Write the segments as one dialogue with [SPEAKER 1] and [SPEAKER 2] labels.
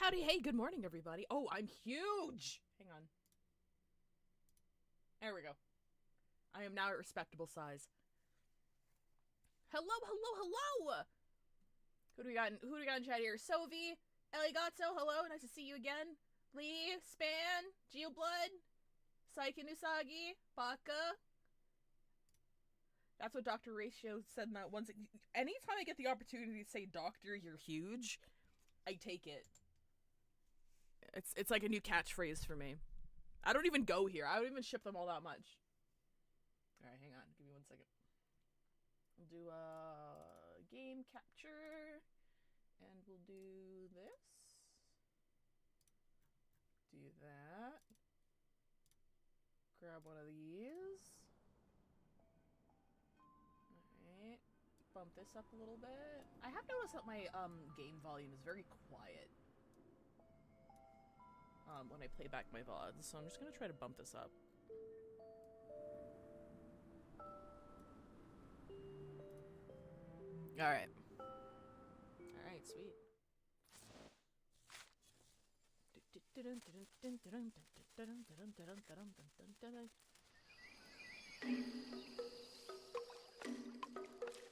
[SPEAKER 1] howdy, hey, good morning, everybody. Oh, I'm huge! Hang on. There we go. I am now at respectable size. Hello, hello, hello! Who do we got in chat here? Sovi, Eligato, hello, nice to see you again. Lee, Span, Geoblood, Saiken Usagi, Baka. That's what Dr. Ratio said in that one. Anytime I get the opportunity to say, Doctor, you're huge, I take it. It's like a new catchphrase for me. I don't even go here. I don't even ship them all that much. Alright, hang on. Give me 1 second. We'll do game capture. And we'll do this. Do that. Grab one of these. Alright. Bump this up a little bit. I have noticed that my game volume is very quiet. When I play back my VODs, so I'm just gonna try to bump this up. Alright. Alright, sweet.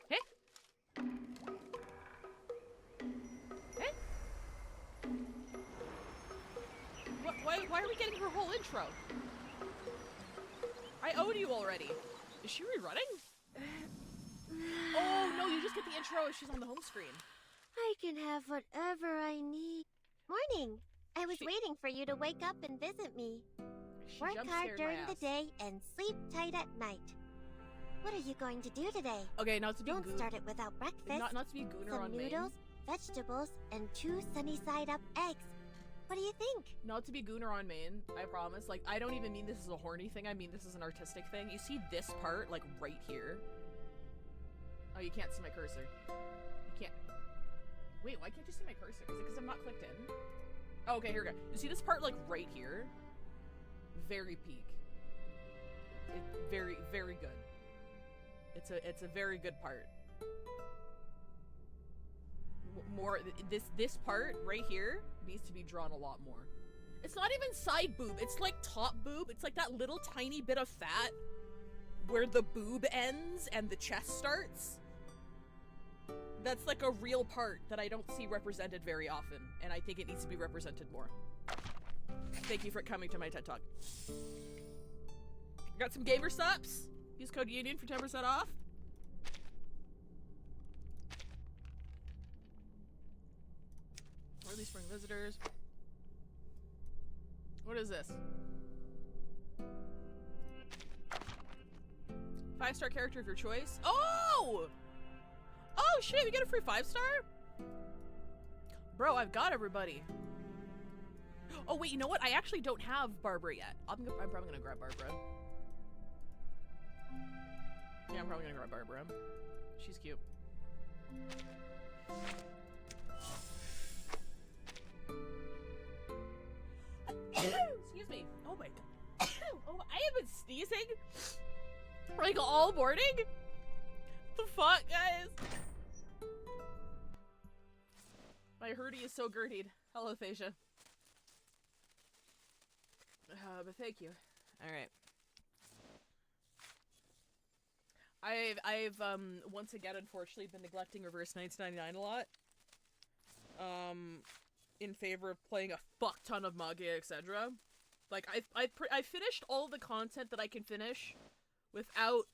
[SPEAKER 1] Hey? Hey? Why are we getting her whole intro? I owed you already. Is she rerunning? Oh, no, you just get the intro if she's on the home screen.
[SPEAKER 2] I can have whatever I need. Morning! I was waiting for you to wake up and visit me. Work hard during the day and sleep tight at night. What are you going to do today?
[SPEAKER 1] Okay, not to be
[SPEAKER 2] Don't start it without breakfast.
[SPEAKER 1] Not to be gooner
[SPEAKER 2] Some
[SPEAKER 1] on
[SPEAKER 2] noodles,
[SPEAKER 1] main.
[SPEAKER 2] vegetables, and 2 sunny-side-up eggs. What do you think?
[SPEAKER 1] Not to be gooner on main, I promise. Like, I don't even mean this is a horny thing, I mean this is an artistic thing. You see this part, like, right here? Oh, you can't see my cursor. You can't. Wait, why can't you see my cursor? Is it because I'm not clicked in? Oh, okay, here we go. You see this part, like, right here? Very peak. Very, very good. It's a very good part. More, this part right here needs to be drawn a lot more. It's not even side boob, it's like top boob. It's like that little tiny bit of fat where the boob ends and the chest starts. That's like a real part that I don't see represented very often, and I think it needs to be represented more. Thank you for coming to my TED Talk. Got some gamer subs. Use code UNION for 10% off. Early spring visitors. What is this? 5-star character of your choice. Oh! Oh shit, we get a free 5-star? Bro, I've got everybody. Oh wait, you know what? I actually don't have Barbara yet. I'm probably gonna grab Barbara. Yeah, I'm probably gonna grab Barbara. She's cute. Excuse me. Oh my god. Oh, I have been sneezing like all morning. The fuck, guys? My hurdy is so girdied. Hello, Thasia. But thank you. All right. I've once again unfortunately been neglecting Reverse 1999 a lot. In favor of playing a fuck ton of Magia, etc. Like I finished all the content that I can finish without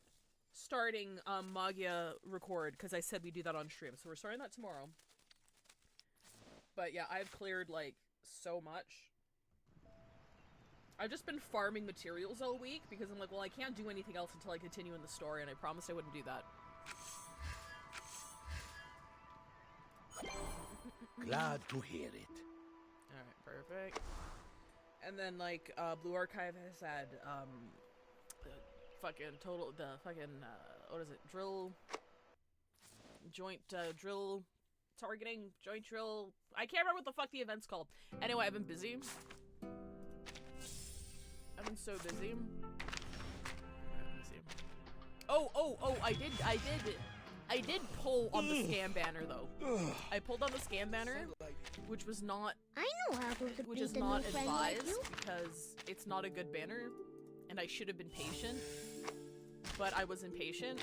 [SPEAKER 1] starting Magia record because I said we do that on stream. So we're starting that tomorrow. But yeah, I've cleared like so much. I've just been farming materials all week because I'm like, well, I can't do anything else until I continue in the story, and I promised I wouldn't do that.
[SPEAKER 3] Glad to hear it.
[SPEAKER 1] Alright, perfect. And then, like, Blue Archive has had, what is it, drill targeting, joint drill, I can't remember what the fuck the event's called. Anyway, I've been busy. I've been so busy. Alright, let me see. Oh, I did pull on the scam banner, though. I pulled on the scam banner, which was not...
[SPEAKER 2] I
[SPEAKER 1] which is not advised because it's not a good banner, and I should have been patient, but I was impatient,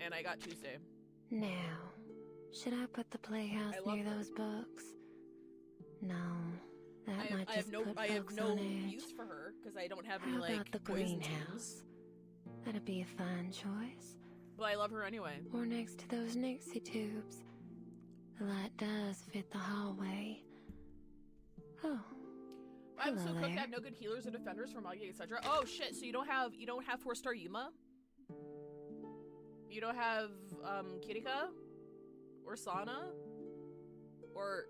[SPEAKER 1] and I got Tuesday.
[SPEAKER 4] Now, should I put the playhouse near those books? No, that might just put
[SPEAKER 1] I have
[SPEAKER 4] folks
[SPEAKER 1] no
[SPEAKER 4] on edge.
[SPEAKER 1] use for her because I don't have any
[SPEAKER 4] How
[SPEAKER 1] like
[SPEAKER 4] about the
[SPEAKER 1] poison
[SPEAKER 4] greenhouse?
[SPEAKER 1] names.
[SPEAKER 4] That'd be a fine choice.
[SPEAKER 1] But I love her anyway.
[SPEAKER 4] Or next to those Nixie tubes. The light does fit the hallway. Oh,
[SPEAKER 1] I'm
[SPEAKER 4] hello
[SPEAKER 1] so cooked.
[SPEAKER 4] there.
[SPEAKER 1] I have no good healers or defenders for Magi, etc. Oh shit! So you don't have 4-star Yuma? You don't have Kirika or Sana or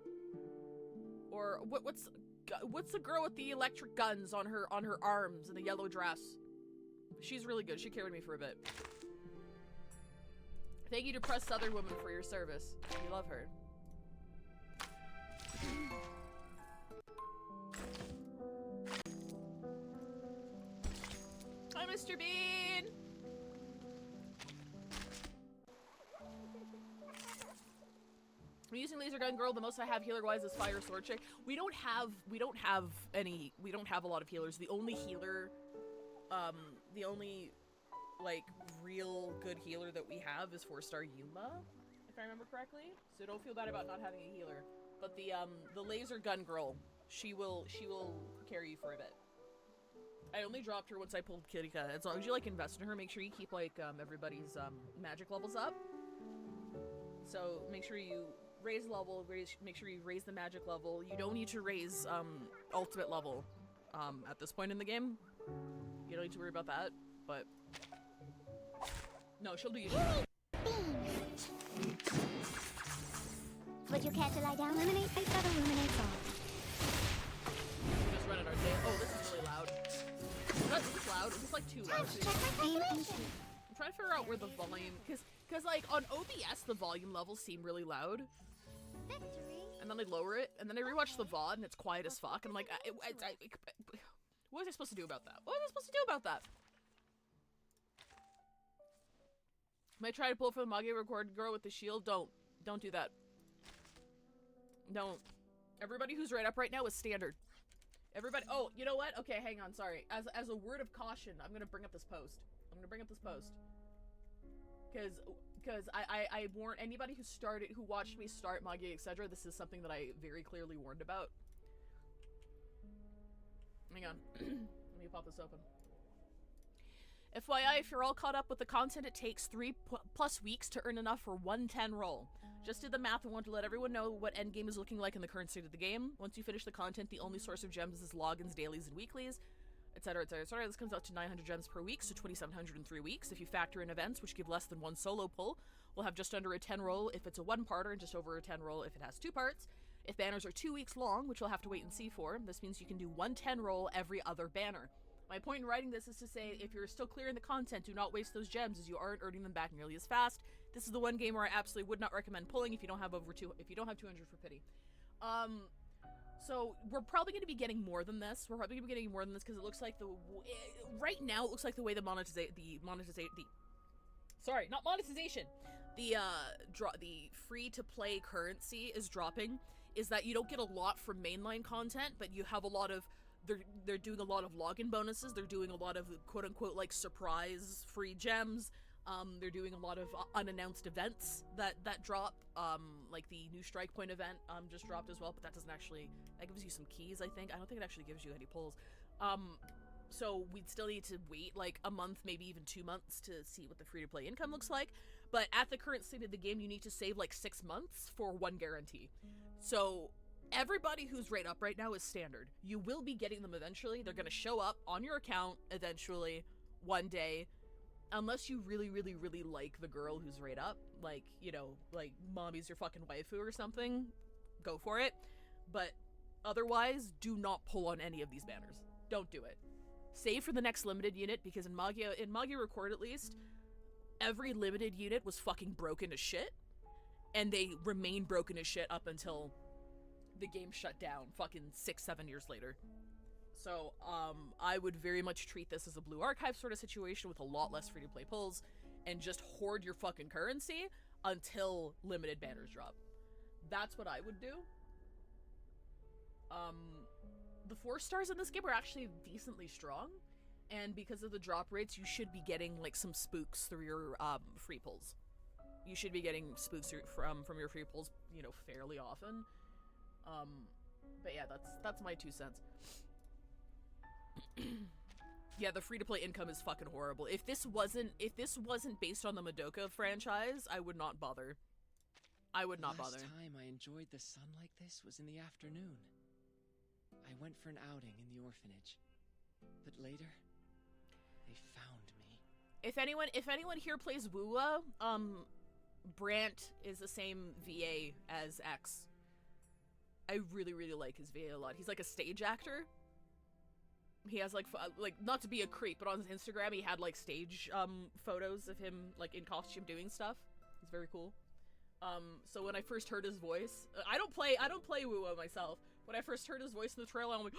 [SPEAKER 1] what's the girl with the electric guns on her arms and the yellow dress? She's really good. She carried me for a bit. Thank you, Depressed Southern Woman, for your service. We love her. Hi, Mr. Bean! I'm using Laser Gun Girl. The most I have healer-wise is Fire Sword Chick. We don't have a lot of healers. The only healer, the only, like, real good healer that we have is 4-star Yuma, if I remember correctly. So don't feel bad about not having a healer. But the Laser Gun Girl, she will carry you for a bit. I only dropped her once I pulled Kirika. As long as you, like, invest in her, make sure you keep, like, everybody's, magic levels up. So make sure you raise level, make sure you raise the magic level. You don't need to raise, ultimate level, at this point in the game. You don't need to worry about that, but... No, she'll do you.
[SPEAKER 2] Would you care to lie down? Illuminate, I thought illuminates all.
[SPEAKER 1] We just running our day. Oh, this is really loud. Is this loud? Is this like too loud?
[SPEAKER 2] Check my calculation.
[SPEAKER 1] I'm trying to figure out where the volume, cause like on OBS the volume levels seem really loud,
[SPEAKER 2] Victory.
[SPEAKER 1] and then I lower it, and then I rewatch the VOD and it's quiet as fuck, and I'm like, what was I supposed to do about that? What was I supposed to do about that? Might try to pull for the Magi record girl with the shield. Don't do that. Don't. Everybody who's right up right now is standard. Everybody. Oh, you know what? Okay, hang on. Sorry. As a word of caution, I'm gonna bring up this post. Because I warned anybody who watched me start Magi, etc. This is something that I very clearly warned about. Hang on. Let me pop this open. FYI, if you're all caught up with the content, it takes 3+ weeks to earn enough for 110 roll. Just did the math and want to let everyone know what endgame is looking like in the current state of the game. Once you finish the content, the only source of gems is logins, dailies, and weeklies, etc, etc, etc. This comes out to 900 gems per week, so 2,700 in 3 weeks. If you factor in events, which give less than 1 solo pull, we'll have just under a 10 roll if it's a 1-parter, and just over a 10 roll if it has 2 parts. If banners are 2 weeks long, which we'll have to wait and see for, this means you can do 110 roll every other banner. My point in writing this is to say, if you're still clearing the content, do not waste those gems, as you aren't earning them back nearly as fast. This is the one game where I absolutely would not recommend pulling if you don't have 200 for pity. So we're probably going to be getting more than this. Because it looks like right now it looks like the way the free to play currency is dropping is that you don't get a lot from mainline content, but you have a lot of they're doing a lot of login bonuses. They're doing a lot of quote unquote like surprise free gems. They're doing a lot of unannounced events that drop. Like the new Strike Point event just dropped as well, but that gives you some keys, I think. I don't think it actually gives you any pulls. So we'd still need to wait like a month, maybe even 2 months to see what the free-to-play income looks like. But at the current state of the game, you need to save like 6 months for 1 guarantee. So everybody who's right up right now is standard. You will be getting them eventually. They're going to show up on your account eventually one day. Unless you really, really, really like the girl who's right up, like, you know, like mommy's your fucking waifu or something, go for it. But otherwise, do not pull on any of these banners. Don't do it. Save for the next limited unit, because in Magi Record at least, every limited unit was fucking broken as shit, and they remain broken as shit up until the game shut down fucking 6-7 years later. So, I would very much treat this as a Blue Archive sort of situation with a lot less free-to-play pulls, and just hoard your fucking currency until limited banners drop. That's what I would do. The 4 stars in this game are actually decently strong, and because of the drop rates, you should be getting like some spooks through your free pulls. You should be getting spooks from your free pulls, you know, fairly often. But yeah, that's my 2 cents. Yeah, the free-to-play income is fucking horrible. If this wasn't based on the Madoka franchise, I would not bother. I would not bother.
[SPEAKER 5] The last time I enjoyed the sun like this was in the afternoon. I went for an outing in the orphanage, but later they found me.
[SPEAKER 1] If anyone here plays Wuwa, Brant is the same VA as X. I really, really like his VA a lot. He's like a stage actor. He has like not to be a creep, but on his Instagram he had like stage photos of him like in costume doing stuff. It's very cool. So when I first heard his voice, I don't play Wuwa myself. When I first heard his voice in the trailer, I'm like,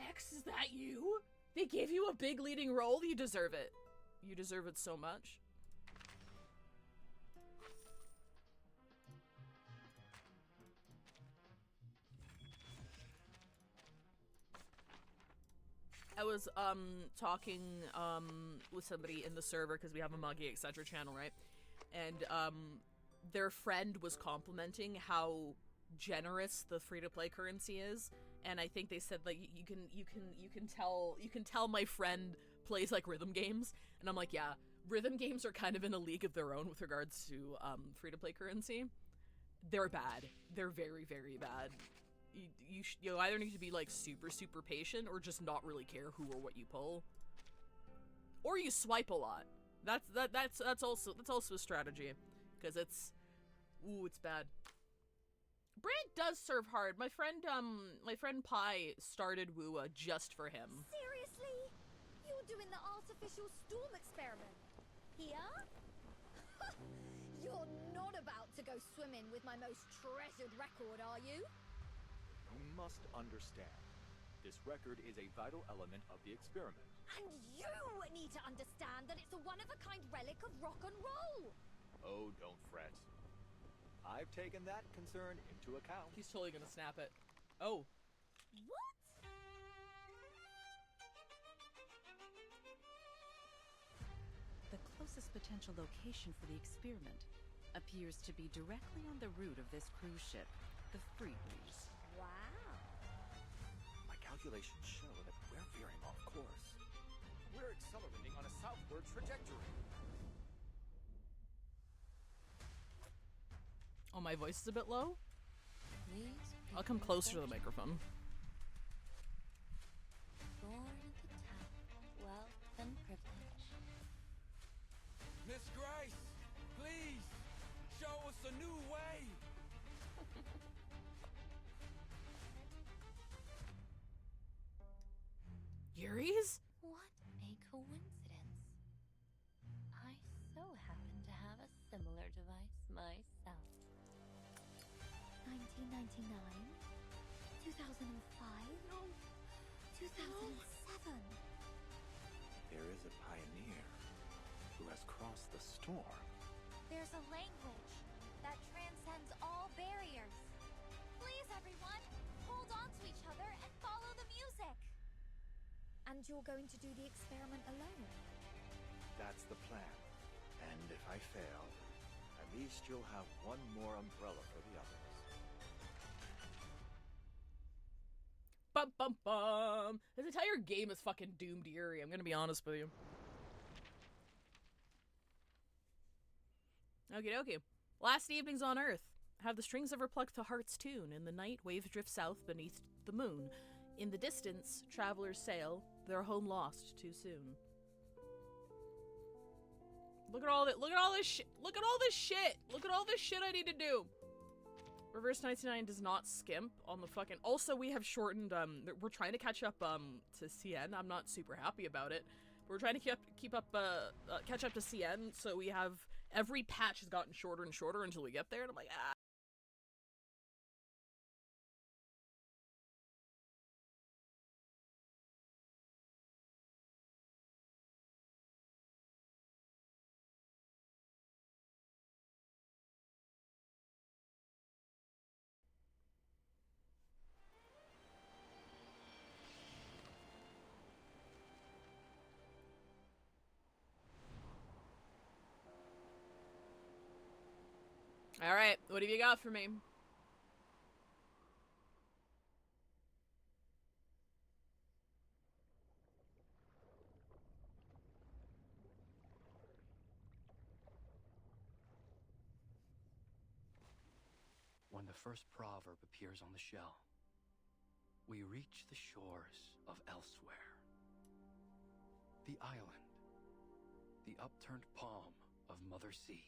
[SPEAKER 1] X, is that you? They gave you a big leading role. You deserve it. You deserve it so much. I was talking with somebody in the server because we have a Muggy etc. channel, right? And their friend was complimenting how generous the free-to-play currency is, and I think they said like you can tell my friend plays like rhythm games, and I'm like, yeah, rhythm games are kind of in a league of their own with regards to free-to-play currency. They're bad. They're very, very bad. You either need to be like super patient or just not really care who or what you pull, or you swipe a lot. That's also a strategy, because it's bad. Brant does serve hard. My friend Pi started Wuwa just for him.
[SPEAKER 6] Seriously? You're doing the artificial storm experiment here? You're not about to go swimming with my most treasured record, are you?
[SPEAKER 7] You must understand, this record is a vital element of the experiment.
[SPEAKER 6] And you need to understand that it's a one-of-a-kind relic of rock and roll!
[SPEAKER 7] Oh, don't fret. I've taken that concern into account.
[SPEAKER 1] He's totally gonna snap it. Oh.
[SPEAKER 6] What?
[SPEAKER 8] The closest potential location for the experiment appears to be directly on the route of this cruise ship, the Freebreeze.
[SPEAKER 6] Wow.
[SPEAKER 7] My calculations show that we're veering off course. We're accelerating on a southward trajectory.
[SPEAKER 1] Oh, my voice is a bit low?
[SPEAKER 6] Please.
[SPEAKER 1] I'll come closer to the microphone.
[SPEAKER 6] Born at the top, wealth and privilege.
[SPEAKER 9] Miss Grace, please, show us a new way.
[SPEAKER 1] Yuri's?
[SPEAKER 6] What a coincidence. I so happen to have a similar device myself. 1999, 2005, 2007.
[SPEAKER 3] There is a pioneer who has crossed the storm.
[SPEAKER 6] There's a language that transcends all barriers. Please, everyone, hold on to each other and follow the music. And you're going to do the experiment alone?
[SPEAKER 3] That's the plan. And if I fail, at least you'll have one more umbrella for the others.
[SPEAKER 1] Bum bum bum! This entire game is fucking doomed Yuri, I'm gonna be honest with you. Okie dokie. Last evenings on Earth. Have the strings ever plucked the heart's tune? In the night, waves drift south beneath the moon. In the distance, travelers sail, their home lost too soon. Look at all this shit. Look at all this shit. Look at all this shit I need to do. Reverse 99 does not skimp on the fucking... Also, we have shortened, we're trying to catch up, to CN. I'm not super happy about it. We're trying to catch up to CN, so we have... Every patch has gotten shorter and shorter until we get there, and I'm like, ah. Alright, what have you got for me?
[SPEAKER 10] When the first proverb appears on the shell, we reach the shores of Elsewhere. The island, the upturned palm of Mother Sea.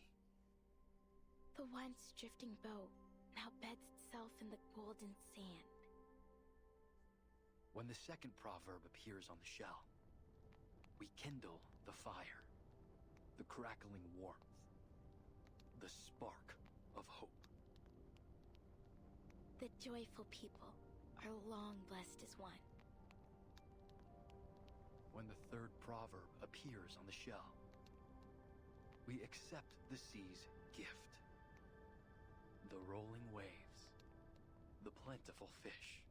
[SPEAKER 4] The once drifting boat now beds itself in the golden sand.
[SPEAKER 10] When the second proverb appears on the shell, we kindle the fire, the crackling warmth, the spark of hope.
[SPEAKER 4] The joyful people are long blessed as one.
[SPEAKER 10] When the third proverb appears on the shell, we accept the sea's gift. The rolling waves, the plentiful fish.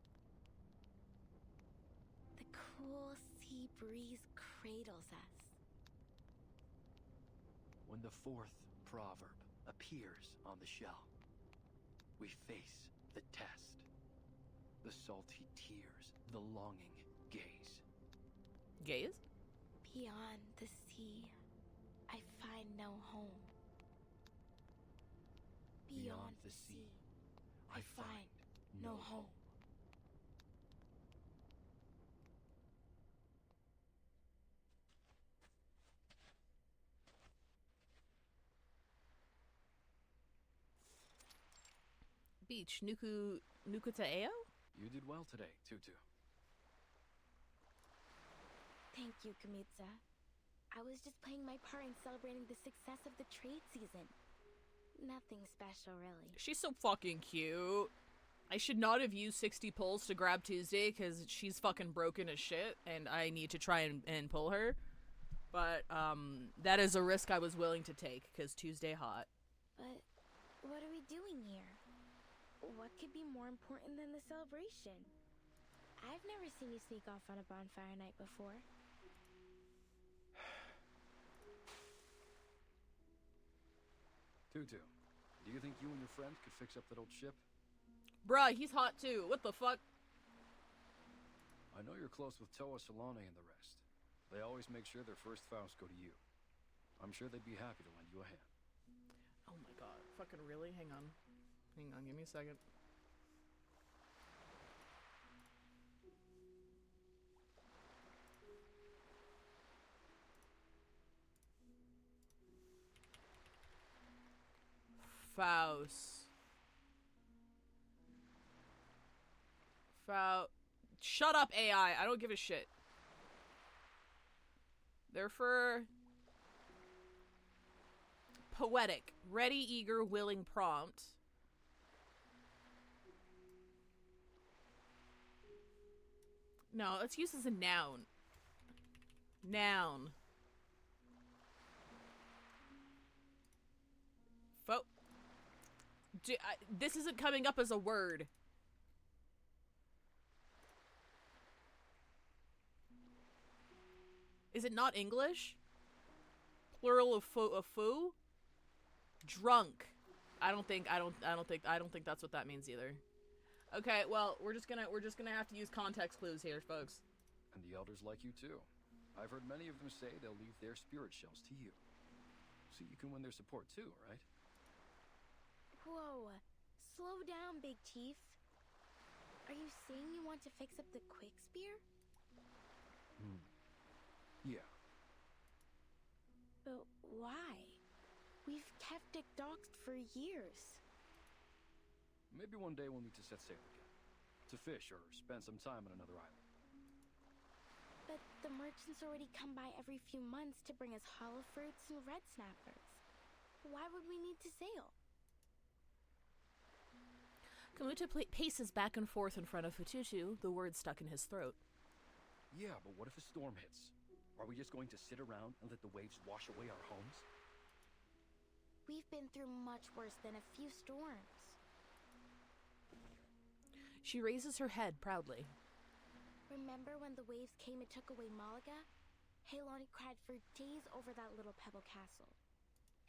[SPEAKER 4] The cool sea breeze cradles us.
[SPEAKER 10] When the fourth proverb appears on the shell, we face the test. The salty tears, the longing gaze.
[SPEAKER 1] Gaze?
[SPEAKER 4] Beyond the sea, I find no home. Beyond the sea, I find no home.
[SPEAKER 1] Beach, Nukutaeo?
[SPEAKER 10] You did well today, Tutu.
[SPEAKER 4] Thank you, Kamitsa. I was just playing my part in celebrating the success of the trade season. Nothing special, really.
[SPEAKER 1] She's so fucking cute. I should not have used 60 pulls to grab Tuesday because she's fucking broken as shit and I need to try and pull her. But, that is a risk I was willing to take because Tuesday hot.
[SPEAKER 4] But what are we doing here? What could be more important than the celebration? I've never seen you sneak off on a bonfire night before.
[SPEAKER 10] Tutu, do you think you and your friends could fix up that old ship?
[SPEAKER 1] Bruh, he's hot too. What the fuck?
[SPEAKER 10] I know you're close with Toa, Solane, and the rest. They always make sure their first Faust go to you. I'm sure they'd be happy to lend you a hand.
[SPEAKER 1] Oh my god. Fucking really? Hang on. Hang on, give me a second. Faust. Shut up, AI. I don't give a shit. They're for poetic. Ready, eager, willing, prompt. No, let's use as a noun. Noun. This isn't coming up as a word. Is it not English? Plural of foo? Drunk. I don't think that's what that means either. Okay, well, we're just gonna have to use context clues here, folks.
[SPEAKER 10] And the elders like you too. I've heard many of them say they'll leave their spirit shells to you. So you can win their support too, right?
[SPEAKER 4] Whoa. Slow down, Big Chief. Are you saying you want to fix up the Quick Spear?
[SPEAKER 10] Yeah.
[SPEAKER 4] But why? We've kept it docked for years.
[SPEAKER 10] Maybe one day we'll need to set sail again. To fish or spend some time on another island.
[SPEAKER 4] But the merchants already come by every few months to bring us hollow fruits and red snappers. Why would we need to sail?
[SPEAKER 1] Kamuta paces back and forth in front of Fututu, the words stuck in his throat.
[SPEAKER 10] Yeah, but what if a storm hits? Are we just going to sit around and let the waves wash away our homes?
[SPEAKER 4] We've been through much worse than a few storms.
[SPEAKER 1] She raises her head proudly.
[SPEAKER 4] Remember when the waves came and took away Malaga? Hailani cried for days over that little pebble castle.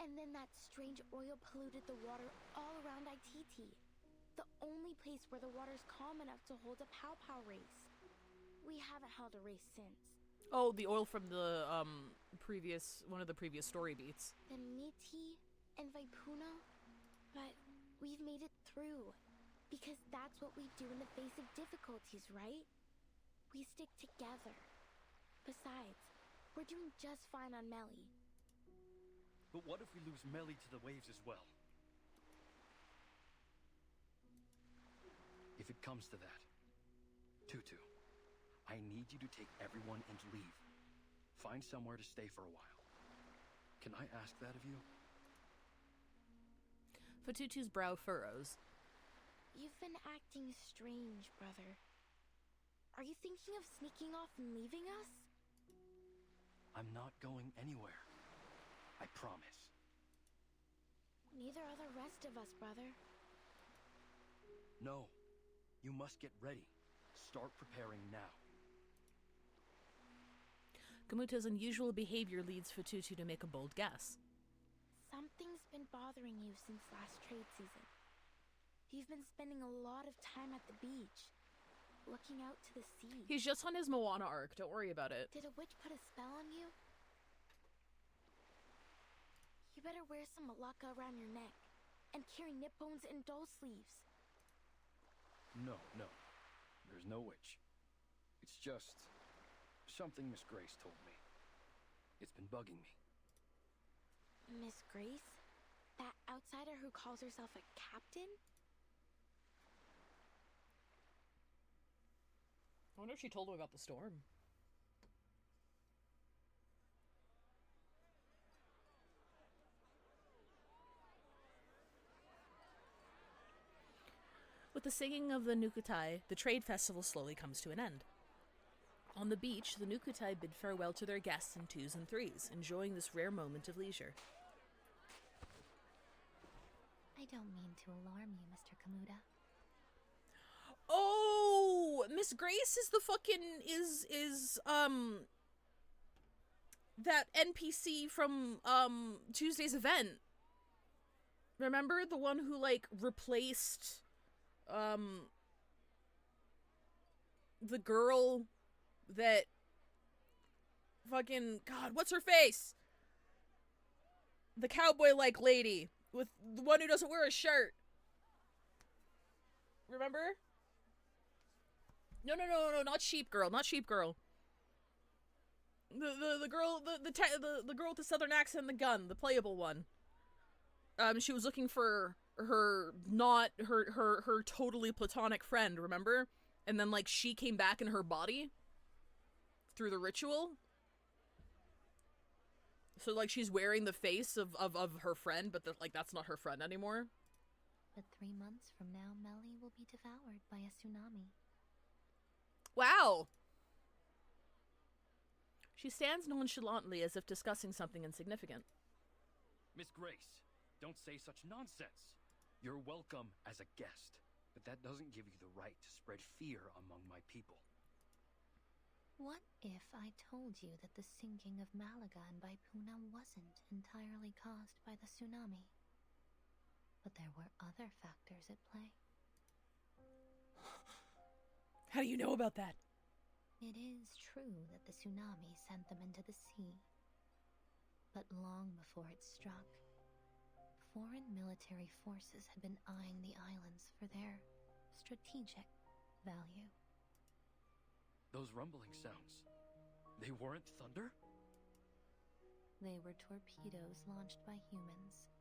[SPEAKER 4] And then that strange oil polluted the water all around Ititi. The only place where the water's calm enough to hold a pow-pow race. We haven't held a race since.
[SPEAKER 1] Oh, the oil from the, one of the previous story beats.
[SPEAKER 4] The Miti and Vaipuna, but we've made it through. Because that's what we do in the face of difficulties, right? We stick together. Besides, we're doing just fine on Melly.
[SPEAKER 10] But what if we lose Melly to the waves as well? If it comes to that, Tutu, I need you to take everyone and leave. Find somewhere to stay for a while. Can I ask that of you?
[SPEAKER 1] Fatutu's brow furrows.
[SPEAKER 4] You've been acting strange, brother. Are you thinking of sneaking off and leaving us?
[SPEAKER 10] I'm not going anywhere. I promise.
[SPEAKER 4] Neither are the rest of us, brother.
[SPEAKER 10] No. You must get ready. Start preparing now.
[SPEAKER 1] Kamuta's unusual behavior leads Fatutu to make a bold guess.
[SPEAKER 4] Something's been bothering you since last trade season. You've been spending a lot of time at the beach, looking out to the sea.
[SPEAKER 1] He's just on his Moana arc, don't worry about it.
[SPEAKER 4] Did a witch put a spell on you? You better wear some malacca around your neck, and carry nippones and doll sleeves.
[SPEAKER 10] No. There's no witch. It's just something Miss Grace told me. It's been bugging me.
[SPEAKER 4] Miss Grace? That outsider who calls herself a captain?
[SPEAKER 1] I wonder if she told him about the storm. With the singing of the Nukutai, the trade festival slowly comes to an end. On the beach, the Nukutai bid farewell to their guests in twos and threes, enjoying this rare moment of leisure.
[SPEAKER 2] I don't mean to alarm you, Mr. Kamuta.
[SPEAKER 1] Oh, Miss Grace is the fucking that NPC from Tuesday's event. Remember the one who like replaced the girl that fucking God, what's her face? The cowboy-like lady with the one who doesn't wear a shirt. Remember? No, not Sheep Girl, not Sheep Girl. The girl, the girl with the southern accent and the gun, the playable one. She was looking for her totally platonic friend, remember? And then like she came back in her body through the ritual. So like she's wearing the face of her friend, but like that's not her friend anymore.
[SPEAKER 2] But 3 months from now, Melly will be devoured by a tsunami.
[SPEAKER 1] Wow! She stands nonchalantly as if discussing something insignificant.
[SPEAKER 10] Miss Grace, don't say such nonsense. You're welcome as a guest, but that doesn't give you the right to spread fear among my people.
[SPEAKER 2] What if I told you that the sinking of Malaga and Vaipuna wasn't entirely caused by the tsunami? But there were other factors at play.
[SPEAKER 1] How do you know about that?
[SPEAKER 2] It is true that the tsunami sent them into the sea. But long before it struck, foreign military forces had been eyeing the islands for their strategic value.
[SPEAKER 10] Those rumbling sounds, they weren't thunder?
[SPEAKER 2] They were torpedoes launched by humans.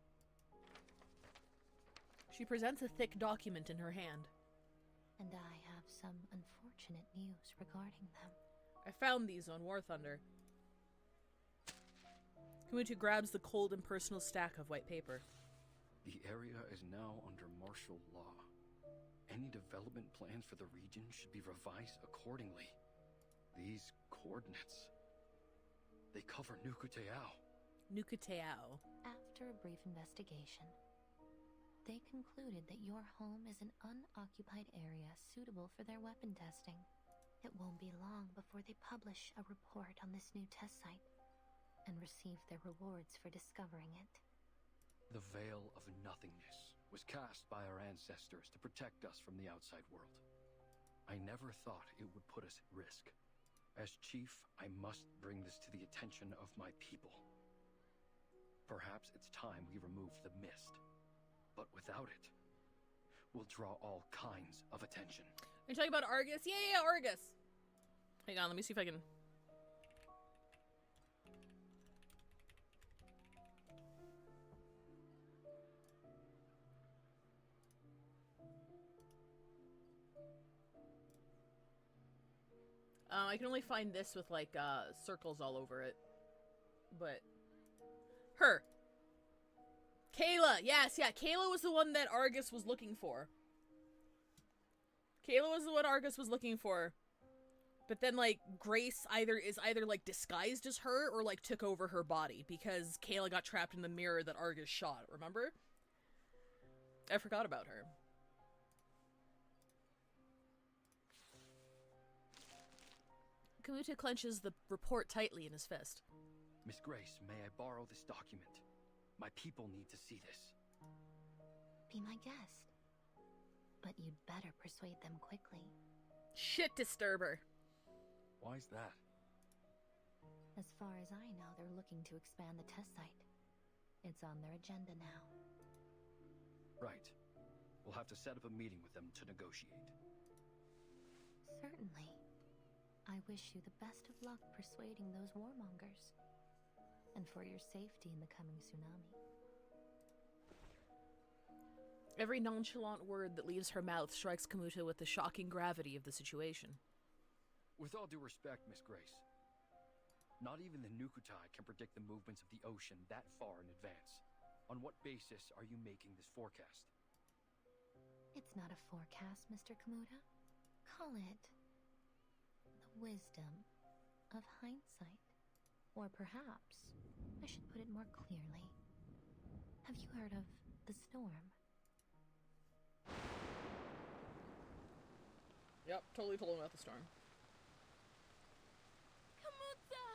[SPEAKER 1] She presents a thick document in her hand.
[SPEAKER 2] And I have some unfortunate news regarding them.
[SPEAKER 1] I found these on War Thunder. Kamutu grabs the cold and personal stack of white paper.
[SPEAKER 10] The area is now under martial law. Any development plans for the region should be revised accordingly. These coordinates, they cover Nukuteao.
[SPEAKER 1] Nukuteao.
[SPEAKER 2] After a brief investigation, they concluded that your home is an unoccupied area suitable for their weapon testing. It won't be long before they publish a report on this new test site and receive their rewards for discovering it.
[SPEAKER 10] The veil of nothingness was cast by our ancestors to protect us from the outside world. I never thought it would put us at risk. As chief, I must bring this to the attention of my people. Perhaps it's time we remove the mist. But without it, we'll draw all kinds of attention.
[SPEAKER 1] Are you talking about Argus? Yeah, Argus. Hang on, let me see if I can... I can only find this with, like, circles all over it. But... Her. Kayla! Yes, yeah, Kayla was the one that Argus was looking for. Kayla was the one Argus was looking for. But then, like, Grace is either, like, disguised as her or, like, took over her body. Because Kayla got trapped in the mirror that Argus shot, remember? I forgot about her. Kamuta clenches the report tightly in his fist.
[SPEAKER 10] Miss Grace, may I borrow this document? My people need to see this.
[SPEAKER 11] Be my guest. But you'd better persuade them quickly.
[SPEAKER 1] Shit disturber.
[SPEAKER 10] Why's that?
[SPEAKER 11] As far as I know, they're looking to expand the test site. It's on their agenda now.
[SPEAKER 10] Right. We'll have to set up a meeting with them to negotiate.
[SPEAKER 11] Certainly. I wish you the best of luck persuading those warmongers. And for your safety in the coming tsunami.
[SPEAKER 1] Every nonchalant word that leaves her mouth strikes Kamuta with the shocking gravity of the situation.
[SPEAKER 10] With all due respect, Miss Grace, not even the Nukutai can predict the movements of the ocean that far in advance. On what basis are you making this forecast?
[SPEAKER 11] It's not a forecast, Mr. Kamuta. Call it the wisdom of hindsight. Or perhaps I should put it more clearly. Have you heard of the storm?
[SPEAKER 1] Yep, totally told him about the storm.
[SPEAKER 4] Kamuta!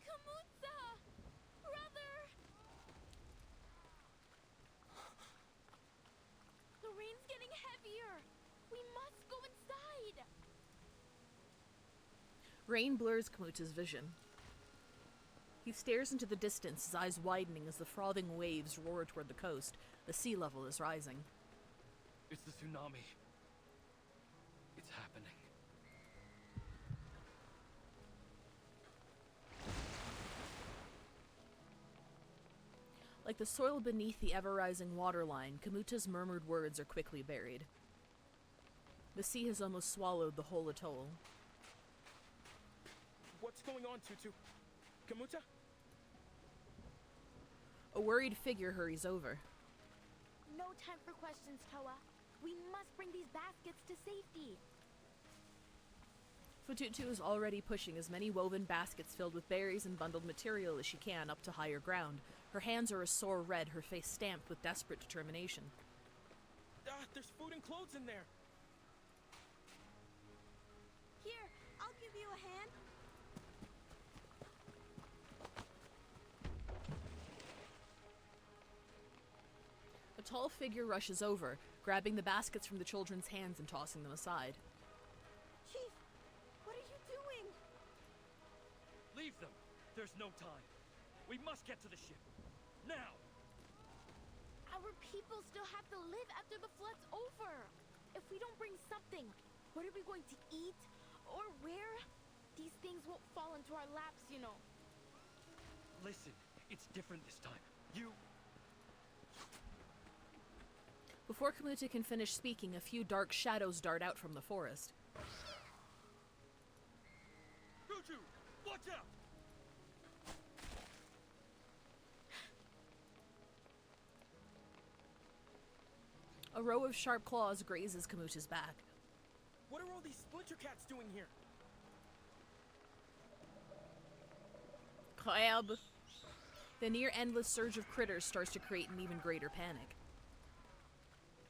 [SPEAKER 4] Kamuta! Brother! The rain's getting heavier! We must go inside!
[SPEAKER 1] Rain blurs Kamuta's vision. He stares into the distance, his eyes widening as the frothing waves roar toward the coast. The sea level is rising.
[SPEAKER 10] It's the tsunami. It's happening.
[SPEAKER 1] Like the soil beneath the ever-rising waterline, Kamuta's murmured words are quickly buried. The sea has almost swallowed the whole atoll.
[SPEAKER 12] What's going on, Tutu? Kamuta?
[SPEAKER 1] A worried figure hurries over.
[SPEAKER 4] No time for questions, Toa. We must bring these baskets to safety.
[SPEAKER 1] Fututu is already pushing as many woven baskets filled with berries and bundled material as she can up to higher ground. Her hands are a sore red, her face stamped with desperate determination.
[SPEAKER 12] There's food and clothes in there.
[SPEAKER 2] Here, I'll give you a hand.
[SPEAKER 1] A tall figure rushes over, grabbing the baskets from the children's hands and tossing them aside.
[SPEAKER 2] Chief, what are you doing?
[SPEAKER 12] Leave them. There's no time. We must get to the ship. Now!
[SPEAKER 4] Our people still have to live after the flood's over. If we don't bring something, what are we going to eat? Or where? These things won't fall into our laps, you know.
[SPEAKER 12] Listen, it's different this time.
[SPEAKER 1] Before Kamuta can finish speaking, a few dark shadows dart out from the forest.
[SPEAKER 12] Tutu, watch out!
[SPEAKER 1] A row of sharp claws grazes Kamuta's back.
[SPEAKER 12] What are all these splinter cats doing here?
[SPEAKER 1] Crab! The near-endless surge of critters starts to create an even greater panic.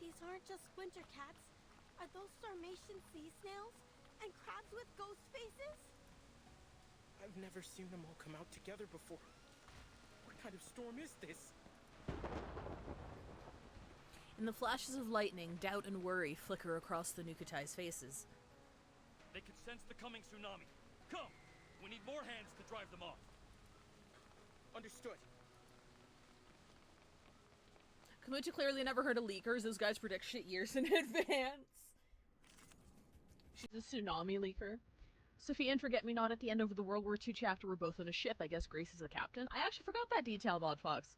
[SPEAKER 2] These aren't just splinter cats. Are those Sarmatian sea snails? And crabs with ghost faces?
[SPEAKER 12] I've never seen them all come out together before. What kind of storm is this?
[SPEAKER 1] In the flashes of lightning, doubt and worry flicker across the Nukatai's faces.
[SPEAKER 12] They can sense the coming tsunami. Come! We need more hands to drive them off.
[SPEAKER 7] Understood.
[SPEAKER 1] Kamuta clearly never heard of leakers. Those guys predict shit years in advance. She's a tsunami leaker. Sophia and Forget-Me-Not at the end of the World War II chapter were both on a ship. I guess Grace is the captain. I actually forgot that detail about Fox.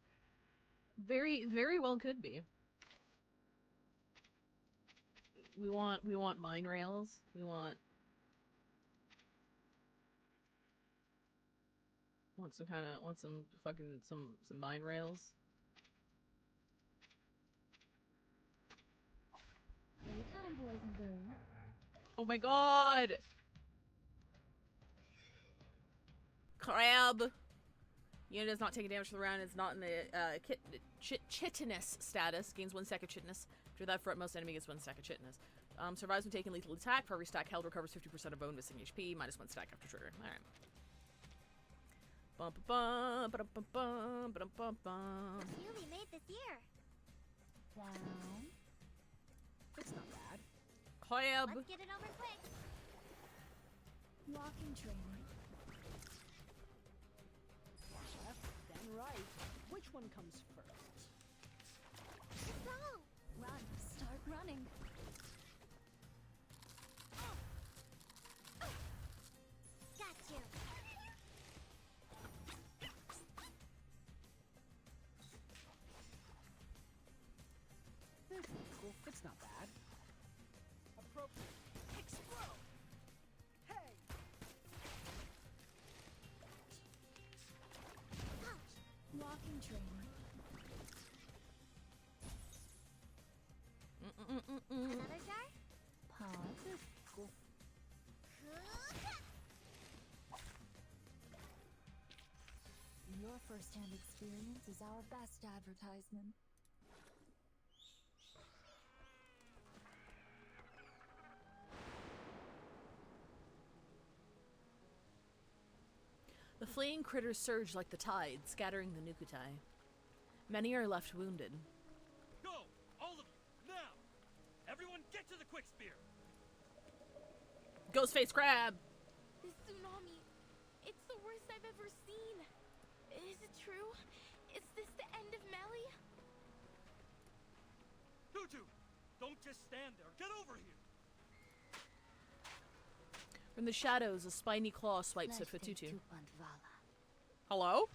[SPEAKER 1] Very, very well could be. We want mine rails. We want some mine rails.
[SPEAKER 11] Anytime, boys and girls.
[SPEAKER 1] Oh my god! Crab! Unit is not taking damage for the round. It's not in the chitinous status. Gains 1 stack of chitinous. After that, for most enemy gets 1 stack of chitinous. Survives when taking lethal attack. For every stack held, recovers 50% of bone missing HP. Minus 1 stack after trigger. Alright. Bum bum bum bum bum bum bum bum.
[SPEAKER 2] Newly made this year.
[SPEAKER 11] Wow.
[SPEAKER 1] It's not bad. Crab!
[SPEAKER 2] Let's get it over quick.
[SPEAKER 11] Walking training.
[SPEAKER 13] Left, then right. Which one comes first?
[SPEAKER 2] Go!
[SPEAKER 11] Run. Start running.
[SPEAKER 2] Got you.
[SPEAKER 13] This one's cool. It's not bad. Appropriate. Explode! Hey!
[SPEAKER 11] Walking training.
[SPEAKER 2] Another jar?
[SPEAKER 11] Pause.
[SPEAKER 13] Cool.
[SPEAKER 11] Your first-hand experience is our best advertisement.
[SPEAKER 1] The fleeing critters surge like the tide, scattering the Nukutai. Many are left wounded.
[SPEAKER 12] Go! All of you! Now! Everyone get to the quick spear!
[SPEAKER 1] Ghostface Crab!
[SPEAKER 4] This tsunami, it's the worst I've ever seen. Is it true? Is this the end of Melly?
[SPEAKER 12] Tutu! Don't just stand there. Get over here!
[SPEAKER 1] From the shadows, a spiny claw swipes at Fatutu.
[SPEAKER 11] Vala.
[SPEAKER 1] Hello?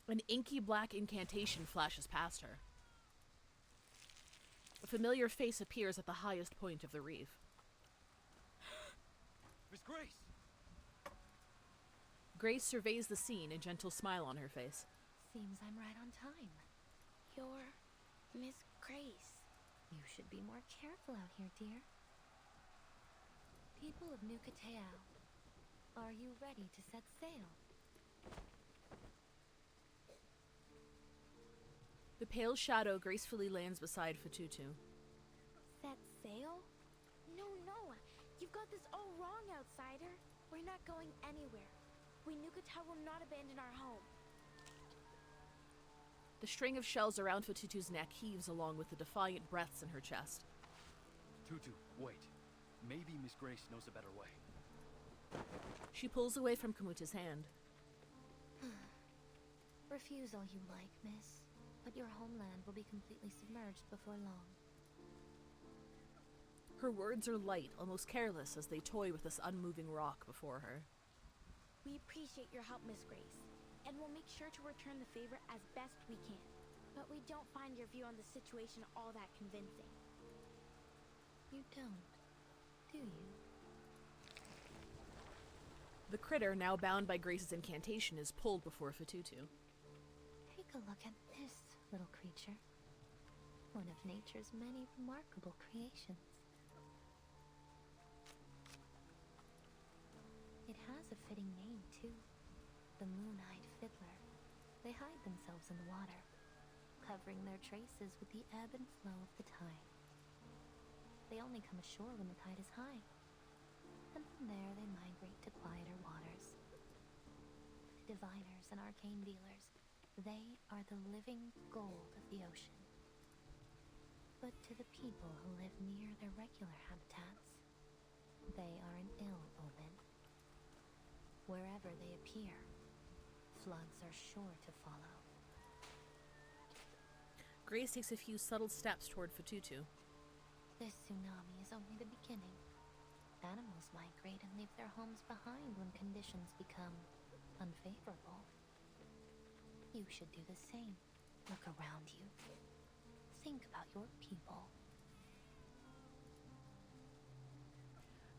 [SPEAKER 1] An inky black incantation flashes past her. A familiar face appears at the highest point of the reef.
[SPEAKER 12] Miss Grace!
[SPEAKER 1] Grace surveys the scene, a gentle smile on her face.
[SPEAKER 11] Seems I'm right on time.
[SPEAKER 4] You're Miss Grace.
[SPEAKER 11] You should be more careful out here, dear. People of Nukateo, are you ready to set sail?
[SPEAKER 1] The pale shadow gracefully lands beside Fatutu.
[SPEAKER 4] Set sail? No, no. You've got this all wrong, outsider. We're not going anywhere. We Nukateo will not abandon our home.
[SPEAKER 1] The string of shells around Fatutu's neck heaves along with the defiant breaths in her chest.
[SPEAKER 10] Tutu, wait. Maybe Miss Grace knows a better way.
[SPEAKER 1] She pulls away from Kamuta's hand.
[SPEAKER 11] Refuse all you like, miss. But your homeland will be completely submerged before long.
[SPEAKER 1] Her words are light, almost careless, as they toy with this unmoving rock before her.
[SPEAKER 4] We appreciate your help, Miss Grace, and we'll make sure to return the favor as best we can. But we don't find your view on the situation all that convincing.
[SPEAKER 11] You don't, do you?
[SPEAKER 1] The critter, now bound by Grace's incantation, is pulled before Fatutu.
[SPEAKER 11] Take a look at this little creature. One of nature's many remarkable creations. It has a fitting name, too. The Moon-Eyed Fiddler. They hide themselves in the water, covering their traces with the ebb and flow of the tide. They only come ashore when the tide is high, and from there they migrate to quieter waters. diviners and arcane dealers. They are the living gold of the ocean. But to the people who live near their regular habitats, they are an ill omen. Wherever they appear, floods are sure to follow.
[SPEAKER 1] Grace takes a few subtle steps toward Fatutu.
[SPEAKER 11] This tsunami is only the beginning. Animals migrate and leave their homes behind when conditions become unfavorable. You should do the same. Look around you. Think about your people.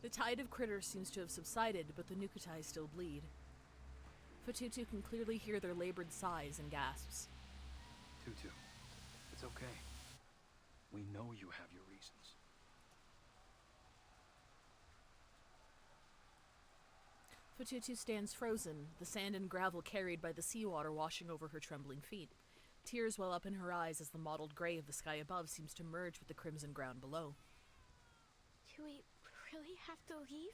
[SPEAKER 1] The tide of critters seems to have subsided, but the Nukutai still bleed. Fatutu can clearly hear their labored sighs and gasps.
[SPEAKER 10] Tutu, it's okay. We know you have your reasons.
[SPEAKER 1] Fatutu stands frozen, the sand and gravel carried by the seawater washing over her trembling feet. Tears well up in her eyes as the mottled gray of the sky above seems to merge with the crimson ground below.
[SPEAKER 4] Do we really have to leave?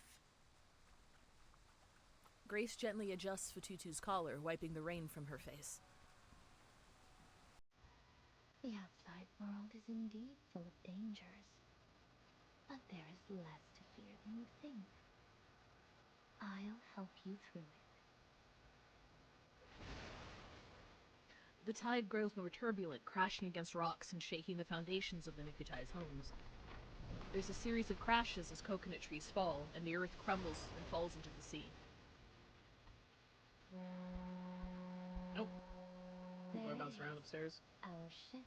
[SPEAKER 1] Grace gently adjusts Fatutu's collar, wiping the rain from her face.
[SPEAKER 11] The outside world is indeed full of dangers, but there is less to fear than you think. I'll help you through it.
[SPEAKER 1] The tide grows more turbulent, crashing against rocks and shaking the foundations of the Nikutai's homes. There's a series of crashes as coconut trees fall, and the earth crumbles and falls into the sea. Oh. I bounce around upstairs.
[SPEAKER 11] Our ship.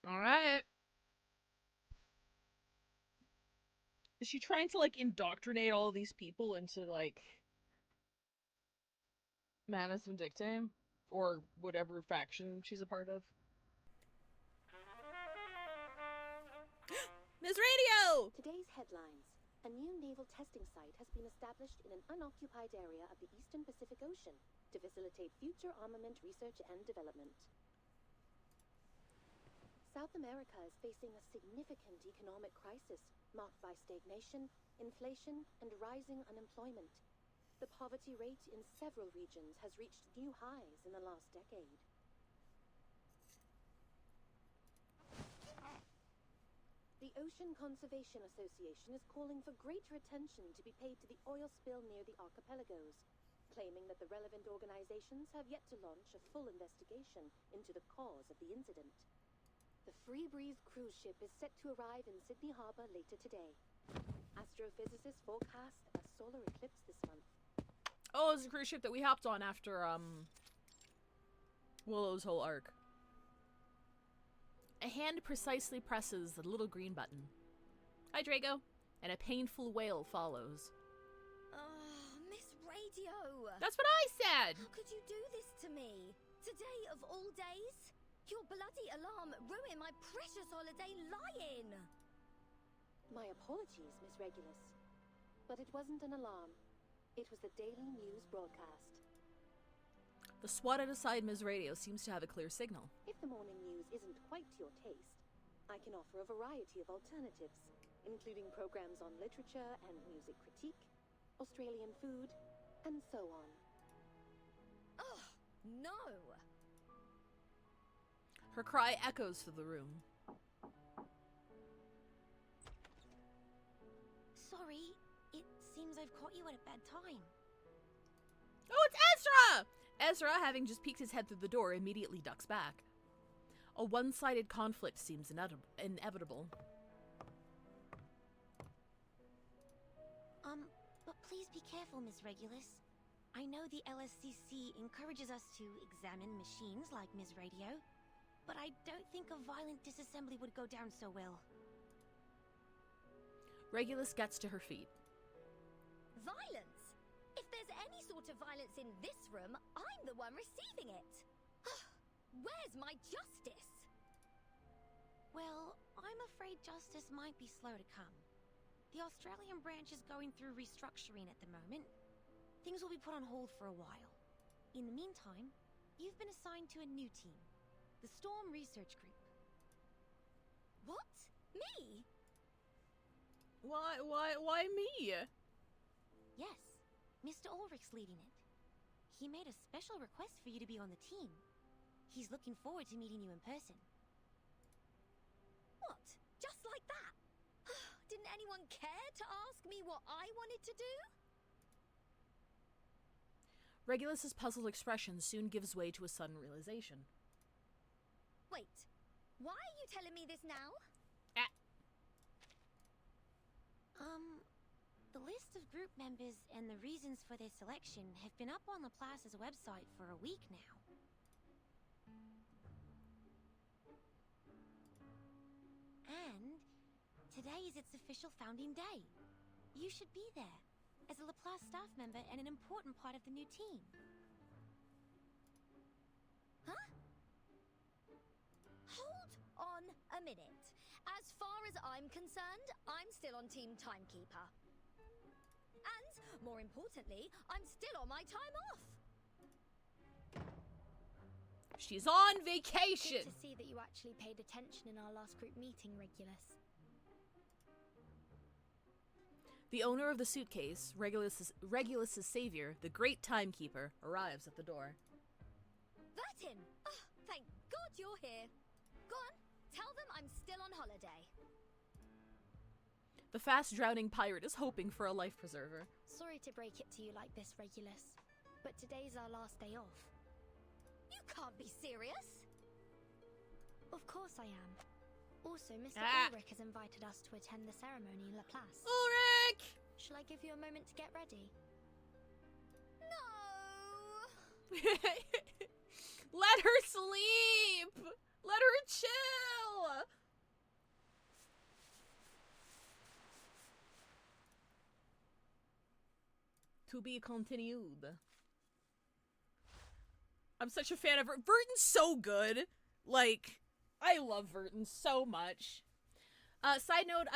[SPEAKER 1] Alright. Is she trying to, like, indoctrinate all these people into, like, Manus Vindictae? Or whatever faction she's a part of? Ms. Radio!
[SPEAKER 14] Today's headlines. A new naval testing site has been established in an unoccupied area of the Eastern Pacific Ocean to facilitate future armament research and development. South America is facing a significant economic crisis marked by stagnation, inflation, and rising unemployment. The poverty rate in several regions has reached new highs in the last decade. The Ocean Conservation Association is calling for greater attention to be paid to the oil spill near the archipelagos, claiming that the relevant organizations have yet to launch a full investigation into the cause of the incident. The Free Breeze cruise ship is set to arrive in Sydney Harbor later today. Astrophysicists forecast a solar eclipse this month.
[SPEAKER 1] Oh, it's a cruise ship that we hopped on after, Willow's whole arc. A hand precisely presses the little green button. Hi, Drago. And a painful wail follows.
[SPEAKER 6] Miss Radio!
[SPEAKER 1] That's what I said!
[SPEAKER 6] How could you do this to me? Today of all days? Your bloody alarm ruined my precious holiday lying!
[SPEAKER 14] My apologies, Miss Regulus. But it wasn't an alarm. It was the Daily News broadcast.
[SPEAKER 1] The swatted aside Ms. Radio seems to have a clear signal.
[SPEAKER 14] If the morning news isn't quite to your taste, I can offer a variety of alternatives, including programs on literature and music critique, Australian food, and so on.
[SPEAKER 6] Ugh, no!
[SPEAKER 1] Her cry echoes through the room.
[SPEAKER 4] Sorry, it seems I've caught you at a bad time.
[SPEAKER 1] Oh, it's Ezra! Ezra, having just peeked his head through the door, immediately ducks back. A one-sided conflict seems inevitable.
[SPEAKER 4] But please be careful, Miss Regulus. I know the LSCC encourages us to examine machines like Ms. Radio, but I don't think a violent disassembly would go down so well.
[SPEAKER 1] Regulus gets to her feet.
[SPEAKER 6] Violence? If there's any sort of violence in this room, I'm the one receiving it.
[SPEAKER 4] Where's my justice?
[SPEAKER 11] Well, I'm afraid justice might be slow to come. The Australian branch is going through restructuring at the moment. Things will be put on hold for a while. In the meantime, you've been assigned to a new team, the Storm Research Group.
[SPEAKER 4] What? Me?
[SPEAKER 1] Why me?
[SPEAKER 11] Yes, Mr. Ulrich's leading it. He made a special request for you to be on the team. He's looking forward to meeting you in person.
[SPEAKER 4] What? Just like that? Didn't anyone care to ask me what I wanted to do?
[SPEAKER 1] Regulus's puzzled expression soon gives way to a sudden realization.
[SPEAKER 4] Wait, why are you telling me this now?
[SPEAKER 11] The list of group members and the reasons for their selection have been up on Laplace's website for a week now. And today is its official founding day. You should be there, as a Laplace staff member and an important part of the new team.
[SPEAKER 4] Huh? Hold on a minute. As far as I'm concerned, I'm still on Team Timekeeper. And, more importantly, I'm still on my time off.
[SPEAKER 1] She's on vacation!
[SPEAKER 4] Good to see that you actually paid attention in our last group meeting, Regulus.
[SPEAKER 1] The owner of the suitcase, Regulus's savior, the Great Timekeeper, arrives at the door.
[SPEAKER 4] Vertin! Oh, thank God you're here. Go on, tell them I'm still on holiday.
[SPEAKER 1] The fast-drowning pirate is hoping for a life preserver.
[SPEAKER 4] Sorry to break it to you like this, Regulus, but today's our last day off. You can't be serious! Of course I am. Also, Mr. Ulrich has invited us to attend the ceremony in Laplace.
[SPEAKER 1] Ulrich!
[SPEAKER 4] Shall I give you a moment to get ready? No!
[SPEAKER 1] Let her sleep! Let her chill! To be continued. I'm such a fan of her. Vertin's so good. Like, I love Vertin so much. Side note,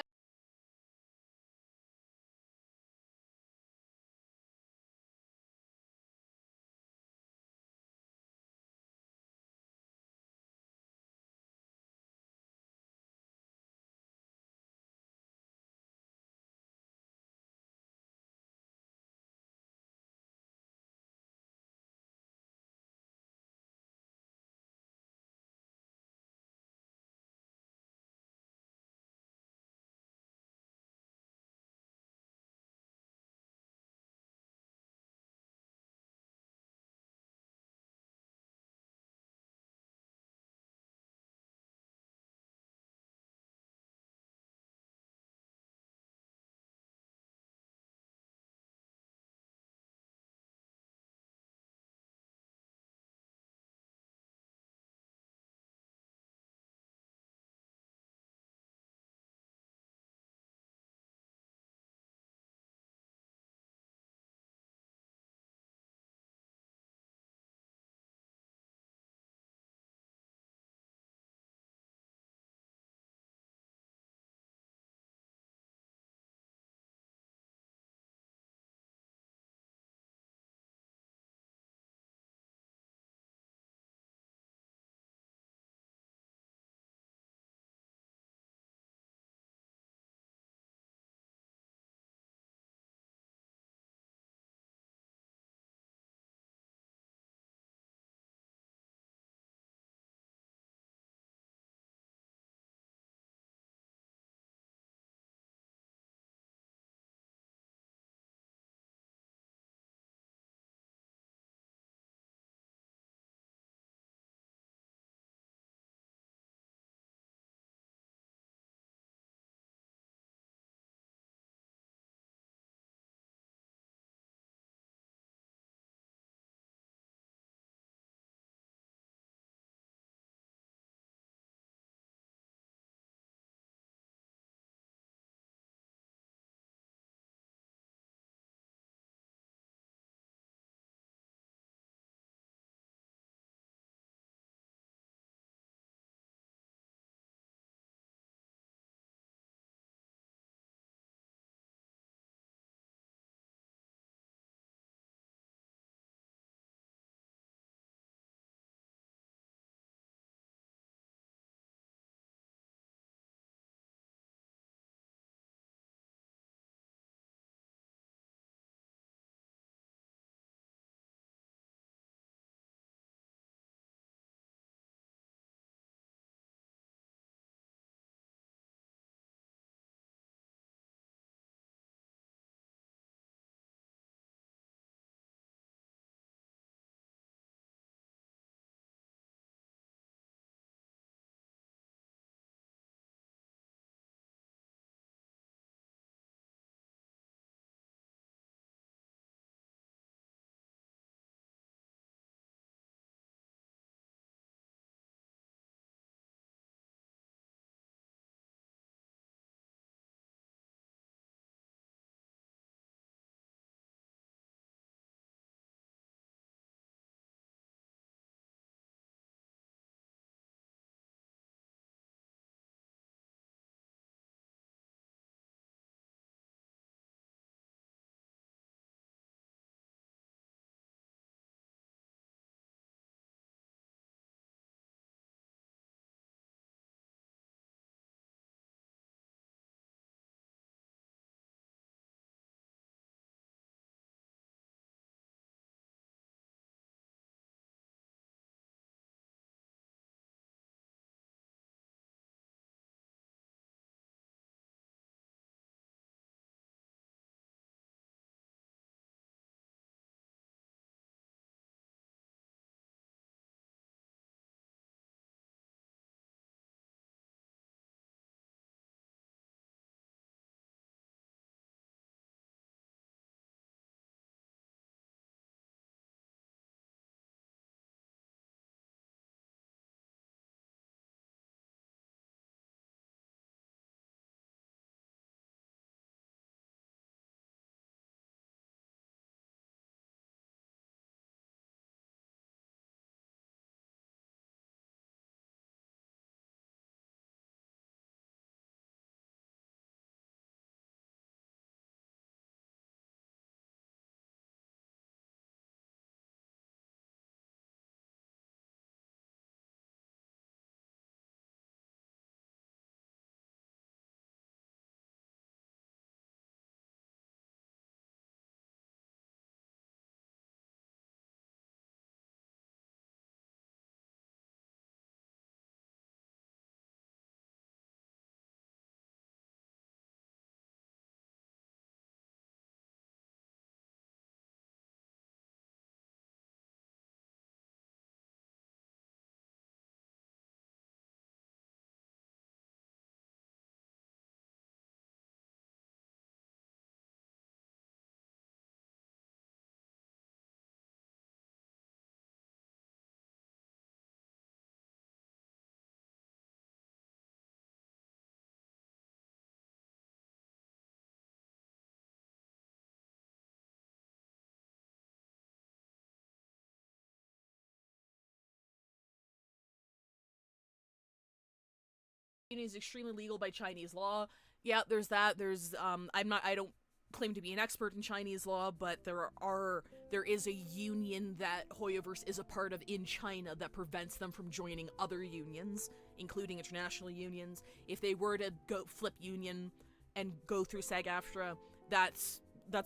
[SPEAKER 1] union is extremely legal by Chinese law. Yeah, there's that. There's I don't claim to be an expert in Chinese law, but there is a union that Hoyoverse is a part of in China that prevents them from joining other unions, including international unions. If they were to go flip union and go through SAG-AFTRA, that's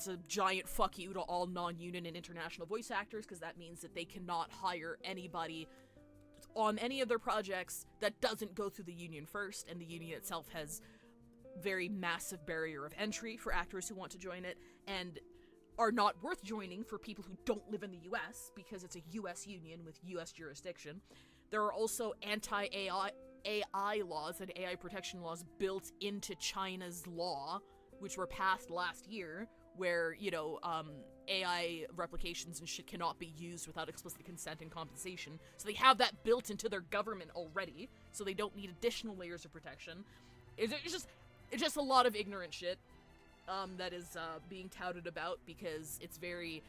[SPEAKER 1] a giant fuck you to all non-union and international voice actors, because that means that they cannot hire anybody on any of their projects that doesn't go through the union first, and the union itself has very massive barrier of entry for actors who want to join it, and are not worth joining for people who don't live in the US, because it's a US union with US jurisdiction. There are also anti-AI laws and AI protection laws built into China's law, which were passed last year, where, you know, AI replications and shit cannot be used without explicit consent and compensation. So they have that built into their government already, so they don't need additional layers of protection. It's just a lot of ignorant shit that is being touted about, because it's very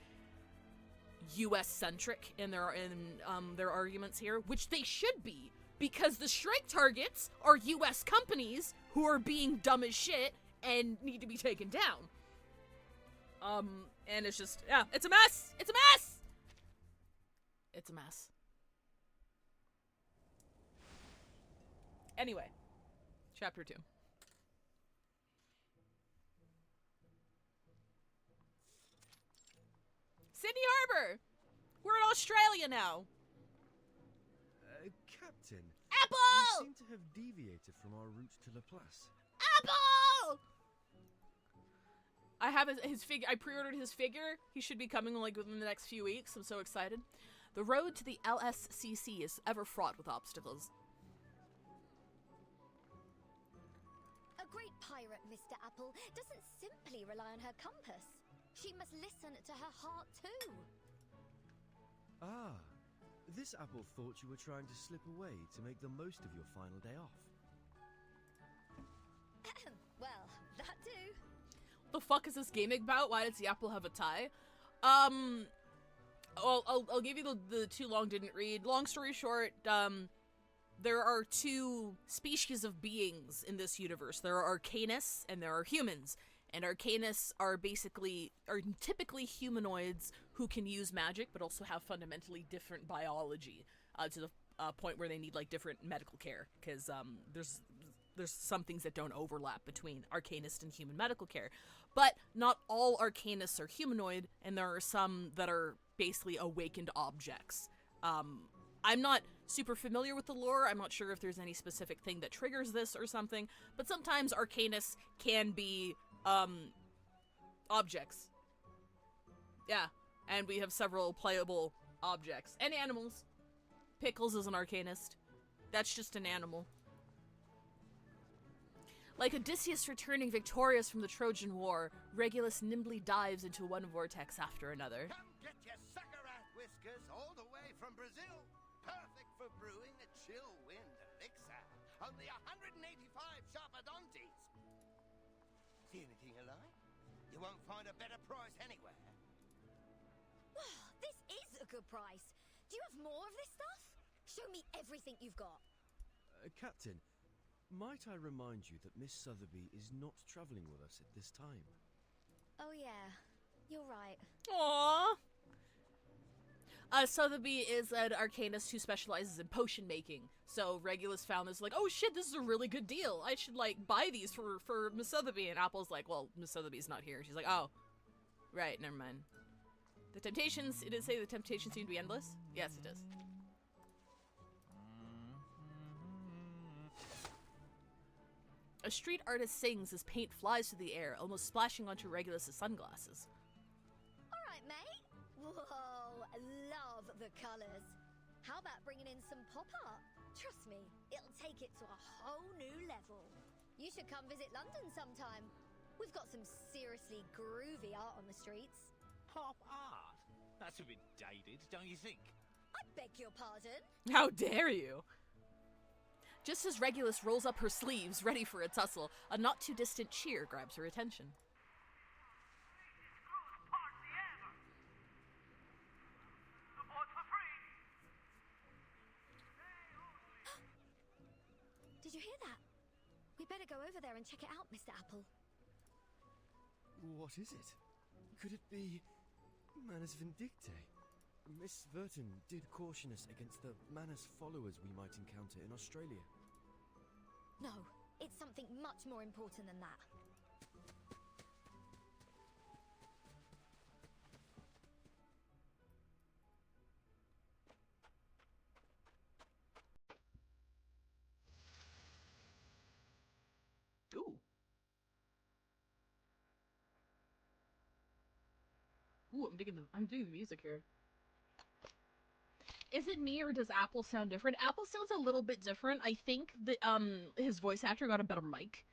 [SPEAKER 1] US-centric in their arguments here, which they should be, because the strike targets are US companies who are being dumb as shit and need to be taken down. And it's just, yeah, it's a mess! It's a mess! It's a mess. Anyway, chapter 2. Sydney Harbor! We're in Australia now!
[SPEAKER 15] Captain.
[SPEAKER 1] Apple!
[SPEAKER 15] We seem to have deviated from our route to Laplace.
[SPEAKER 1] Apple! I have his figure. I pre-ordered his figure. He should be coming like within the next few weeks. I'm so excited. The road to the LSCC is ever fraught with obstacles.
[SPEAKER 6] A great pirate, Mr. Apple, doesn't simply rely on her compass. She must listen to her heart too.
[SPEAKER 15] Ah, this Apple thought you were trying to slip away to make the most of your final day off.
[SPEAKER 6] Well, that too.
[SPEAKER 1] The fuck is this gaming about? Why does the Apple have a tie? I'll give you the too long didn't read. Long story short, there are two species of beings in this universe. There are Arcanists and there are humans. And Arcanists are typically humanoids who can use magic, but also have fundamentally different biology, to the point where they need like different medical care, because there's some things that don't overlap between Arcanist and human medical care. But not all Arcanists are humanoid, and there are some that are basically awakened objects. I'm not super familiar with the lore. I'm not sure if there's any specific thing that triggers this or something, but sometimes Arcanists can be objects. Yeah, and we have several playable objects. And animals. Pickles is an Arcanist. That's just an animal. Like Odysseus returning victorious from the Trojan War, Regulus nimbly dives into one vortex after another.
[SPEAKER 16] Come get your sucker-rat whiskers all the way from Brazil. Perfect for brewing a chill wind elixir. Only 185 Sharpadontes. See anything alive? You won't find a better price anywhere.
[SPEAKER 6] This is a good price. Do you have more of this stuff? Show me everything you've got.
[SPEAKER 15] Captain, might I remind you that Miss Sotheby is not traveling with us at this time?
[SPEAKER 6] Oh yeah, you're right.
[SPEAKER 1] Aww. Sotheby is an Arcanist who specializes in potion making. So Regulus found this like, oh shit, this is a really good deal. I should like buy these for Miss Sotheby. And Apple's like, well, Miss Sotheby's not here. She's like, oh, right, never mind. The temptations, it did say the temptations seem to be endless? Yes, it does. A street artist sings as paint flies through the air, almost splashing onto Regulus' sunglasses.
[SPEAKER 6] Alright, mate. Whoa, love the colours. How about bringing in some pop art? Trust me, it'll take it to a whole new level. You should come visit London sometime. We've got some seriously groovy art on the streets.
[SPEAKER 17] Pop art? That's a bit dated, don't you think?
[SPEAKER 6] I beg your pardon?
[SPEAKER 1] How dare you? Just as Regulus rolls up her sleeves, ready for a tussle, a not-too-distant cheer grabs her attention.
[SPEAKER 6] Did you hear that? go over there and check it out, Mr. Apple.
[SPEAKER 15] What is it? Could it be Manus Vindictae? Miss Verton did caution us against the Manus followers we might encounter in Australia.
[SPEAKER 6] No, it's something much more important than that.
[SPEAKER 1] Ooh. Ooh, I'm digging the music here. Is it me or does Apple sound different? Apple sounds a little bit different. I think that his voice actor got a better mic.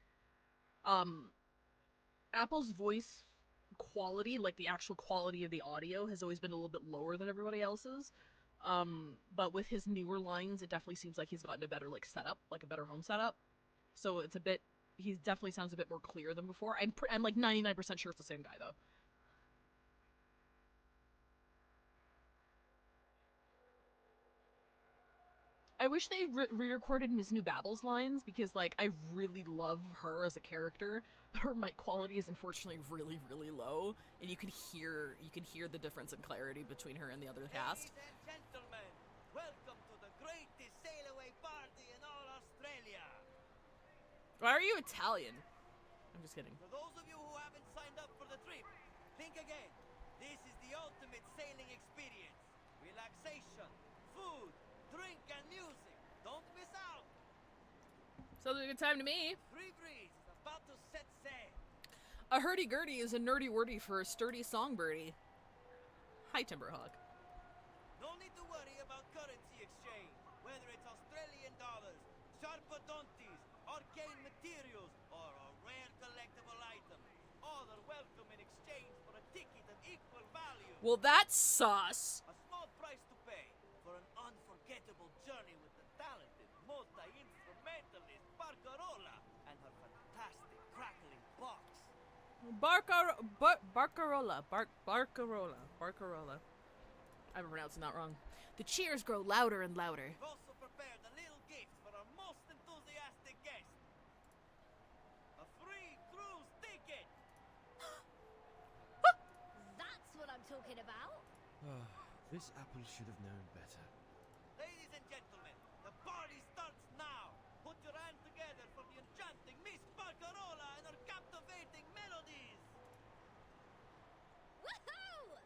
[SPEAKER 1] Apple's voice quality, like the actual quality of the audio, has always been a little bit lower than everybody else's. But with his newer lines, it definitely seems like he's gotten a better setup, like a better home setup. So it's a bit, he definitely sounds a bit more clear than before. I'm like 99% sure it's the same guy though. I wish they re-recorded his new Babbles lines, because, like, I really love her as a character. Her mic quality is unfortunately really, really low, and you can hear the difference in clarity between her and the other cast.
[SPEAKER 18] Ladies and gentlemen, welcome to the greatest sail away party in all Australia.
[SPEAKER 1] Why are you Italian? I'm just kidding.
[SPEAKER 18] For those of you who haven't signed up for the trip, think again. This is the ultimate sailing experience. Relaxation, food, drink, and music. Don't miss out.
[SPEAKER 1] Sounds like a good time to me.
[SPEAKER 18] Free breeze is about to set sail.
[SPEAKER 1] A hurdy-gurdy is a nerdy-wordy for a sturdy songbirdie. Hi, Timberhawk.
[SPEAKER 18] No need to worry about currency exchange. Whether it's Australian dollars, sharpadontes, arcane materials, or a rare collectible item, all are welcome in exchange for a ticket of equal value.
[SPEAKER 1] Well, that's sus.
[SPEAKER 18] A small price to pay for an unforgettable journey with the talented multi-instrumentalist Barcarola and her fantastic crackling box.
[SPEAKER 1] Barcarola. I'm pronouncing that wrong. The cheers grow louder and louder.
[SPEAKER 18] We've also prepared a little gift for our most enthusiastic guest. A free cruise ticket.
[SPEAKER 6] That's what I'm talking about.
[SPEAKER 15] This Apple should have known better.
[SPEAKER 18] Ladies and gentlemen, the party starts now. Put your hands together for the enchanting Miss Barcarola and her captivating melodies.
[SPEAKER 6] Woohoo!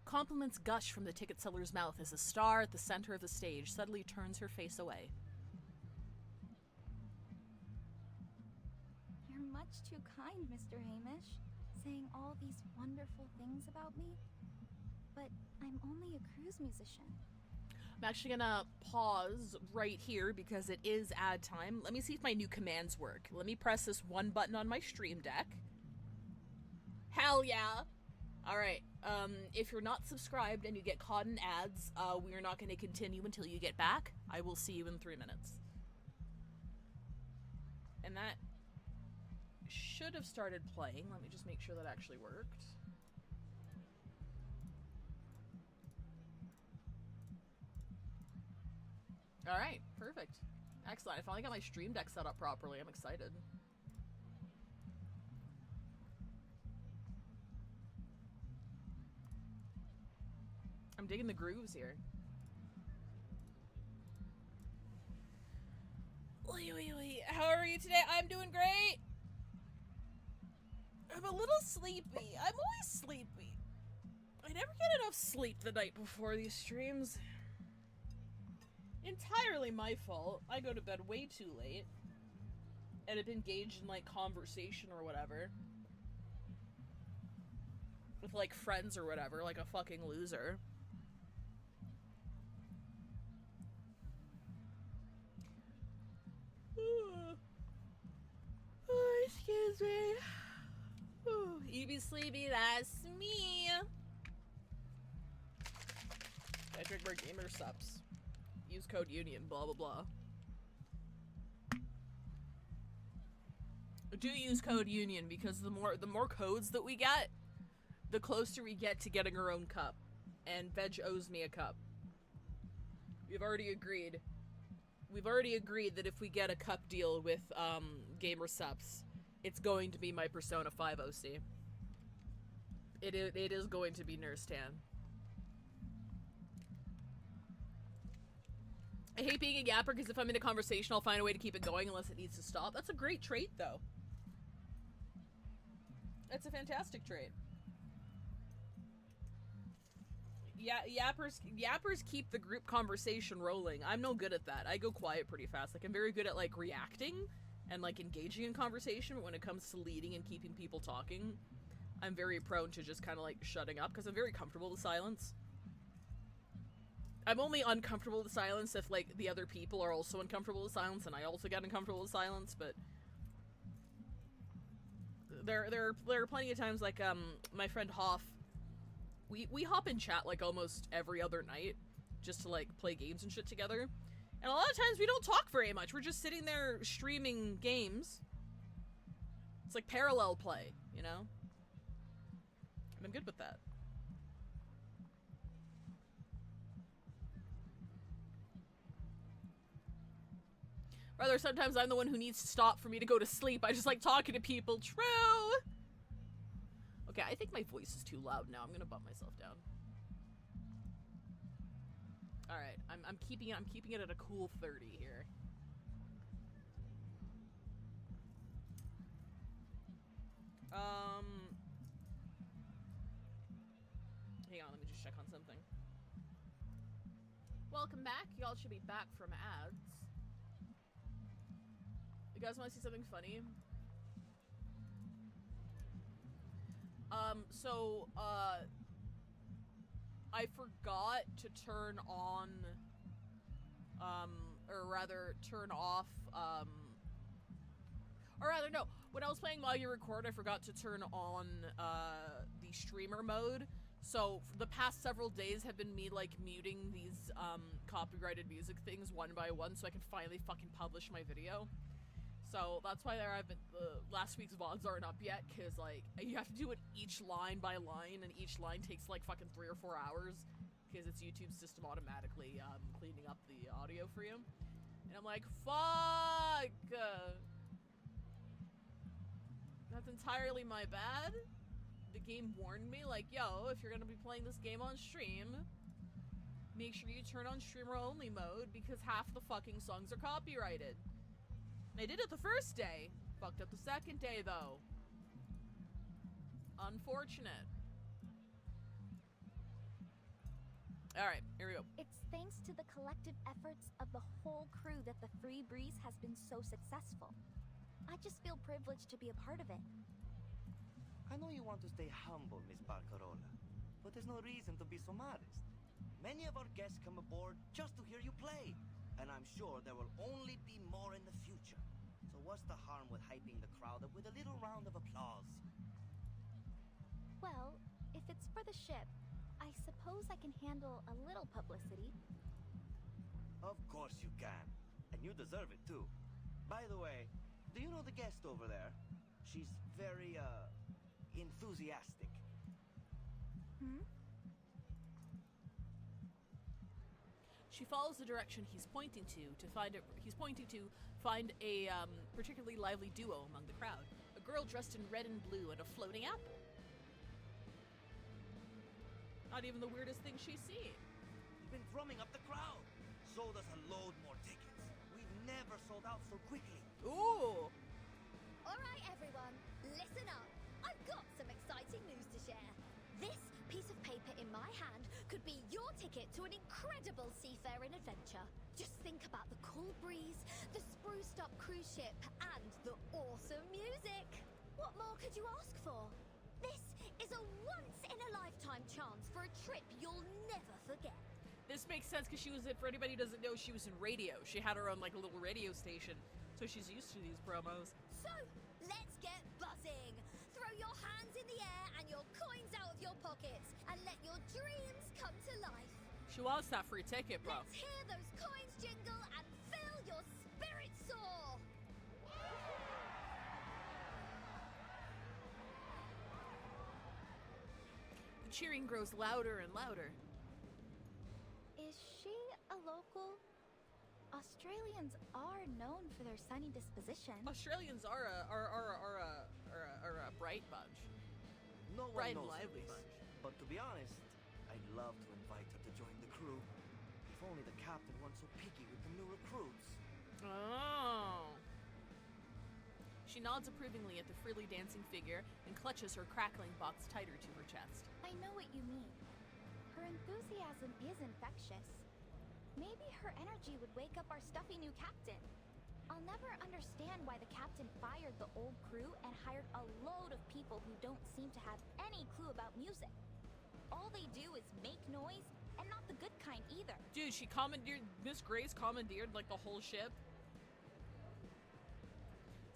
[SPEAKER 1] Compliments gush from the ticket seller's mouth as the star at the center of the stage suddenly turns her face away.
[SPEAKER 19] You're much too kind, Mr. Hamish, saying all these wonderful things about me. But I'm only a cruise musician.
[SPEAKER 1] I'm actually gonna pause right here because it is ad time. Let me see if my new commands work. Let me press this one button on my stream deck. Hell yeah! Alright, if you're not subscribed and you get caught in ads, we are not going to continue until you get back. I will see you in 3 minutes. And that should have started playing. Let me just make sure that actually worked. Alright, perfect. Excellent. I finally got my stream deck set up properly. I'm excited. I'm digging the grooves here. How are you today? I'm doing great. I'm a little sleepy. I'm always sleepy. I never get enough sleep the night before these streams. Entirely my fault. I go to bed way too late. And have engaged in, like, conversation or whatever. With, like, friends or whatever, like a fucking loser. Oh, excuse me. Ooh, you be sleepy, that's me. I drink more gamer subs. Use code UNION, blah blah blah. Do use code UNION because the more codes that we get, the closer we get to getting our own cup. And Veg owes me a cup. We've already agreed we've already agreed that if we get a cup deal with GamerSupps, it's going to be my Persona 5 OC. It is going to be Nurse Tan. I hate being a yapper because if I'm in a conversation, I'll find a way to keep it going unless it needs to stop. That's a great trait, though. That's a fantastic trait. Yeah, yappers keep the group conversation rolling. I'm no good at that. I go quiet pretty fast. Like, I'm very good at, like, reacting and, like, engaging in conversation, but when it comes to leading and keeping people talking, I'm very prone to just kind of, like, shutting up, because I'm very comfortable with silence. I'm only uncomfortable with silence if, like, the other people are also uncomfortable with silence, and I also get uncomfortable with silence, but there are plenty of times, like, my friend Hoff, we hop in chat, like, almost every other night, just to, like, play games and shit together. And a lot of times we don't talk very much. We're just sitting there streaming games. It's like parallel play, you know? And I'm good with that. Rather, sometimes I'm the one who needs to stop for me to go to sleep. I just like talking to people. True! Okay, I think my voice is too loud now. I'm gonna bump myself down. Alright, I'm keeping it at a cool 30 here. Hang on, let me just check on something. Welcome back. Y'all should be back from ads. You guys want to see something funny? I forgot to turn on, or rather turn off, or rather, no, when I was playing Mario Record, I forgot to turn on, the streamer mode, so the past several days have been me, like, muting these, copyrighted music things one by one so I can finally fucking publish my video. So that's why last week's VODs aren't up yet, because, like, you have to do it each line by line, and each line takes, like, fucking 3 or 4 hours, because it's YouTube's system automatically, cleaning up the audio for you. And I'm like, fuck! That's entirely my bad. The game warned me, like, yo, if you're gonna be playing this game on stream, make sure you turn on streamer-only mode, because half the fucking songs are copyrighted. I did it the first day. Fucked up the second day, though. Unfortunate. Alright, here we go.
[SPEAKER 19] It's thanks to the collective efforts of the whole crew that the Free Breeze has been so successful. I just feel privileged to be a part of it.
[SPEAKER 18] I know you want to stay humble, Miss Barcarola, but there's no reason to be so modest. Many of our guests come aboard just to hear you play, and I'm sure there will only be more in the future. So what's the harm with hyping the crowd up with a little round of applause?
[SPEAKER 19] Well, if it's for the ship, I suppose I can handle a little publicity.
[SPEAKER 18] Of course you can, and you deserve it too. By the way, do you know the guest over there? She's very, enthusiastic.
[SPEAKER 19] Hmm?
[SPEAKER 1] She follows the direction he's pointing to find a particularly lively duo among the crowd. A girl dressed in red and blue and a floating apple. Not even the weirdest thing she's seen.
[SPEAKER 18] You've been drumming up the crowd. Sold us a load more tickets. We've never sold out so quickly.
[SPEAKER 1] Ooh!
[SPEAKER 6] Alright everyone, listen up. I've got some exciting news to share. This piece of paper in my hand could be your ticket to an incredible seafaring adventure. Just think about the cool breeze, the spruced up cruise ship, and the awesome music. What more could you ask for? This is a once-in-a-lifetime chance for a trip you'll never forget.
[SPEAKER 1] This makes sense because for anybody who doesn't know, she was in radio. She had her own, like, little radio station, so she's used to these promos.
[SPEAKER 6] So, let's get buzzing. Throw your hands in the air and your coins out of your pockets and let your dreams come to life.
[SPEAKER 1] She wants that free ticket, bro.
[SPEAKER 6] Let's hear those coins jingle and fill your spirit soar.
[SPEAKER 1] The cheering grows louder and louder.
[SPEAKER 19] Is she a local? Australians are known for their sunny disposition.
[SPEAKER 1] Australians are a bright bunch.
[SPEAKER 18] No one
[SPEAKER 1] Bright and
[SPEAKER 18] knows
[SPEAKER 1] lively
[SPEAKER 18] this,
[SPEAKER 1] bunch.
[SPEAKER 18] but to be honest, I'd love to invite her to join the crew. If only the captain wasn't so picky with the new recruits.
[SPEAKER 1] Oh. She nods approvingly at the freely dancing figure and clutches her crackling box tighter to her chest.
[SPEAKER 19] I know what you mean. Her enthusiasm is infectious. Maybe her energy would wake up our stuffy new captain. I'll never understand why the captain fired the old crew and hired a load of people who don't seem to have any clue about music. All they do is make noise, and not the good kind either.
[SPEAKER 1] Dude, Miss Grace commandeered like the whole ship.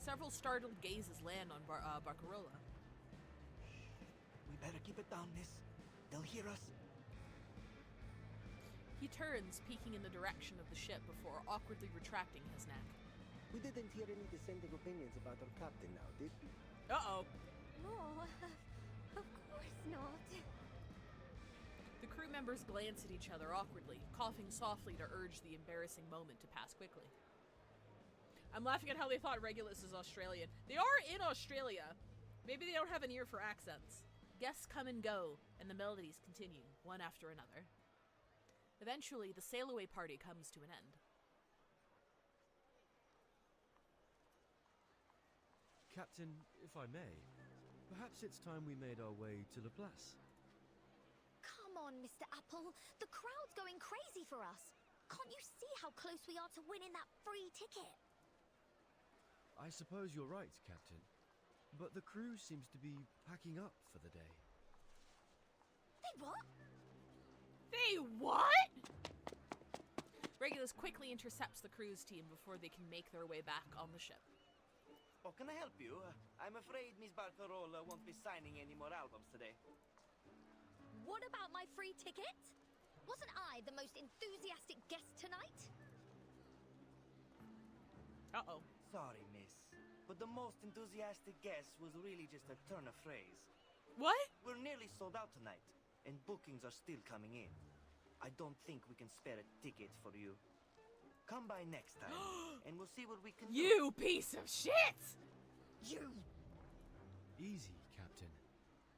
[SPEAKER 1] Several startled gazes land on Barcarola.
[SPEAKER 18] We better keep it down, miss. They'll hear us.
[SPEAKER 1] He turns, peeking in the direction of the ship before awkwardly retracting his neck.
[SPEAKER 18] We didn't hear any dissenting opinions about our captain now, did we?
[SPEAKER 1] Uh-oh.
[SPEAKER 19] No, of course not.
[SPEAKER 1] The crew members glance at each other awkwardly, coughing softly to urge the embarrassing moment to pass quickly. I'm laughing at how they thought Regulus is Australian. They are in Australia. Maybe they don't have an ear for accents. Guests come and go, and the melodies continue, one after another. Eventually, the sail-away party comes to an end.
[SPEAKER 15] Captain, if I may, perhaps it's time we made our way to Laplace.
[SPEAKER 19] Come on, Mr. Apple. The crowd's going crazy for us. Can't you see how close we are to winning that free ticket?
[SPEAKER 15] I suppose you're right, Captain. But the crew seems to be packing up for the day.
[SPEAKER 19] They what?
[SPEAKER 1] They what? Regulus quickly intercepts the crew's team before they can make their way back on the ship.
[SPEAKER 18] Oh, can I help you? I'm afraid Miss Barcarola won't be signing any more albums today.
[SPEAKER 19] What about my free ticket? Wasn't I the most enthusiastic guest tonight?
[SPEAKER 1] Uh-oh.
[SPEAKER 18] Sorry, miss. But the most enthusiastic guess was really just a turn of phrase.
[SPEAKER 1] What?
[SPEAKER 18] We're nearly sold out tonight, and bookings are still coming in. I don't think we can spare a ticket for you. Come by next time, and we'll see what we can do.
[SPEAKER 1] You piece of shit!
[SPEAKER 19] You!
[SPEAKER 15] Easy, Captain.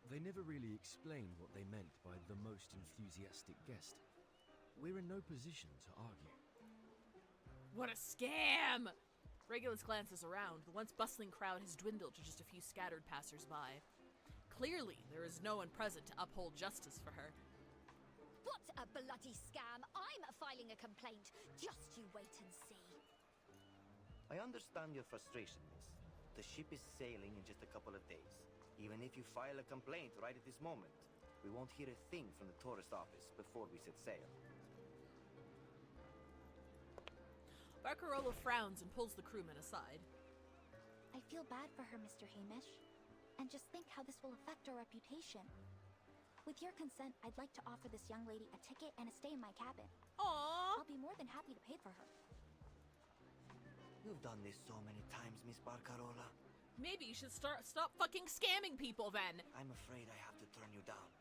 [SPEAKER 15] They never really explained what they meant by the most enthusiastic guest. We're in no position to argue.
[SPEAKER 1] What a scam! Regulus glances around. The once bustling crowd has dwindled to just a few scattered passers-by. Clearly, there is no one present to uphold justice for her.
[SPEAKER 19] What a bloody scam! I'm filing a complaint. Just you wait and see.
[SPEAKER 18] I understand your frustration, miss. The ship is sailing in just a couple of days. Even if you file a complaint right at this moment, we won't hear a thing from the tourist office before we set sail.
[SPEAKER 1] Barcarola frowns and pulls the crewman aside.
[SPEAKER 19] I feel bad for her, Mr. Hamish. And just think how this will affect our reputation. With your consent, I'd like to offer this young lady a ticket and a stay in my cabin.
[SPEAKER 1] Aww!
[SPEAKER 19] I'll be more than happy to pay for her.
[SPEAKER 18] You've done this so many times, Miss Barcarola.
[SPEAKER 1] Maybe you should stop fucking scamming people then.
[SPEAKER 18] I'm afraid I have to turn you down.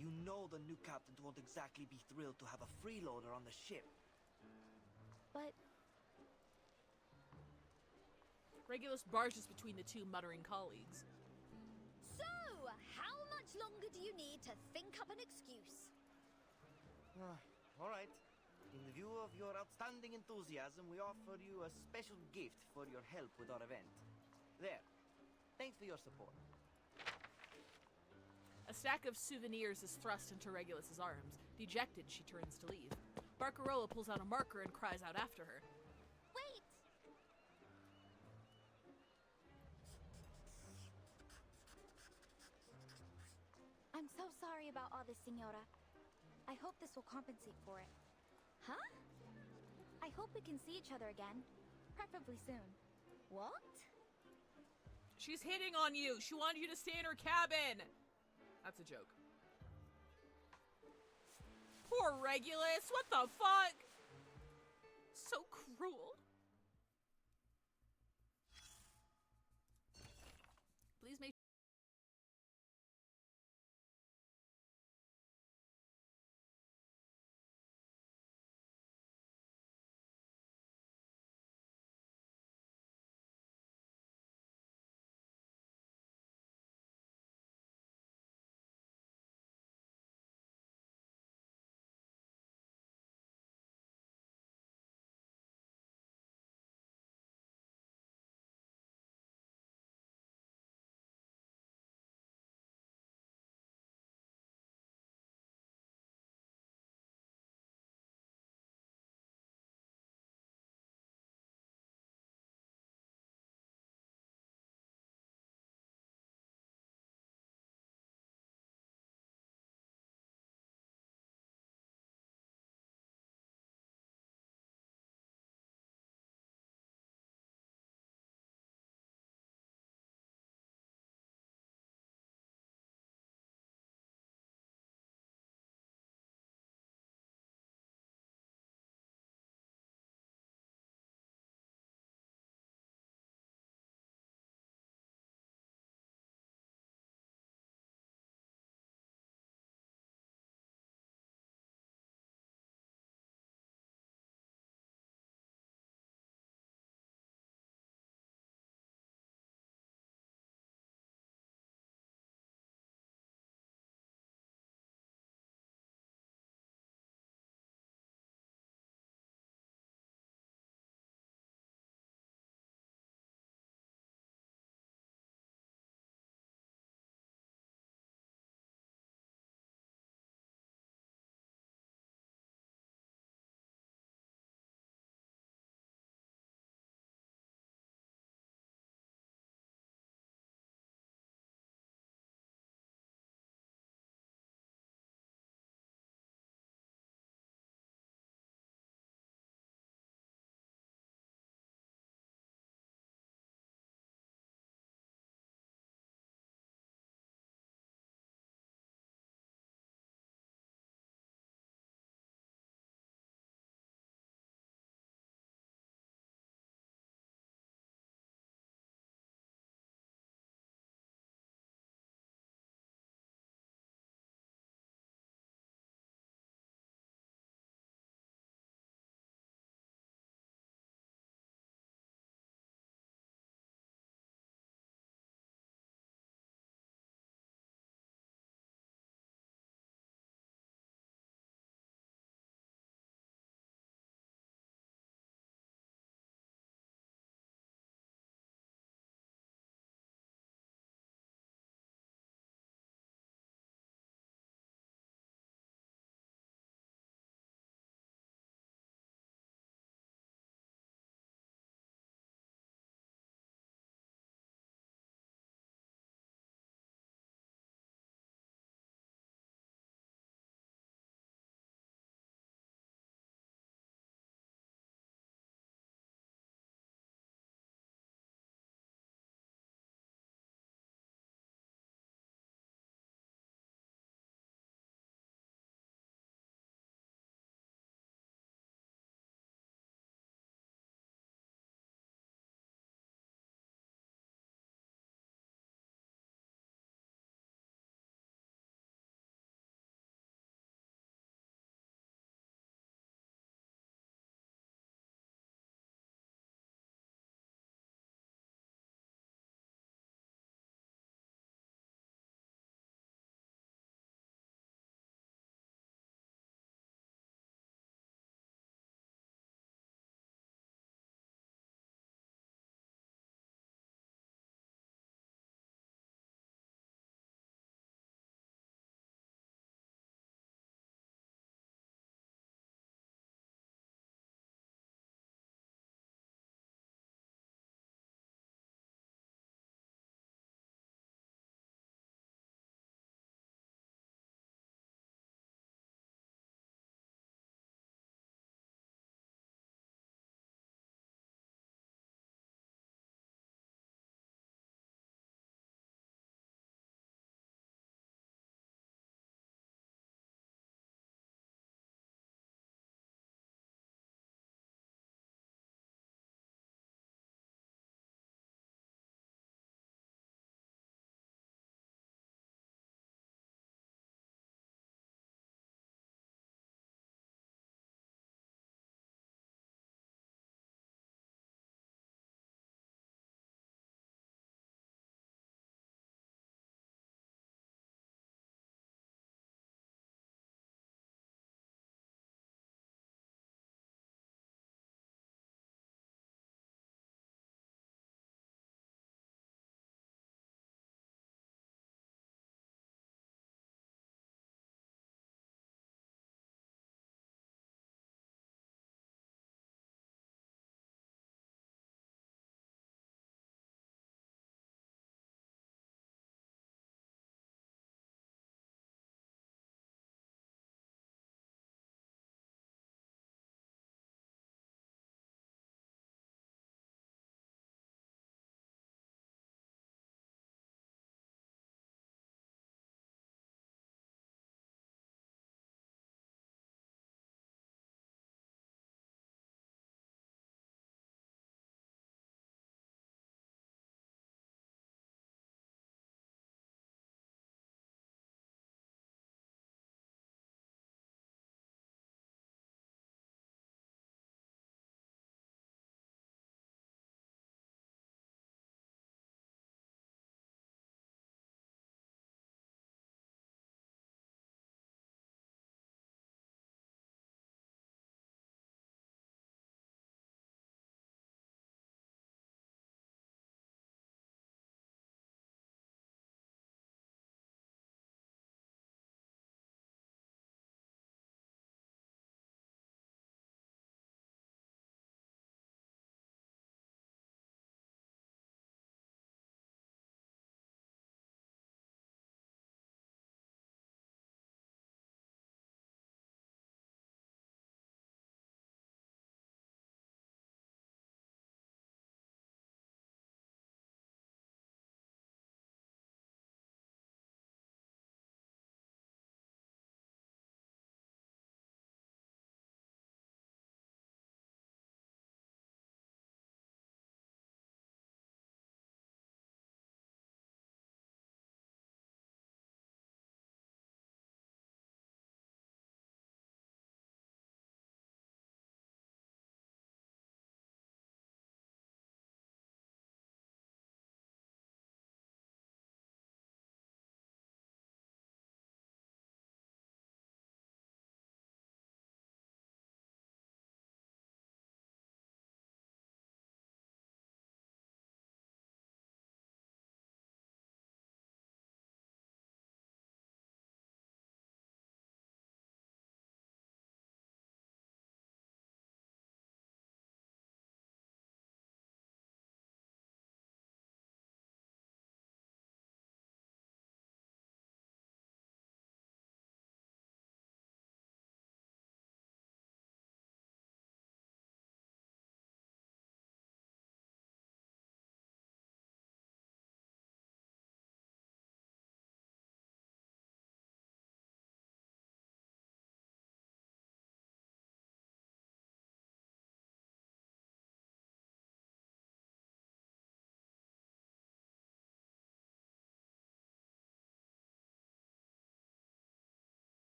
[SPEAKER 18] You know the new captain won't exactly be thrilled to have a freeloader on the ship.
[SPEAKER 19] But...
[SPEAKER 1] Regulus barges between the two muttering colleagues.
[SPEAKER 19] So, how much longer do you need to think up an excuse?
[SPEAKER 18] All right. In view of your outstanding enthusiasm, we offer you a special gift for your help with our event. There. Thanks for your support.
[SPEAKER 1] A stack of souvenirs is thrust into Regulus's arms. Dejected, she turns to leave. Barcarola pulls out a marker and cries out after her.
[SPEAKER 19] Wait! I'm so sorry about all this, Senora. I hope this will compensate for it. Huh? I hope we can see each other again. Preferably soon. What?
[SPEAKER 1] She's hitting on you! She wanted you to stay in her cabin! That's a joke. Poor Regulus! What the fuck? So cruel. Please make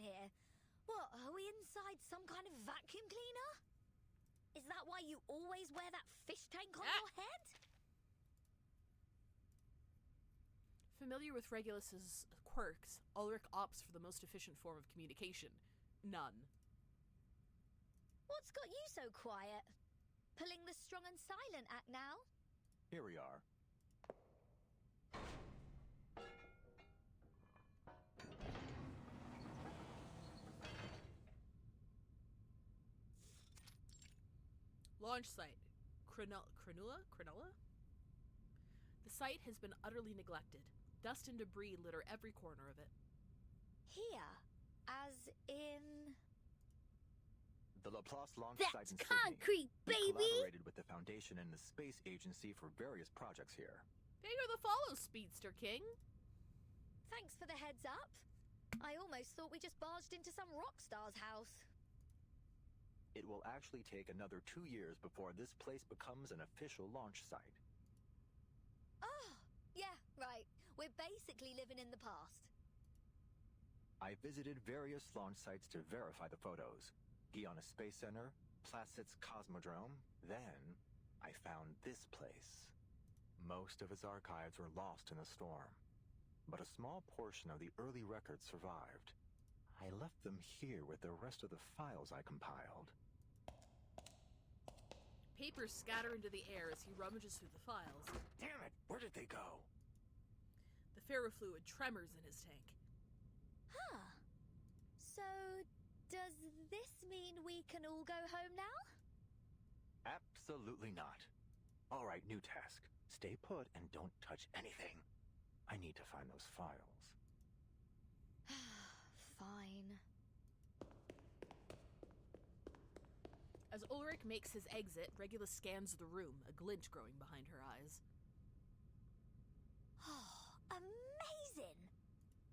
[SPEAKER 6] here? What, are we inside some kind of vacuum cleaner? Is that why you always wear that fish tank on your head?
[SPEAKER 1] Familiar with Regulus's quirks, Ulrich opts for the most efficient form of communication. None.
[SPEAKER 6] What's got you so quiet? Pulling the strong and silent act now?
[SPEAKER 3] Here we are.
[SPEAKER 1] Launch site. Cronulla? The site has been utterly neglected. Dust and debris litter every corner of it.
[SPEAKER 6] Here? As in...
[SPEAKER 7] The Laplace launch
[SPEAKER 6] That's
[SPEAKER 7] site in
[SPEAKER 6] concrete,
[SPEAKER 7] Sydney. We
[SPEAKER 6] baby!
[SPEAKER 7] collaborated with the Foundation and the Space Agency for various projects here.
[SPEAKER 1] Bigger the follow, Speedster King.
[SPEAKER 6] Thanks for the heads up. I almost thought we just barged into some rock star's house.
[SPEAKER 7] It will actually take another 2 years before this place becomes an official launch site.
[SPEAKER 6] Oh, yeah, right. We're basically living in the past.
[SPEAKER 7] I visited various launch sites to verify the photos. Guiana Space Center, Placet's Cosmodrome. Then, I found this place. Most of its archives were lost in the storm, but a small portion of the early records survived. I left them here with the rest of the files I compiled.
[SPEAKER 1] Papers scatter into the air as he rummages through the files.
[SPEAKER 7] Damn it! Where did they go?
[SPEAKER 1] The ferrofluid tremors in his tank.
[SPEAKER 6] Huh. So, does this mean we can all go home now?
[SPEAKER 7] Absolutely not. All right, new task. Stay put and don't touch anything. I need to find those files.
[SPEAKER 6] Fine.
[SPEAKER 1] As Ulrich makes his exit, Regulus scans the room, a glint growing behind her eyes.
[SPEAKER 6] Oh, amazing!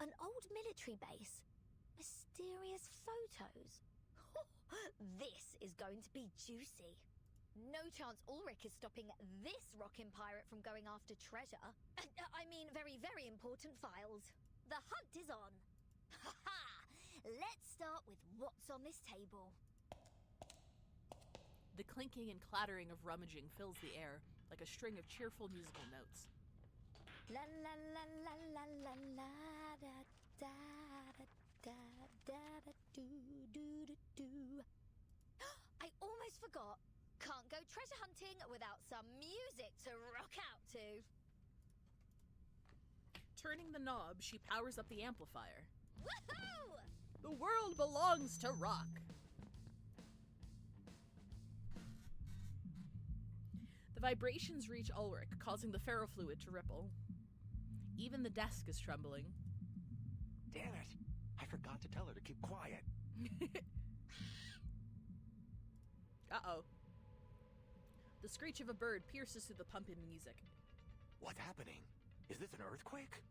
[SPEAKER 6] An old military base. Mysterious photos. This is going to be juicy. No chance Ulrich is stopping this rockin' pirate from going after treasure. I mean, very, very important files. The hunt is on. Ha ha! Let's start with what's on this table.
[SPEAKER 1] The clinking and clattering of rummaging fills the air, like a string of cheerful musical notes.
[SPEAKER 6] La la la la la la la da da da da da da do do do do. I almost forgot. Can't go treasure hunting without some music to rock out to.
[SPEAKER 1] Turning the knob, she powers up the amplifier.
[SPEAKER 6] Woohoo!
[SPEAKER 1] The world belongs to rock! The vibrations reach Ulrich, causing the ferrofluid to ripple. Even the desk is trembling.
[SPEAKER 7] Damn it! I forgot to tell her to keep quiet.
[SPEAKER 1] Uh-oh. The screech of a bird pierces through the pumping music.
[SPEAKER 7] What's happening? Is this an earthquake?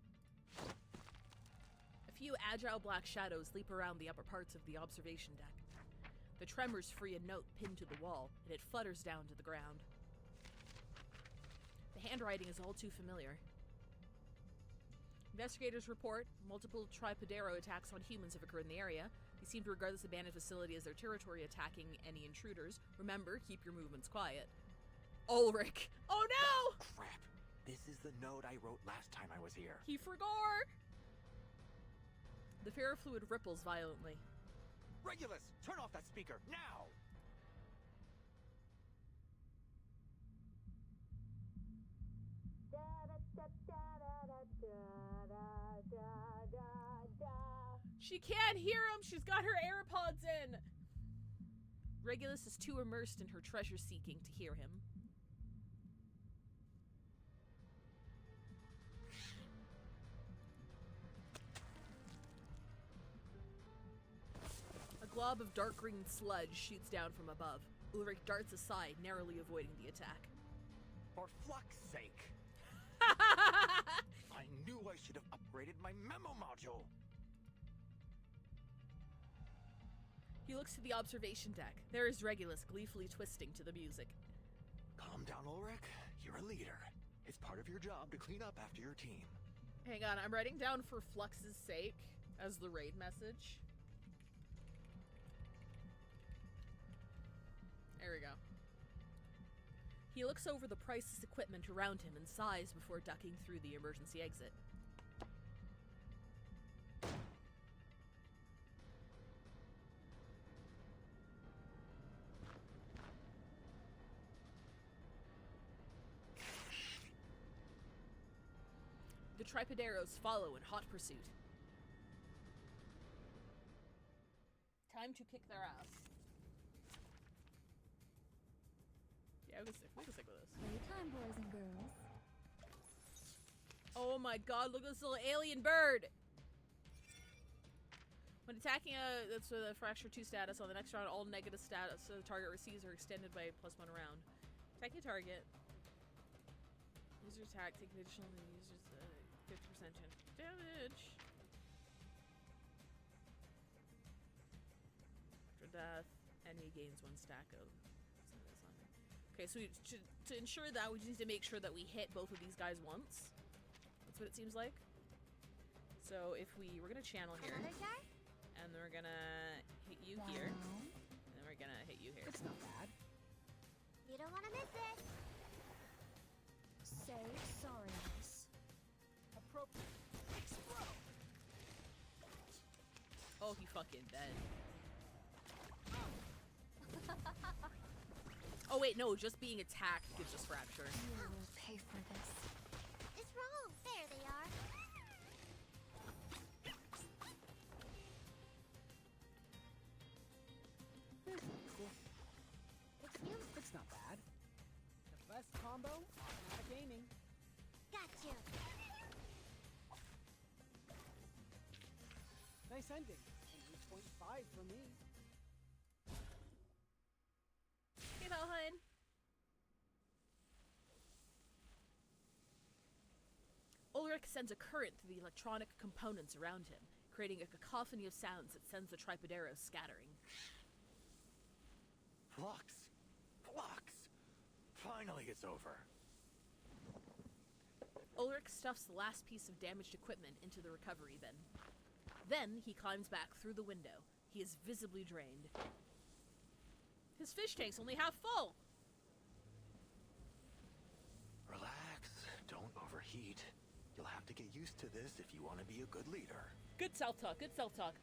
[SPEAKER 1] A few agile black shadows leap around the upper parts of the observation deck. The tremors free a note pinned to the wall, and it flutters down to the ground. The handwriting is all too familiar. Investigators report multiple Tripodero attacks on humans have occurred in the area. They seem to regard this abandoned facility as their territory, attacking any intruders. Remember, keep your movements quiet. Ulrich! Oh no!
[SPEAKER 7] Crap! This is the note I wrote last time I was here.
[SPEAKER 1] He forgot! The ferrofluid ripples violently.
[SPEAKER 7] Regulus! Turn off that speaker, now!
[SPEAKER 1] She can't hear him! She's got her AirPods in! Regulus is too immersed in her treasure-seeking to hear him. A glob of dark green sludge shoots down from above. Ulrich darts aside, narrowly avoiding the attack.
[SPEAKER 7] For fuck's sake! I knew I should have upgraded my memo module!
[SPEAKER 1] He looks to the observation deck. There is Regulus gleefully twisting to the music.
[SPEAKER 7] Calm down, Ulrich. You're a leader. It's part of your job to clean up after your team.
[SPEAKER 1] Hang on, I'm writing down for Flux's sake as the raid message. There we go. He looks over the priceless equipment around him and sighs before ducking through the emergency exit. The Tripaderos follow in hot pursuit. Time to kick their ass. Yeah, we can stick with this.
[SPEAKER 6] Playtime, boys and girls.
[SPEAKER 1] Oh my god, look at this little alien bird! When attacking that's with a Fracture 2 status, on the next round, all negative status the target receives are extended by +1 round. Attacking target. User attack, taking additional user's 50% chance of damage. After death, enemy gains 1 stack of. Okay, so to ensure that, we just need to make sure that we hit both of these guys once. That's what it seems like. So if we're gonna channel here, and then we're gonna hit you here, and then we're gonna hit you here.
[SPEAKER 13] It's not bad.
[SPEAKER 2] You don't want to miss it.
[SPEAKER 6] Say sorry, miss.
[SPEAKER 13] Appropriate. Explode.
[SPEAKER 1] Oh, he fucking dead. Oh wait, no, just being attacked gives us fracture.
[SPEAKER 6] You will pay for this.
[SPEAKER 2] It's wrong. There they are.
[SPEAKER 13] It's not bad. The best combo, automatic aiming.
[SPEAKER 2] Got you.
[SPEAKER 13] Nice ending. And 8.5 for me.
[SPEAKER 1] Hey, Valheim. Ulrich sends a current through the electronic components around him, creating a cacophony of sounds that sends the Tripaderos scattering.
[SPEAKER 7] Flux! Flux! Finally it's over.
[SPEAKER 1] Ulrich stuffs the last piece of damaged equipment into the recovery bin. Then he climbs back through the window. He is visibly drained. His fish tank's only half full!
[SPEAKER 7] Relax. Don't overheat. You'll have to get used to this if you want to be a good leader.
[SPEAKER 1] Good self-talk, good self-talk.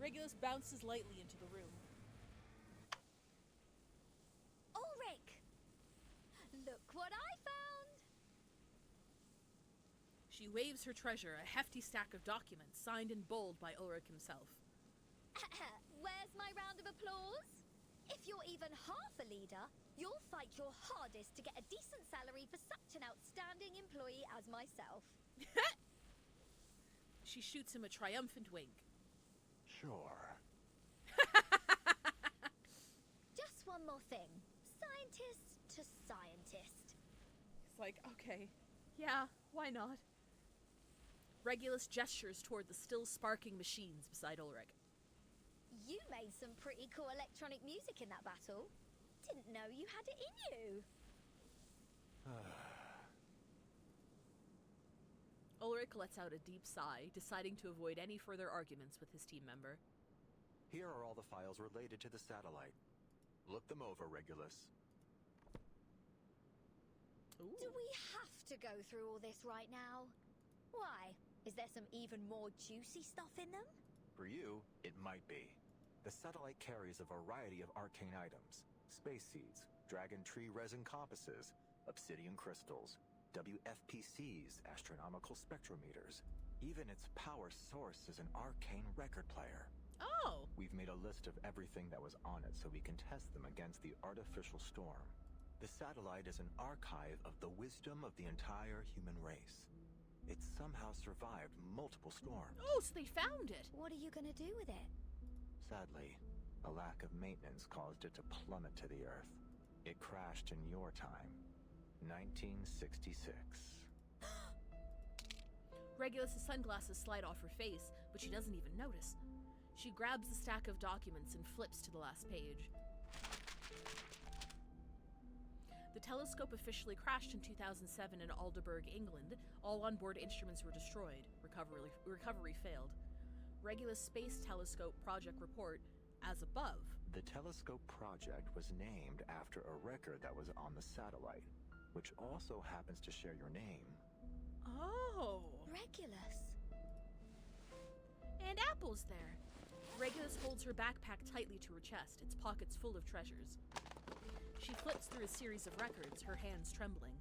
[SPEAKER 1] Regulus bounces lightly into the room.
[SPEAKER 6] Ulrich! Look what I found!
[SPEAKER 1] She waves her treasure, a hefty stack of documents signed in bold by Ulrich himself.
[SPEAKER 6] Where's my round of applause? If you're even half a leader, you'll fight your hardest to get a decent salary for such an outstanding employee as myself.
[SPEAKER 1] She shoots him a triumphant wink.
[SPEAKER 7] Sure.
[SPEAKER 6] Just one more thing. Scientist to scientist.
[SPEAKER 1] It's like, okay, yeah, why not? Regulus gestures toward the still sparking machines beside Ulrich.
[SPEAKER 6] You made some pretty cool electronic music in that battle. Didn't know you had it in you.
[SPEAKER 1] Ulrich lets out a deep sigh, deciding to avoid any further arguments with his team member.
[SPEAKER 7] Here are all the files related to the satellite. Look them over, Regulus.
[SPEAKER 1] Ooh.
[SPEAKER 6] Do we have to go through all this right now? Why? Is there some even more juicy stuff in them?
[SPEAKER 7] For you, it might be. The satellite carries a variety of arcane items. Space seeds, dragon tree resin compasses, obsidian crystals, WFPCs, astronomical spectrometers. Even its power source is an arcane record player.
[SPEAKER 1] Oh!
[SPEAKER 7] We've made a list of everything that was on it so we can test them against the artificial storm. The satellite is an archive of the wisdom of the entire human race. It somehow survived multiple storms.
[SPEAKER 1] Oh, so they found it!
[SPEAKER 6] What are you gonna do with it?
[SPEAKER 7] Sadly, a lack of maintenance caused it to plummet to the Earth. It crashed in your time, 1966.
[SPEAKER 1] Regulus' sunglasses slide off her face, but she doesn't even notice. She grabs the stack of documents and flips to the last page. The telescope officially crashed in 2007 in Aldeburgh, England. All onboard instruments were destroyed. Recovery failed. Regulus Space Telescope Project Report as above.
[SPEAKER 7] The telescope project was named after a record that was on the satellite, which also happens to share your name.
[SPEAKER 1] Oh.
[SPEAKER 19] Regulus.
[SPEAKER 1] And Apple's there. Regulus holds her backpack tightly to her chest, its pockets full of treasures. She flips through a series of records, her hands trembling.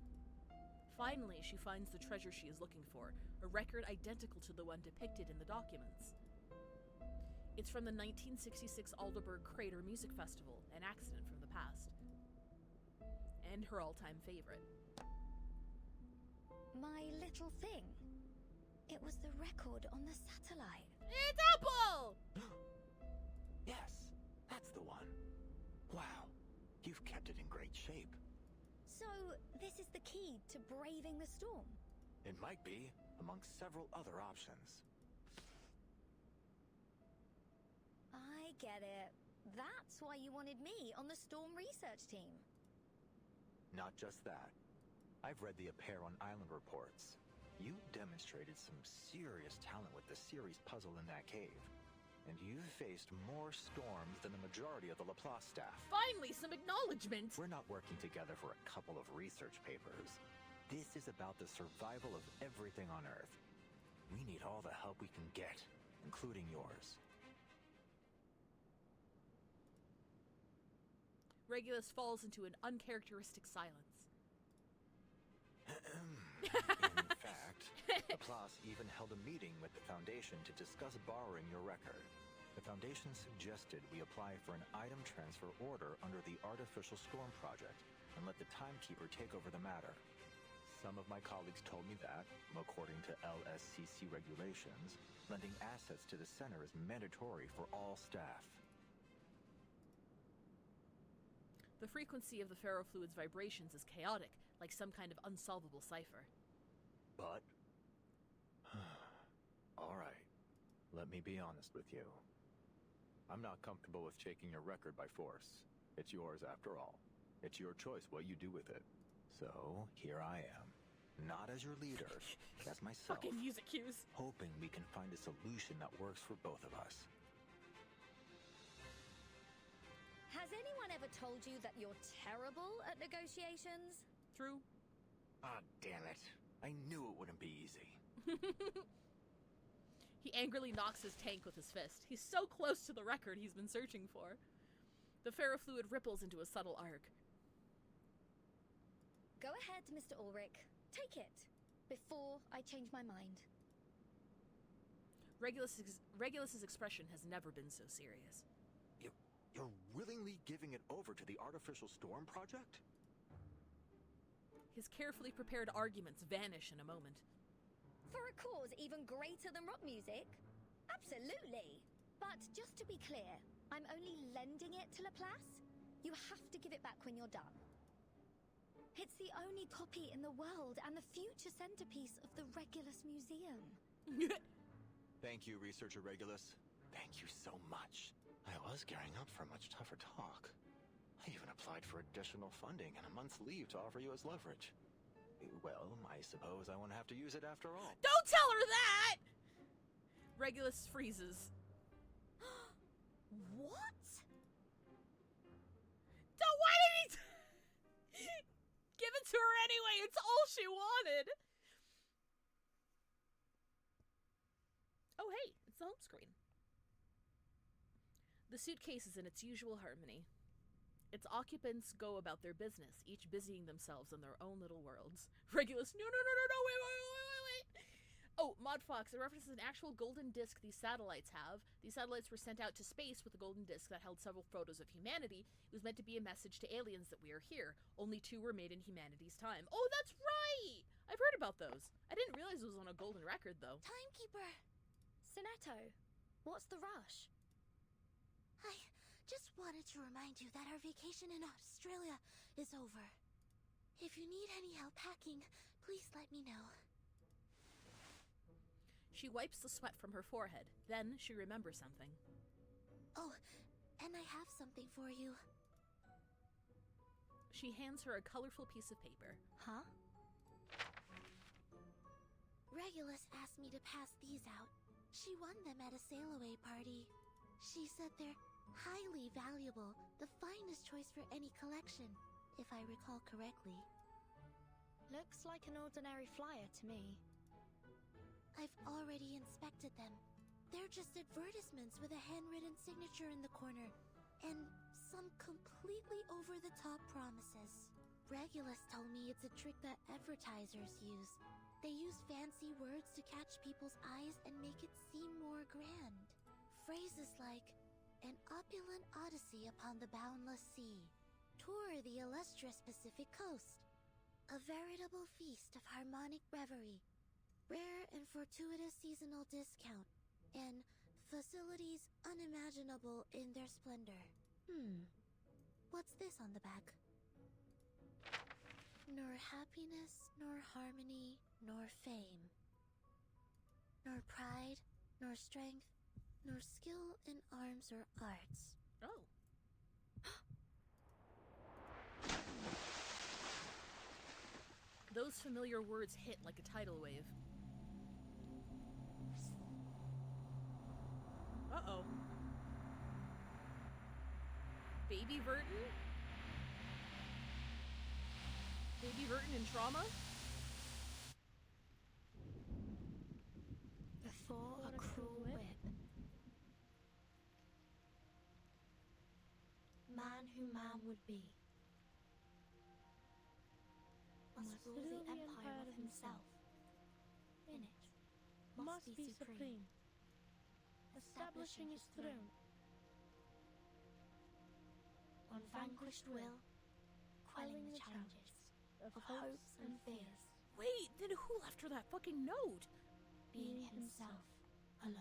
[SPEAKER 1] Finally, she finds the treasure she is looking for, a record identical to the one depicted in the documents. It's from the 1966 Aldeburgh Crater Music Festival, an accident from the past. And her all-time favorite.
[SPEAKER 19] My little thing. It was the record on the satellite.
[SPEAKER 1] It's Apple!
[SPEAKER 7] Yes, that's the one. Wow, you've kept it in great shape.
[SPEAKER 19] So, this is the key to braving the storm?
[SPEAKER 7] It might be, amongst several other options.
[SPEAKER 19] I get it. That's why you wanted me on the storm research team.
[SPEAKER 7] Not just that. I've read the Apare on Island reports. You demonstrated some serious talent with the series puzzle in that cave. And you've faced more storms than the majority of the Laplace staff.
[SPEAKER 1] Finally, some acknowledgement!
[SPEAKER 7] We're not working together for a couple of research papers. This is about the survival of everything on Earth. We need all the help we can get, including yours.
[SPEAKER 1] Regulus falls into an uncharacteristic silence.
[SPEAKER 7] In fact, Laplace even held a meeting with the Foundation to discuss borrowing your record. The Foundation suggested we apply for an item transfer order under the Artificial Storm Project and let the Timekeeper take over the matter. Some of my colleagues told me that, according to LSCC regulations, lending assets to the center is mandatory for all staff.
[SPEAKER 1] The frequency of the ferrofluid's vibrations is chaotic, like some kind of unsolvable cipher.
[SPEAKER 7] But... Alright, let me be honest with you. I'm not comfortable with taking your record by force. It's yours after all. It's your choice what you do with it. So, here I am. Not as your leader, as myself.
[SPEAKER 1] Fucking music cues.
[SPEAKER 7] Hoping we can find a solution that works for both of us.
[SPEAKER 19] Has anyone ever told you that you're terrible at negotiations?
[SPEAKER 1] True.
[SPEAKER 7] Ah, damn it. I knew it wouldn't be easy.
[SPEAKER 1] He angrily knocks his tank with his fist. He's so close to the record he's been searching for. The ferrofluid ripples into a subtle arc.
[SPEAKER 19] Go ahead, Mr. Ulrich. Take it. Before I change my mind.
[SPEAKER 1] Regulus's expression has never been so serious.
[SPEAKER 7] You're willingly giving it over to the Artificial Storm Project?
[SPEAKER 1] His carefully prepared arguments vanish in a moment.
[SPEAKER 19] For a cause even greater than rock music? Absolutely. But just to be clear, I'm only lending it to Laplace. You have to give it back when you're done. It's the only copy in the world and the future centerpiece of the Regulus Museum.
[SPEAKER 7] Thank you, Researcher Regulus. Thank you so much. I was gearing up for a much tougher talk. I even applied for additional funding and a month's leave to offer you as leverage. Well, I suppose I won't have to use it after all.
[SPEAKER 1] Don't tell her that! Regulus freezes.
[SPEAKER 19] What?
[SPEAKER 1] Why did he give it to her anyway? It's all she wanted. Oh, hey, it's the home screen. The suitcase is in its usual harmony. Its occupants go about their business, each busying themselves in their own little worlds. Regulus, no, wait. Oh, Modfox, it references an actual golden disc these satellites have. These satellites were sent out to space with a golden disc that held several photos of humanity. It was meant to be a message to aliens that we are here. Only 2 were made in humanity's time. Oh, that's right! I've heard about those. I didn't realize it was on a golden record, though.
[SPEAKER 19] Timekeeper! Sonetto, what's the rush?
[SPEAKER 2] I just wanted to remind you that our vacation in Australia is over. If you need any help packing, please let me know.
[SPEAKER 1] She wipes the sweat from her forehead. Then she remembers something.
[SPEAKER 2] Oh, and I have something for you.
[SPEAKER 1] She hands her a colorful piece of paper.
[SPEAKER 19] Huh?
[SPEAKER 2] Regulus asked me to pass these out. She won them at a sail-away party. She said they're Highly valuable, the finest choice for any collection, if I recall correctly.
[SPEAKER 4] Looks like an ordinary flyer to me.
[SPEAKER 2] I've already inspected them. They're just advertisements with a handwritten signature in the corner, and some completely over-the-top promises. Regulus told me it's a trick that advertisers use. They use fancy words to catch people's eyes and make it seem more grand. Phrases like, an opulent odyssey upon the boundless sea, tour the illustrious Pacific coast, a veritable feast of harmonic reverie, rare and fortuitous seasonal discount, and facilities unimaginable in their splendor. What's this on the back? Nor happiness, nor harmony, nor fame. Nor pride, nor strength, nor skill in arms or arts.
[SPEAKER 1] Oh. Those familiar words hit like a tidal wave. Uh-oh. Baby Verton? Baby Verton in trauma?
[SPEAKER 4] Before a cruel whip, man who man would be must rule the empire of himself. In it, must be supreme, establishing his throne. On vanquished will, quelling the challenges of hopes and fears.
[SPEAKER 1] Wait, then who left her that fucking note?
[SPEAKER 4] Being himself alone.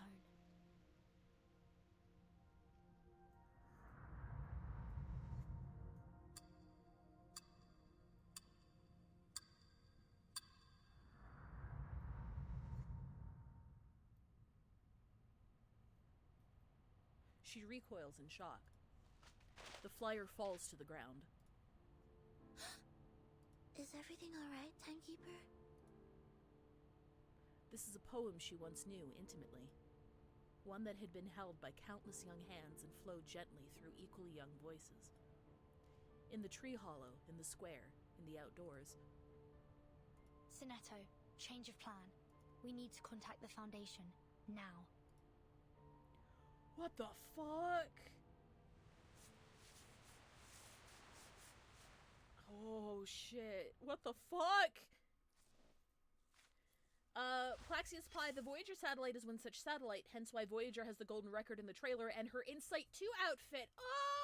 [SPEAKER 1] She recoils in shock. The flyer falls to the ground.
[SPEAKER 2] Is everything alright, Timekeeper?
[SPEAKER 1] This is a poem she once knew intimately. One that had been held by countless young hands and flowed gently through equally young voices. In the tree hollow, in the square, in the outdoors.
[SPEAKER 4] Sinetto, change of plan. We need to contact the Foundation, now.
[SPEAKER 1] What the fuck? Oh shit. What the fuck? Plaxius Pi, the Voyager satellite is one such satellite, hence why Voyager has the golden record in the trailer and her Insight 2 outfit. Oh!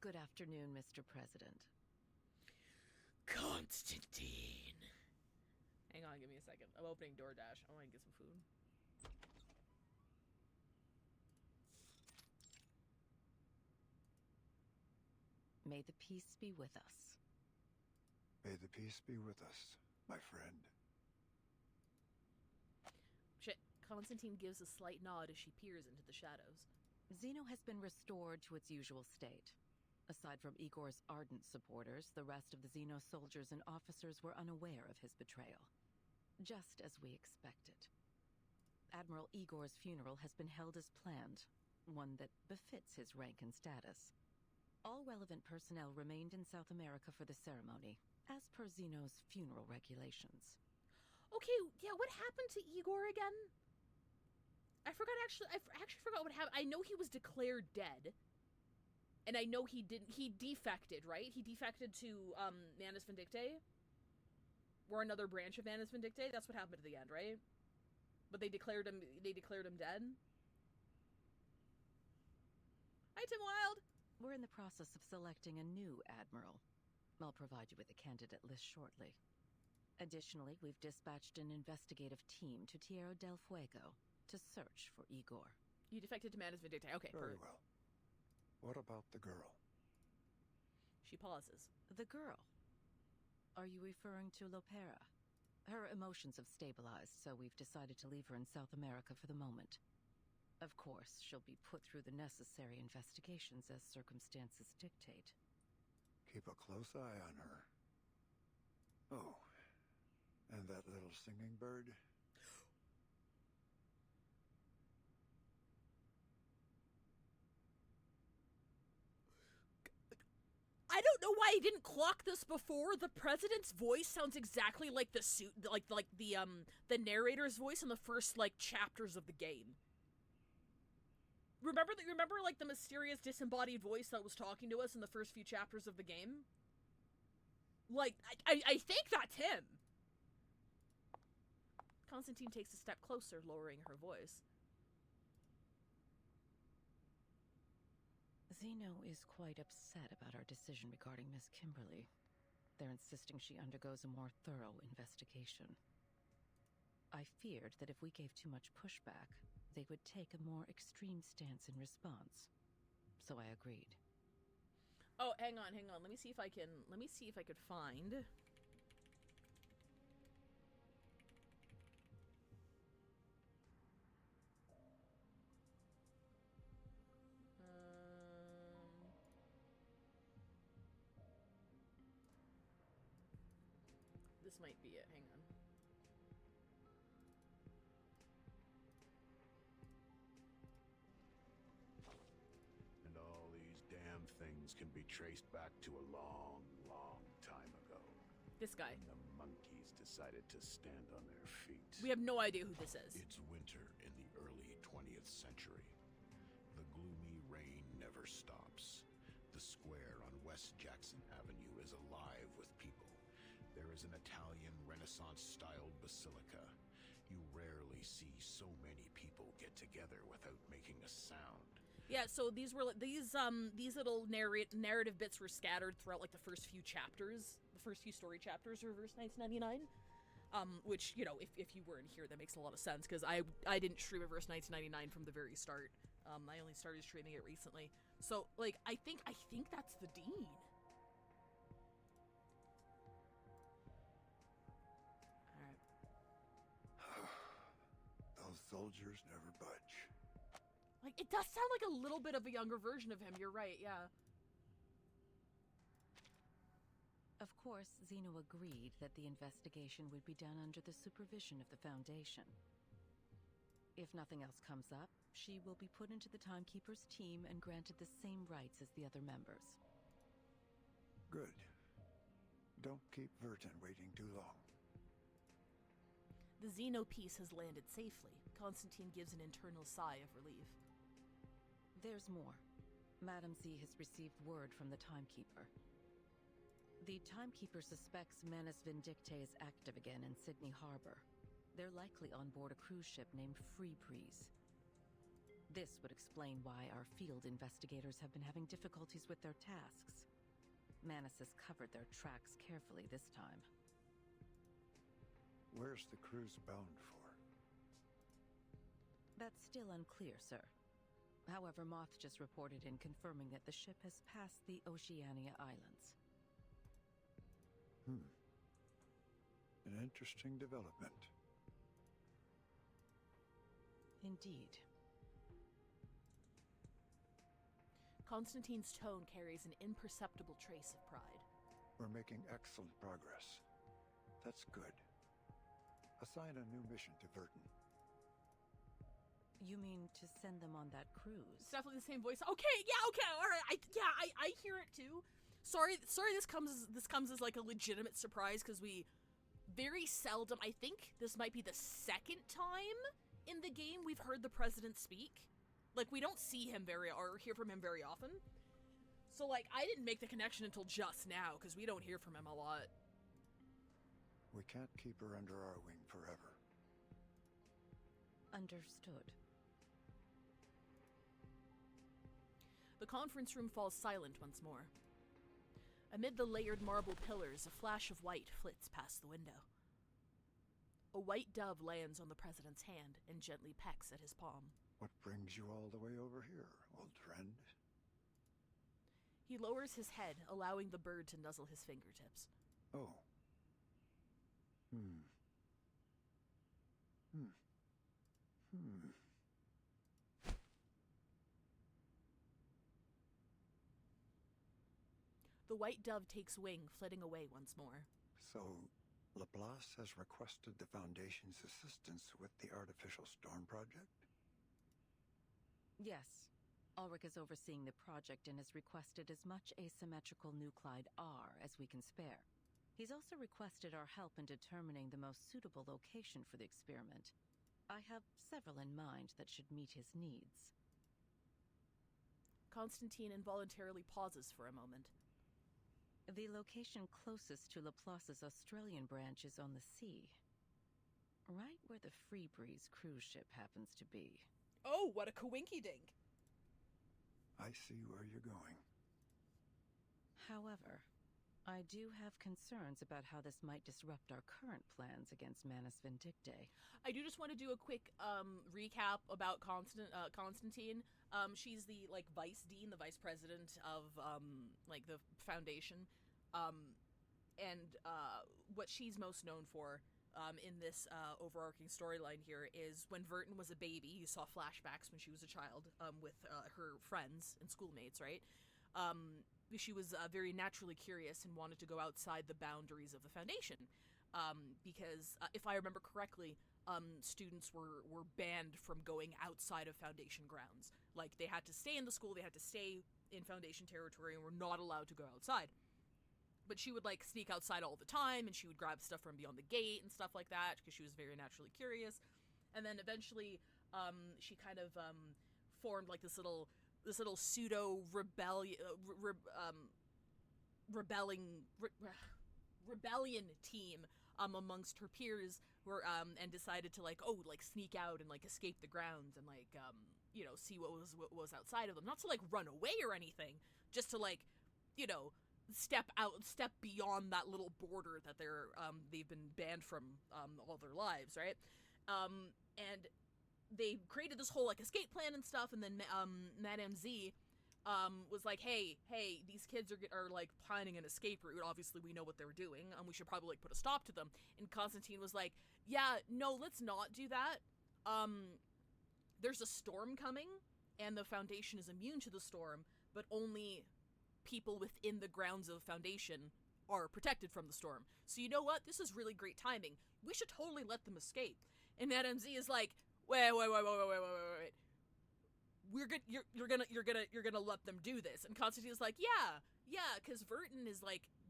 [SPEAKER 8] Good afternoon, Mr. President.
[SPEAKER 1] Constantine. Hang on, give me a second. I'm opening DoorDash. I want to get some food.
[SPEAKER 8] May the peace be with us.
[SPEAKER 3] May the peace be with us, my friend.
[SPEAKER 1] Shit. Constantine gives a slight nod as she peers into the shadows.
[SPEAKER 8] Zeno has been restored to its usual state. Aside from Igor's ardent supporters, the rest of the Xeno soldiers and officers were unaware of his betrayal. Just as we expected. Admiral Igor's funeral has been held as planned, one that befits his rank and status. All relevant personnel remained in South America for the ceremony, as per Xeno's funeral regulations.
[SPEAKER 1] Okay, yeah, what happened to Igor again? I actually forgot what happened. I know he was declared dead. And I know he defected, right? He defected to, Manus Vindictae? Or another branch of Manus Vindictae? That's what happened at the end, right? But they declared him dead? Hi, Tim Wild!
[SPEAKER 8] We're in the process of selecting a new admiral. I'll provide you with a candidate list shortly. Additionally, we've dispatched an investigative team to Tierra del Fuego to search for Igor.
[SPEAKER 1] You defected to Manus Vindictae. Okay,
[SPEAKER 3] Very well. What about the girl?
[SPEAKER 1] She pauses.
[SPEAKER 8] The girl? Are you referring to Lopera? Her emotions have stabilized, so we've decided to leave her in South America for the moment. Of course, she'll be put through the necessary investigations as circumstances dictate.
[SPEAKER 3] Keep a close eye on her. Oh, and that little singing bird?
[SPEAKER 1] I don't know why I didn't clock this before. The president's voice sounds exactly like the the narrator's voice in the first chapters of the game. Remember like the mysterious disembodied voice that was talking to us in the first few chapters of the game? Like I think that's him. Constantine takes a step closer, lowering her voice.
[SPEAKER 8] Zeno is quite upset about our decision regarding Miss Kimberly. They're insisting she undergoes a more thorough investigation. I feared that if we gave too much pushback, they would take a more extreme stance in response. So I agreed.
[SPEAKER 1] Oh, hang on. Let me see if I could find. This might be it. Hang on.
[SPEAKER 3] And all these damn things can be traced back to a long, long time ago.
[SPEAKER 1] This guy.
[SPEAKER 3] When the monkeys decided to stand on their feet.
[SPEAKER 1] We have no idea who this is.
[SPEAKER 3] It's winter in the early 20th century. The gloomy rain never stops. The square on West Jackson Avenue is alive with people. There is an Italian Renaissance-styled basilica. You rarely see so many people get together without making a sound.
[SPEAKER 1] Yeah, so these little narrative bits were scattered throughout the first few chapters, the first few story chapters of Reverse 1999. Which, you know, if you weren't here, that makes a lot of sense, because I didn't stream Reverse 1999 from the very start. I only started streaming it recently. So, I think that's the Dean.
[SPEAKER 3] Those soldiers never budge.
[SPEAKER 1] It does sound like a little bit of a younger version of him. You're right, yeah.
[SPEAKER 8] Of course, Zeno agreed that the investigation would be done under the supervision of the Foundation. If nothing else comes up, she will be put into the Timekeeper's team and granted the same rights as the other members.
[SPEAKER 3] Good. Don't keep Vertin waiting too long.
[SPEAKER 1] The Xeno piece has landed safely. Constantine gives an internal sigh of relief.
[SPEAKER 8] There's more. Madam Z has received word from the Timekeeper. The Timekeeper suspects Manus Vindictae is active again in Sydney Harbor. They're likely on board a cruise ship named Freebreeze. This would explain why our field investigators have been having difficulties with their tasks. Manus has covered their tracks carefully this time.
[SPEAKER 3] Where's the cruise bound for?
[SPEAKER 8] That's still unclear, sir. However, Moth just reported in confirming that the ship has passed the Oceania Islands.
[SPEAKER 20] An interesting development.
[SPEAKER 8] Indeed.
[SPEAKER 1] Constantine's tone carries an imperceptible trace of pride.
[SPEAKER 20] We're making excellent progress. That's good. Assign a new mission to Vertin.
[SPEAKER 8] You mean to send them on that cruise?
[SPEAKER 1] It's definitely the same voice. Okay, all right. I hear it too. Sorry. This comes as like a legitimate surprise because we very seldom. I think this might be the second time in the game we've heard the president speak. Like, we don't see him or hear from him very often. So, like, I didn't make the connection until just now, because we don't hear from him a lot.
[SPEAKER 20] We can't keep her under our wing forever.
[SPEAKER 8] Understood.
[SPEAKER 1] The conference room falls silent once more. Amid the layered marble pillars, a flash of white flits past the window. A white dove lands on the president's hand and gently pecks at his palm.
[SPEAKER 20] What brings you all the way over here, old friend?
[SPEAKER 1] He lowers his head, allowing the bird to nuzzle his fingertips.
[SPEAKER 20] Oh.
[SPEAKER 1] The white dove takes wing, flitting away once more.
[SPEAKER 20] So, Laplace has requested the Foundation's assistance with the Artificial Storm Project?
[SPEAKER 8] Yes. Ulrich is overseeing the project and has requested as much asymmetrical nuclide R as we can spare. He's also requested our help in determining the most suitable location for the experiment. I have several in mind that should meet his needs.
[SPEAKER 1] Constantine involuntarily pauses for a moment.
[SPEAKER 8] The location closest to Laplace's Australian branch is on the sea. Right where the Freebreeze cruise ship happens to be.
[SPEAKER 1] Oh, what a coinky-dink!
[SPEAKER 20] I see where you're going.
[SPEAKER 8] However, I do have concerns about how this might disrupt our current plans against Manus Vindictae.
[SPEAKER 1] I do just want to do a quick recap about Constantine. She's the vice dean, the vice president of the foundation, and what she's most known for in this overarching storyline here is when Vertin was a baby. You saw flashbacks when she was a child with her friends and schoolmates, right? She was very naturally curious and wanted to go outside the boundaries of the Foundation because, if I remember correctly, students were banned from going outside of Foundation grounds. Like, they had to stay in the school, they had to stay in Foundation territory, and were not allowed to go outside. But she would, sneak outside all the time, and she would grab stuff from beyond the gate and stuff like that, because she was very naturally curious. And then eventually, she kind of formed, this little pseudo-rebellion team amongst her peers, and decided to, sneak out and, escape the grounds and, see what was outside of them. Not to, run away or anything, just to, step beyond that little border that they've been banned from all their lives, right? And they created this whole escape plan and stuff, and then Madame Z was like, hey, these kids are planning an escape route. Obviously we know what they're doing, and we should probably put a stop to them. And Constantine was like, yeah, no, let's not do that. There's a storm coming, and the Foundation is immune to the storm, but only people within the grounds of the Foundation are protected from the storm. So you know what? This is really great timing. We should totally let them escape. And Madame Z is like, wait. You're gonna let them do this. And Constantine's like, yeah, because Vertin is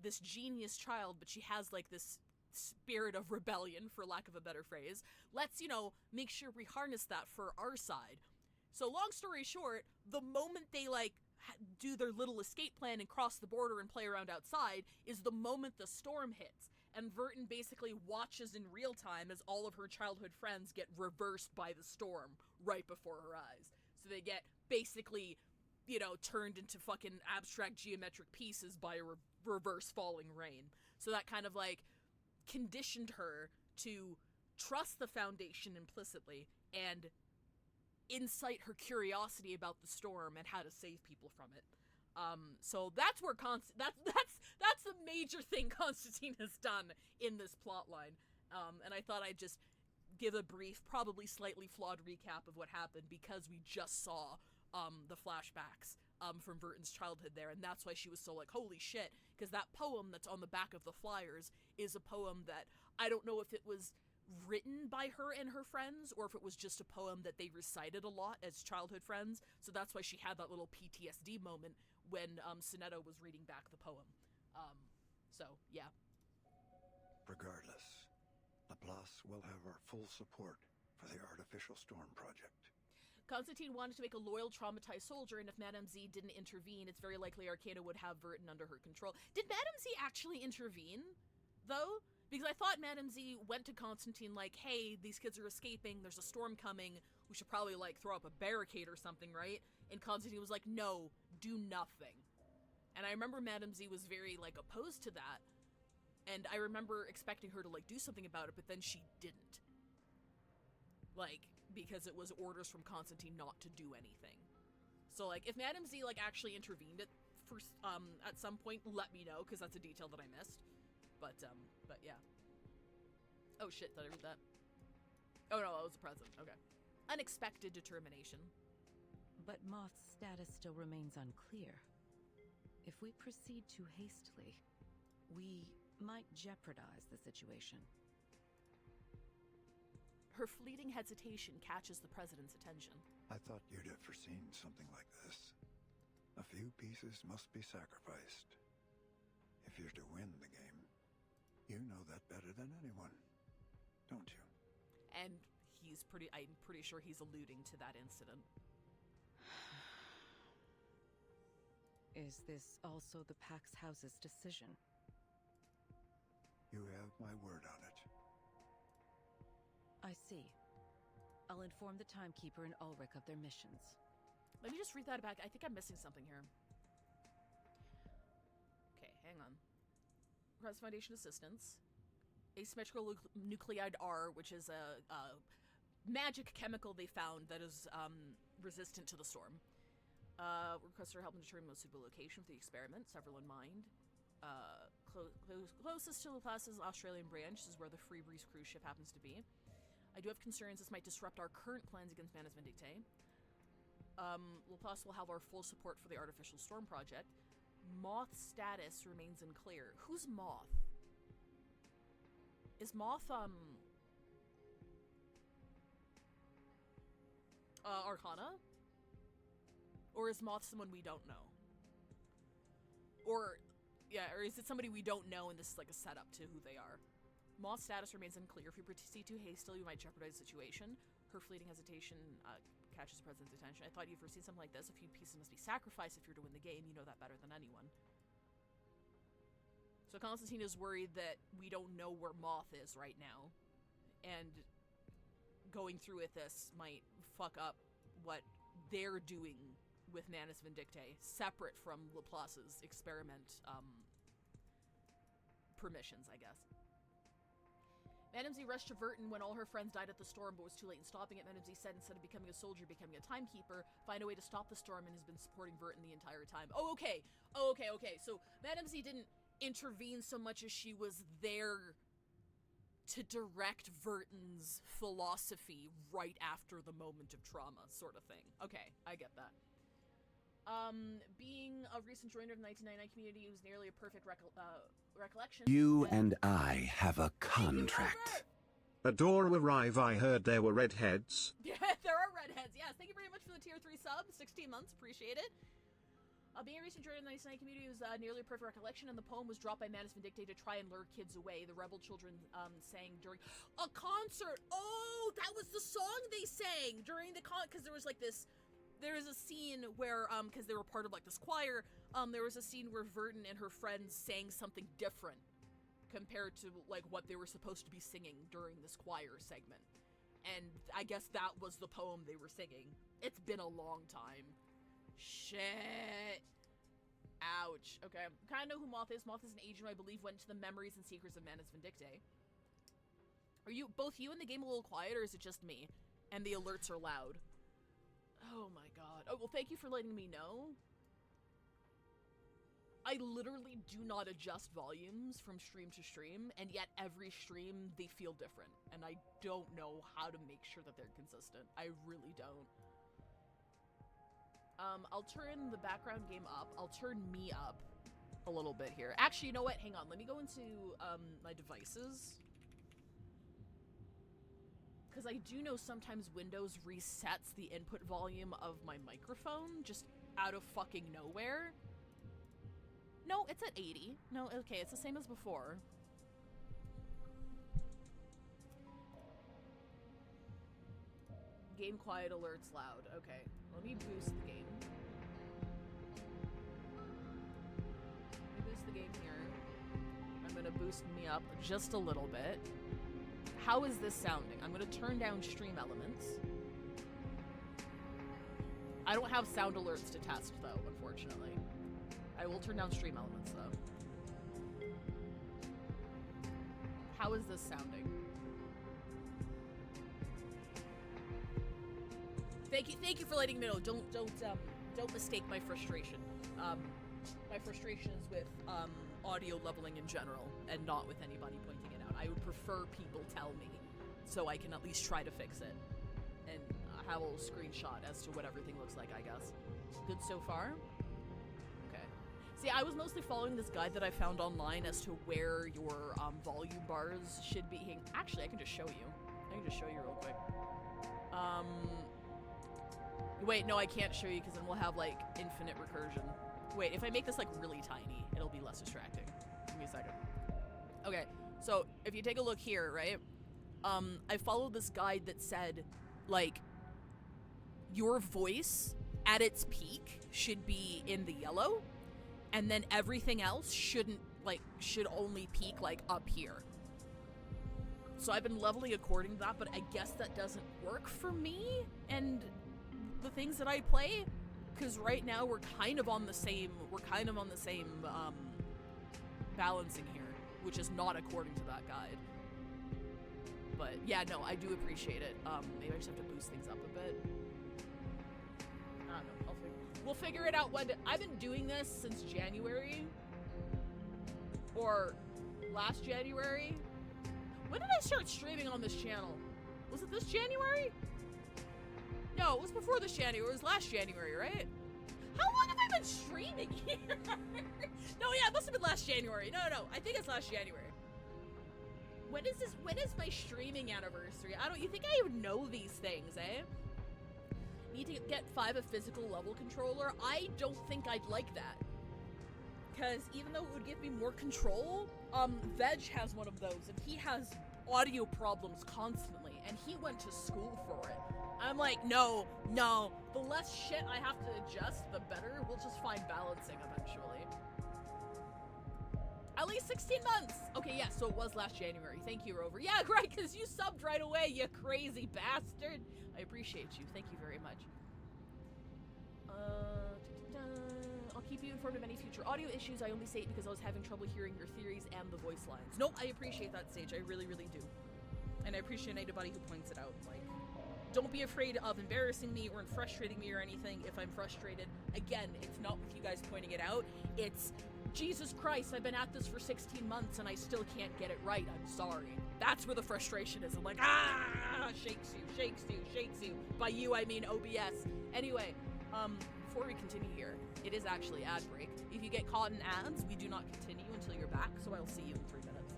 [SPEAKER 1] this genius child, but she has this spirit of rebellion, for lack of a better phrase. Let's, make sure we harness that for our side. So long story short, the moment they do their little escape plan and cross the border and play around outside is the moment the storm hits. And Vertin basically watches in real time as all of her childhood friends get reversed by the storm right before her eyes. So they get basically, turned into fucking abstract geometric pieces by a reverse falling rain. So that kind of conditioned her to trust the Foundation implicitly and incite her curiosity about the storm and how to save people from it. So that's where that's the major thing Constantine has done in this plot line. And I thought I'd just give a brief, probably slightly flawed recap of what happened because we just saw the flashbacks from Verton's childhood there, and that's why she was so like, holy shit, because that poem that's on the back of the flyers is a poem that I don't know if it was written by her and her friends or if it was just a poem that they recited a lot as childhood friends, so that's why she had that little PTSD moment when Sunetto was reading back the poem. So, yeah.
[SPEAKER 20] Regardless, Laplace will have our full support for the Artificial Storm Project.
[SPEAKER 1] Constantine wanted to make a loyal, traumatized soldier, and if Madame Z didn't intervene, it's very likely Arcana would have Verton under her control. Did Madame Z actually intervene, though? Because I thought Madame Z went to Constantine like, hey, these kids are escaping, there's a storm coming, we should probably, like, throw up a barricade or something, right? And Constantine was like, no, do nothing. And I remember Madame Z was very, like, opposed to that, and I remember expecting her to, like, do something about it, but then she didn't. Like, because it was orders from Constantine not to do anything. So, like, if Madame Z, like, actually intervened at some point, let me know, because that's a detail that I missed. But yeah. Oh shit, did I read that? Oh no, that was the present. Okay. Unexpected determination.
[SPEAKER 8] But Moth's status still remains unclear. If we proceed too hastily, we might jeopardize the situation.
[SPEAKER 1] Her fleeting hesitation catches the president's attention.
[SPEAKER 20] I thought you'd have foreseen something like this. A few pieces must be sacrificed. If you're to win the game, you know that better than anyone, don't you?
[SPEAKER 1] And I'm pretty sure he's alluding to that incident.
[SPEAKER 8] Is this also the Pax House's decision?
[SPEAKER 20] You have my word on it.
[SPEAKER 8] I see. I'll inform the Timekeeper and Ulrich of their missions.
[SPEAKER 1] Let me just read that back. I think I'm missing something here. Okay, hang on. Cross Foundation Assistance. Asymmetrical nuclide R, which is a magic chemical they found that is resistant to the storm. Request her help in determining the most suitable location for the experiment. Several in mind. Closest to Laplace's Australian branch is where the Free Breeze cruise ship happens to be. I do have concerns this might disrupt our current plans against Manus Vindictae. Laplace will have our full support for the Artificial Storm Project. Moth's status remains unclear. Who's Moth? Is Moth, Arcana? Or is Moth someone we don't know? Or is it somebody we don't know and this is like a setup to who they are? Moth's status remains unclear. If you proceed too hastily, you might jeopardize the situation. Her fleeting hesitation catches the president's attention. I thought you'd foreseen something like this. A few pieces must be sacrificed if you're to win the game. You know that better than anyone. So Constantine is worried that we don't know where Moth is right now. And going through with this might fuck up what they're doing with Manus Vindictae, separate from Laplace's experiment permissions, I guess. Madame Z rushed to Verton when all her friends died at the storm, but was too late in stopping it. Madame Z said instead of becoming a soldier, becoming a timekeeper, find a way to stop the storm, and has been supporting Verton the entire time. Oh, okay. So Madame Z didn't intervene so much as she was there to direct Verton's philosophy right after the moment of trauma, sort of thing. Okay, I get that. Being a recent joiner of the 1999 community who's nearly a perfect recollection.
[SPEAKER 21] You and I have a contract.
[SPEAKER 22] Adore arrive. I heard there were redheads.
[SPEAKER 1] Yeah, there are redheads. Yes, thank you very much for the tier 3 sub. 16 months, appreciate it. Being a recent joiner of the 1999 community who's nearly a perfect recollection, and the poem was dropped by Manus Vindictae to try and lure kids away. The rebel children sang during a concert. Oh, that was the song they sang during the because there was like this. There was a scene where, because they were part of, like, this choir, there was a scene where Verton and her friends sang something different compared to, like, what they were supposed to be singing during this choir segment. And I guess that was the poem they were singing. It's been a long time. Shit. Ouch. Okay, kind of know who Moth is. Moth is an agent who I believe went to the memories and secrets of Manus Vindictae. Are you, both you and the game a little quiet, or is it just me? And the alerts are loud? Oh my god. Oh, well, thank you for letting me know. I literally do not adjust volumes from stream to stream, and yet every stream, they feel different. And I don't know how to make sure that they're consistent. I really don't. I'll turn the background game up. I'll turn me up a little bit here. Actually, you know what? Hang on. Let me go into my devices. Because I do know sometimes Windows resets the input volume of my microphone just out of fucking nowhere. No, it's at 80. No, okay, it's the same as before. Game quiet, alerts loud. Okay, let me boost the game. Let me boost the game here. I'm gonna boost me up just a little bit. How is this sounding? I'm gonna turn down stream elements. I don't have sound alerts to test though, unfortunately. I will turn down stream elements though. How is this sounding? Thank you for letting me know. Don't mistake my frustration. My frustration is with audio leveling in general, and not with anybody pointing it out. I would prefer people tell me, so I can at least try to fix it, and have a little screenshot as to what everything looks like. I guess. Good so far. Okay. See, I was mostly following this guide that I found online as to where your volume bars should be. Actually, I can just show you. I can just show you real quick. Wait, no, I can't show you because then we'll have, like, infinite recursion. Wait, if I make this, like, really tiny, it'll be less distracting. Give me a second. Okay, so if you take a look here, right? I followed this guide that said, like, your voice at its peak should be in the yellow, and then everything else should only peak, like, up here. So I've been leveling according to that, but I guess that doesn't work for me and the things that I play, because right now we're kind of on the same balancing here, which is not according to that guide. But yeah, no, I do appreciate it. Maybe I just have to boost things up a bit. I don't know. We'll figure it out. I've been doing this since January, or last January. When did I start streaming on this channel? Was it this January? No, it was before this January. It was last January, right? How long have I been streaming here? No, yeah, it must have been last January. No, I think it's last January. When is my streaming anniversary? You think I even know these things, eh? Need to get 5 a physical level controller? I don't think I'd like that. Because even though it would give me more control, Veg has one of those, and he has audio problems constantly, and he went to school for it. I'm like, no, the less shit I have to adjust, the better. We'll just find balancing eventually. At least 16 months! Okay, yeah, so it was last January. Thank you, Rover. Yeah, right, because you subbed right away, you crazy bastard! I appreciate you. Thank you very much. I'll keep you informed of any future audio issues. I only say it because I was having trouble hearing your theories and the voice lines. Nope, I appreciate that, Sage. I really, really do. And I appreciate anybody who points it out. Like, don't be afraid of embarrassing me or frustrating me or anything if I'm frustrated. Again, it's not with you guys pointing it out. It's, Jesus Christ, I've been at this for 16 months and I still can't get it right. I'm sorry. That's where the frustration is. I'm like, shakes you. By you, I mean OBS. Anyway, before we continue here, it is actually ad break. If you get caught in ads, we do not continue until you're back, so I'll see you in 3 minutes.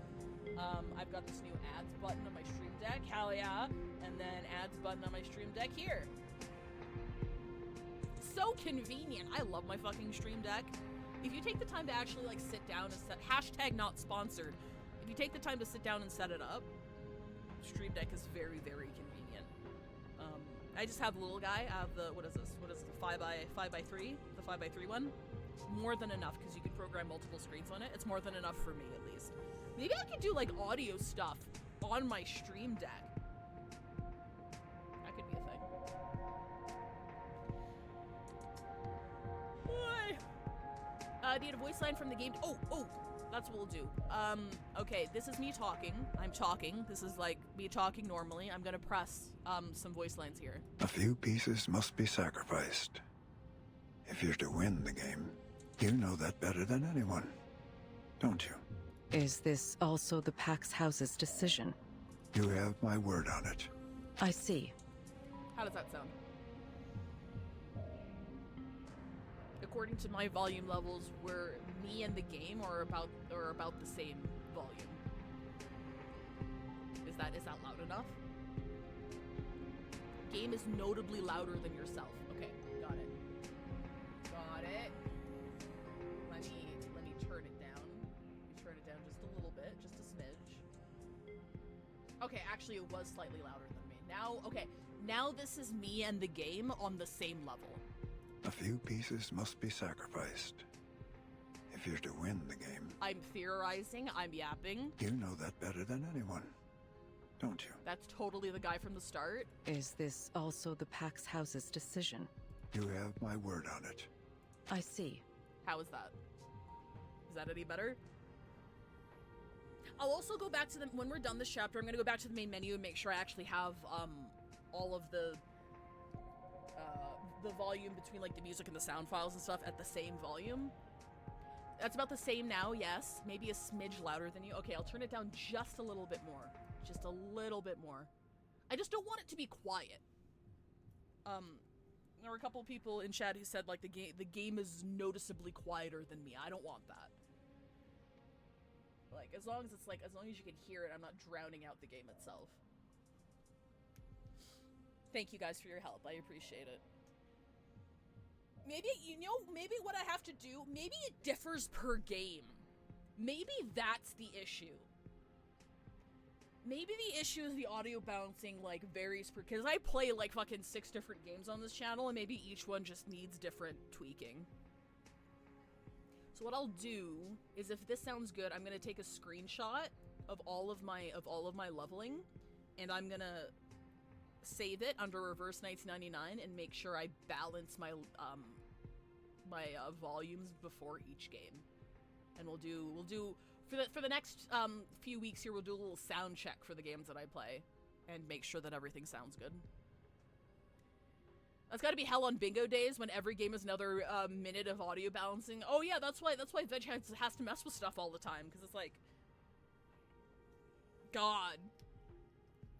[SPEAKER 1] I've got this new ads button on my stream deck, hell yeah, and then ads button on my stream deck here. So convenient. I love my fucking stream deck. If you take the time to actually like sit down and set, hashtag not sponsored, if you take the time to sit down and set it up, stream deck is very, very convenient. I just have the little guy. I have the, what is this? What is the 5x3? The 5x3 one? More than enough, because you can program multiple screens on it. It's more than enough for me, at least. Maybe I could do, like, audio stuff on my stream deck. That could be a thing. Boy! Need a voice line from the game. Oh! That's what we'll do. Okay, this is me talking. I'm talking. This is like me talking normally. I'm gonna press, some voice lines here.
[SPEAKER 20] A few pieces must be sacrificed. If you're to win the game, you know that better than anyone, don't you?
[SPEAKER 8] Is this also the Pax House's decision?
[SPEAKER 20] You have my word on it.
[SPEAKER 8] I see.
[SPEAKER 1] How does that sound? According to my volume levels, were me and the game or about the same volume. Is that loud enough? Game is notably louder than yourself. Okay, got it. Got it. Let me turn it down. Let me turn it down just a little bit, just a smidge. Okay, actually it was slightly louder than me. Now, okay, now this is me and the game on the same level.
[SPEAKER 20] A few pieces must be sacrificed. If you're to win the game.
[SPEAKER 1] I'm theorizing, I'm yapping.
[SPEAKER 20] You know that better than anyone, don't you?
[SPEAKER 1] That's totally the guy from the start.
[SPEAKER 8] Is this also the Pax House's decision?
[SPEAKER 20] You have my word on it.
[SPEAKER 8] I see.
[SPEAKER 1] How is that? Is that any better? I'll also go back to the, when we're done this chapter, I'm gonna go back to the main menu and make sure I actually have, all of the volume between, like, the music and the sound files and stuff at the same volume. That's about the same now, yes. Maybe a smidge louder than you. Okay, I'll turn it down just a little bit more. Just a little bit more. I just don't want it to be quiet. There were a couple people in chat who said, like, the game is noticeably quieter than me. I don't want that. Like, as long as you can hear it, I'm not drowning out the game itself. Thank you guys for your help. I appreciate it. Maybe, maybe what I have to do, maybe it differs per game. Maybe that's the issue. Maybe the issue is the audio balancing, like, varies per, because I play, like, fucking 6 different games on this channel, and maybe each one just needs different tweaking. So what I'll do is, if this sounds good, I'm gonna take a screenshot of all of my leveling, and I'm gonna save it under reverse 1999 and make sure I balance my volumes before each game. And we'll do for the next few weeks here, we'll do a little sound check for the games that I play and make sure that everything sounds good. That's gotta be hell on bingo days when every game is another minute of audio balancing. Oh yeah, that's why Veg has to mess with stuff all the time, because it's like, God,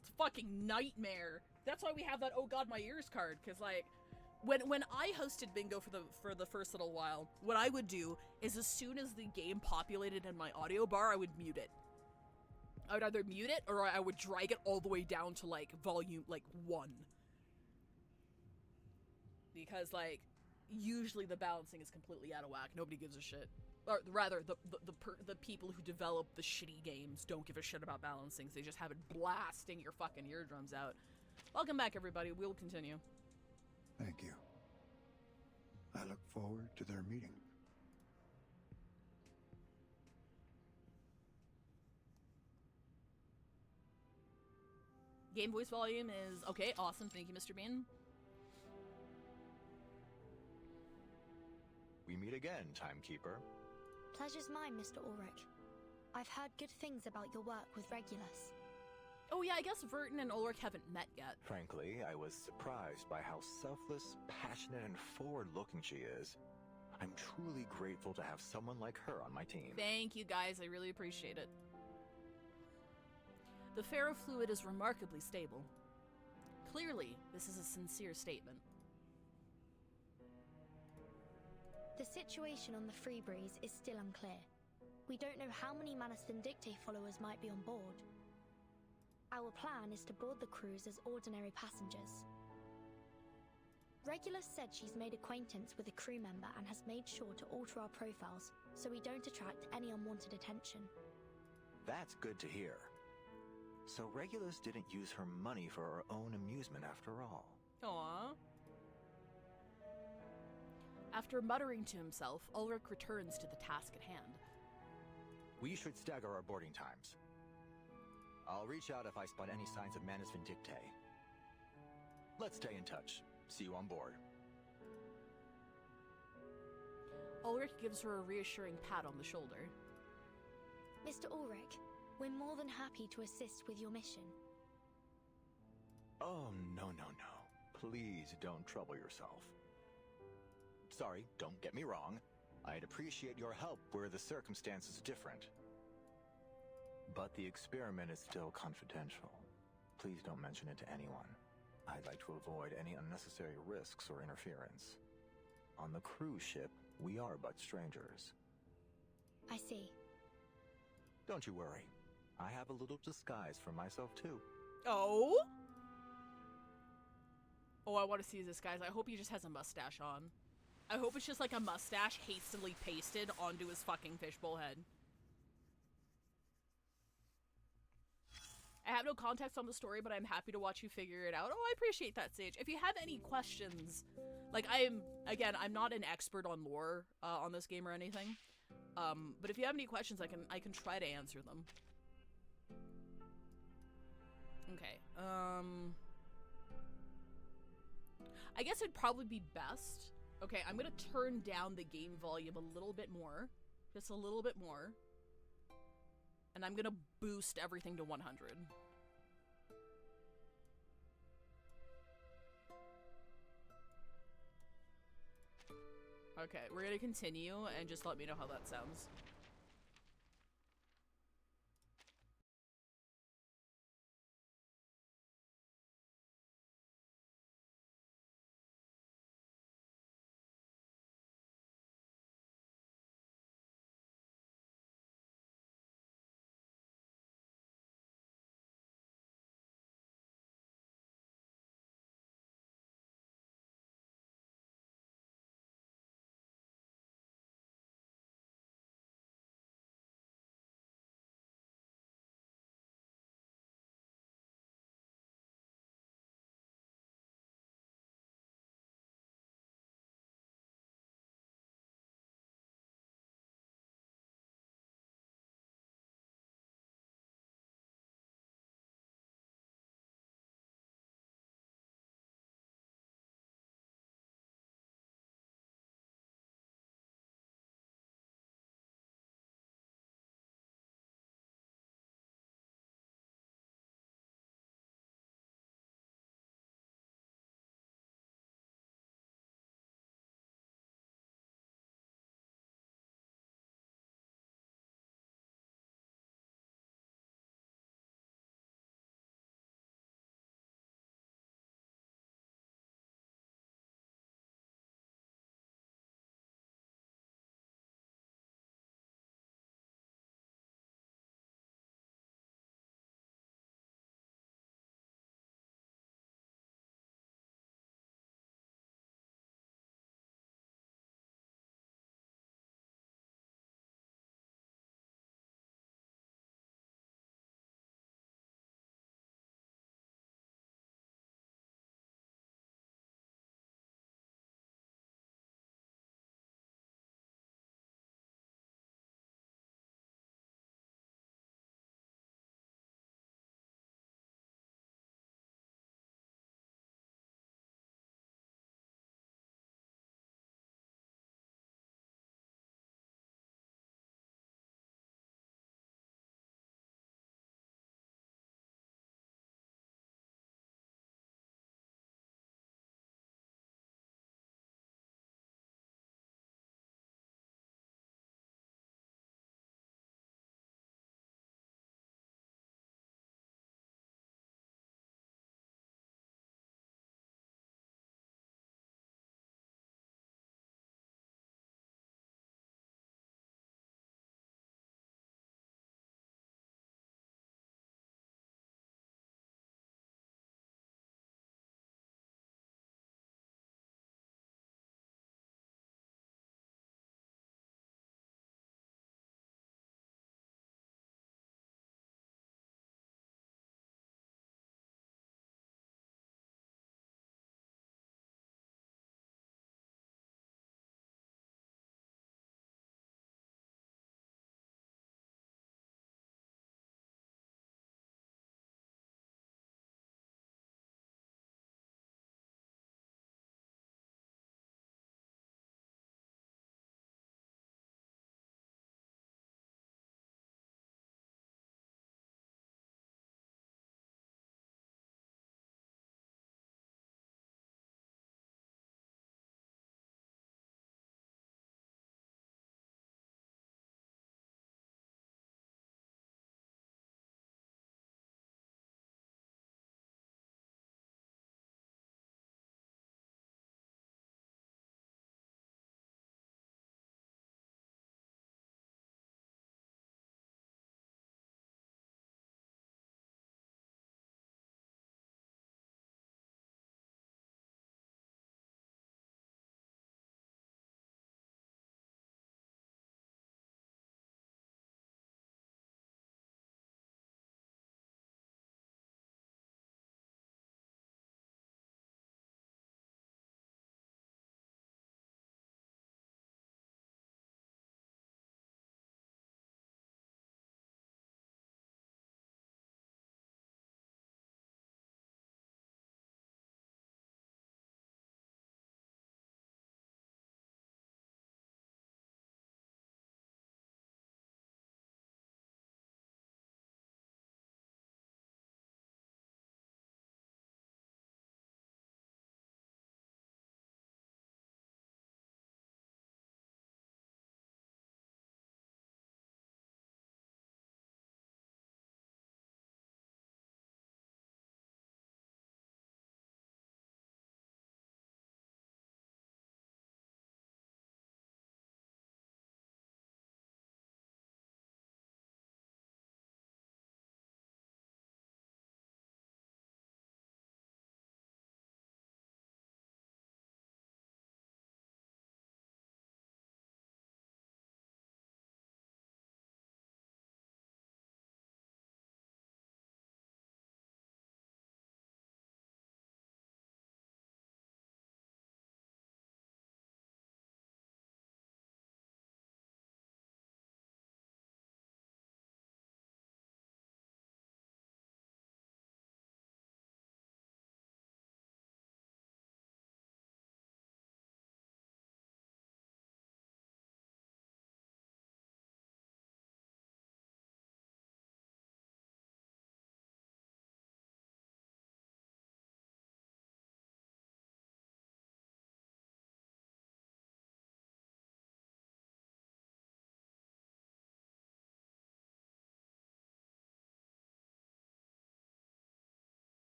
[SPEAKER 1] it's a fucking nightmare. That's why we have that "Oh God, my ears" card, because, like, when I hosted bingo for the first little while, what I would do is, as soon as the game populated in my audio bar, I would mute it. I would either mute it or I would drag it all the way down to, like, volume, like, 1. Because, like, usually the balancing is completely out of whack. Nobody gives a shit. Or rather, the people who develop the shitty games don't give a shit about balancing. They just have it blasting your fucking eardrums out. Welcome back, everybody. We'll continue.
[SPEAKER 20] Thank you. I look forward to their meeting.
[SPEAKER 1] Game voice volume is okay. Awesome. Thank you, Mr. Bean.
[SPEAKER 7] We meet again, Timekeeper.
[SPEAKER 4] Pleasure's mine, Mr. Ulrich. I've heard good things about your work with Regulus.
[SPEAKER 1] Oh yeah, I guess Vertin and Ulrich haven't met yet.
[SPEAKER 7] Frankly, I was surprised by how selfless, passionate, and forward-looking she is. I'm truly grateful to have someone like her on my team.
[SPEAKER 1] Thank you, guys. I really appreciate it. The ferrofluid is remarkably stable. Clearly, this is a sincere statement.
[SPEAKER 4] The situation on the Free Breeze is still unclear. We don't know how many Manus Vindictae followers might be on board. Our plan is to board the crews as ordinary passengers. Regulus said she's made acquaintance with a crew member and has made sure to alter our profiles so we don't attract any unwanted attention.
[SPEAKER 7] That's good to hear. So Regulus didn't use her money for her own amusement after all.
[SPEAKER 1] Aww. After muttering to himself, Ulrich returns to the task at hand.
[SPEAKER 7] We should stagger our boarding times. I'll reach out if I spot any signs of Manus Vindictae. Let's stay in touch. See you on board.
[SPEAKER 1] Ulrich gives her a reassuring pat on the shoulder.
[SPEAKER 4] Mr. Ulrich, we're more than happy to assist with your mission.
[SPEAKER 7] Oh, no. Please don't trouble yourself. Sorry, don't get me wrong. I'd appreciate your help were the circumstances different. But the experiment is still confidential. Please don't mention it to anyone. I'd like to avoid any unnecessary risks or interference. On the cruise ship, we are but strangers.
[SPEAKER 4] I see.
[SPEAKER 7] Don't you worry. I have a little disguise for myself, too.
[SPEAKER 1] Oh? Oh, I want to see his disguise. I hope he just has a mustache on. I hope it's just like a mustache hastily pasted onto his fucking fishbowl head. I have no context on the story, but I'm happy to watch you figure it out. Oh, I appreciate that, Sage. If you have any questions, like I'm not an expert on lore on this game or anything. But if you have any questions, I can try to answer them. Okay. I guess it'd probably be best. Okay, I'm gonna turn down the game volume a little bit more. Just a little bit more. And I'm gonna boost everything to 100. Okay, we're gonna continue and just let me know how that sounds.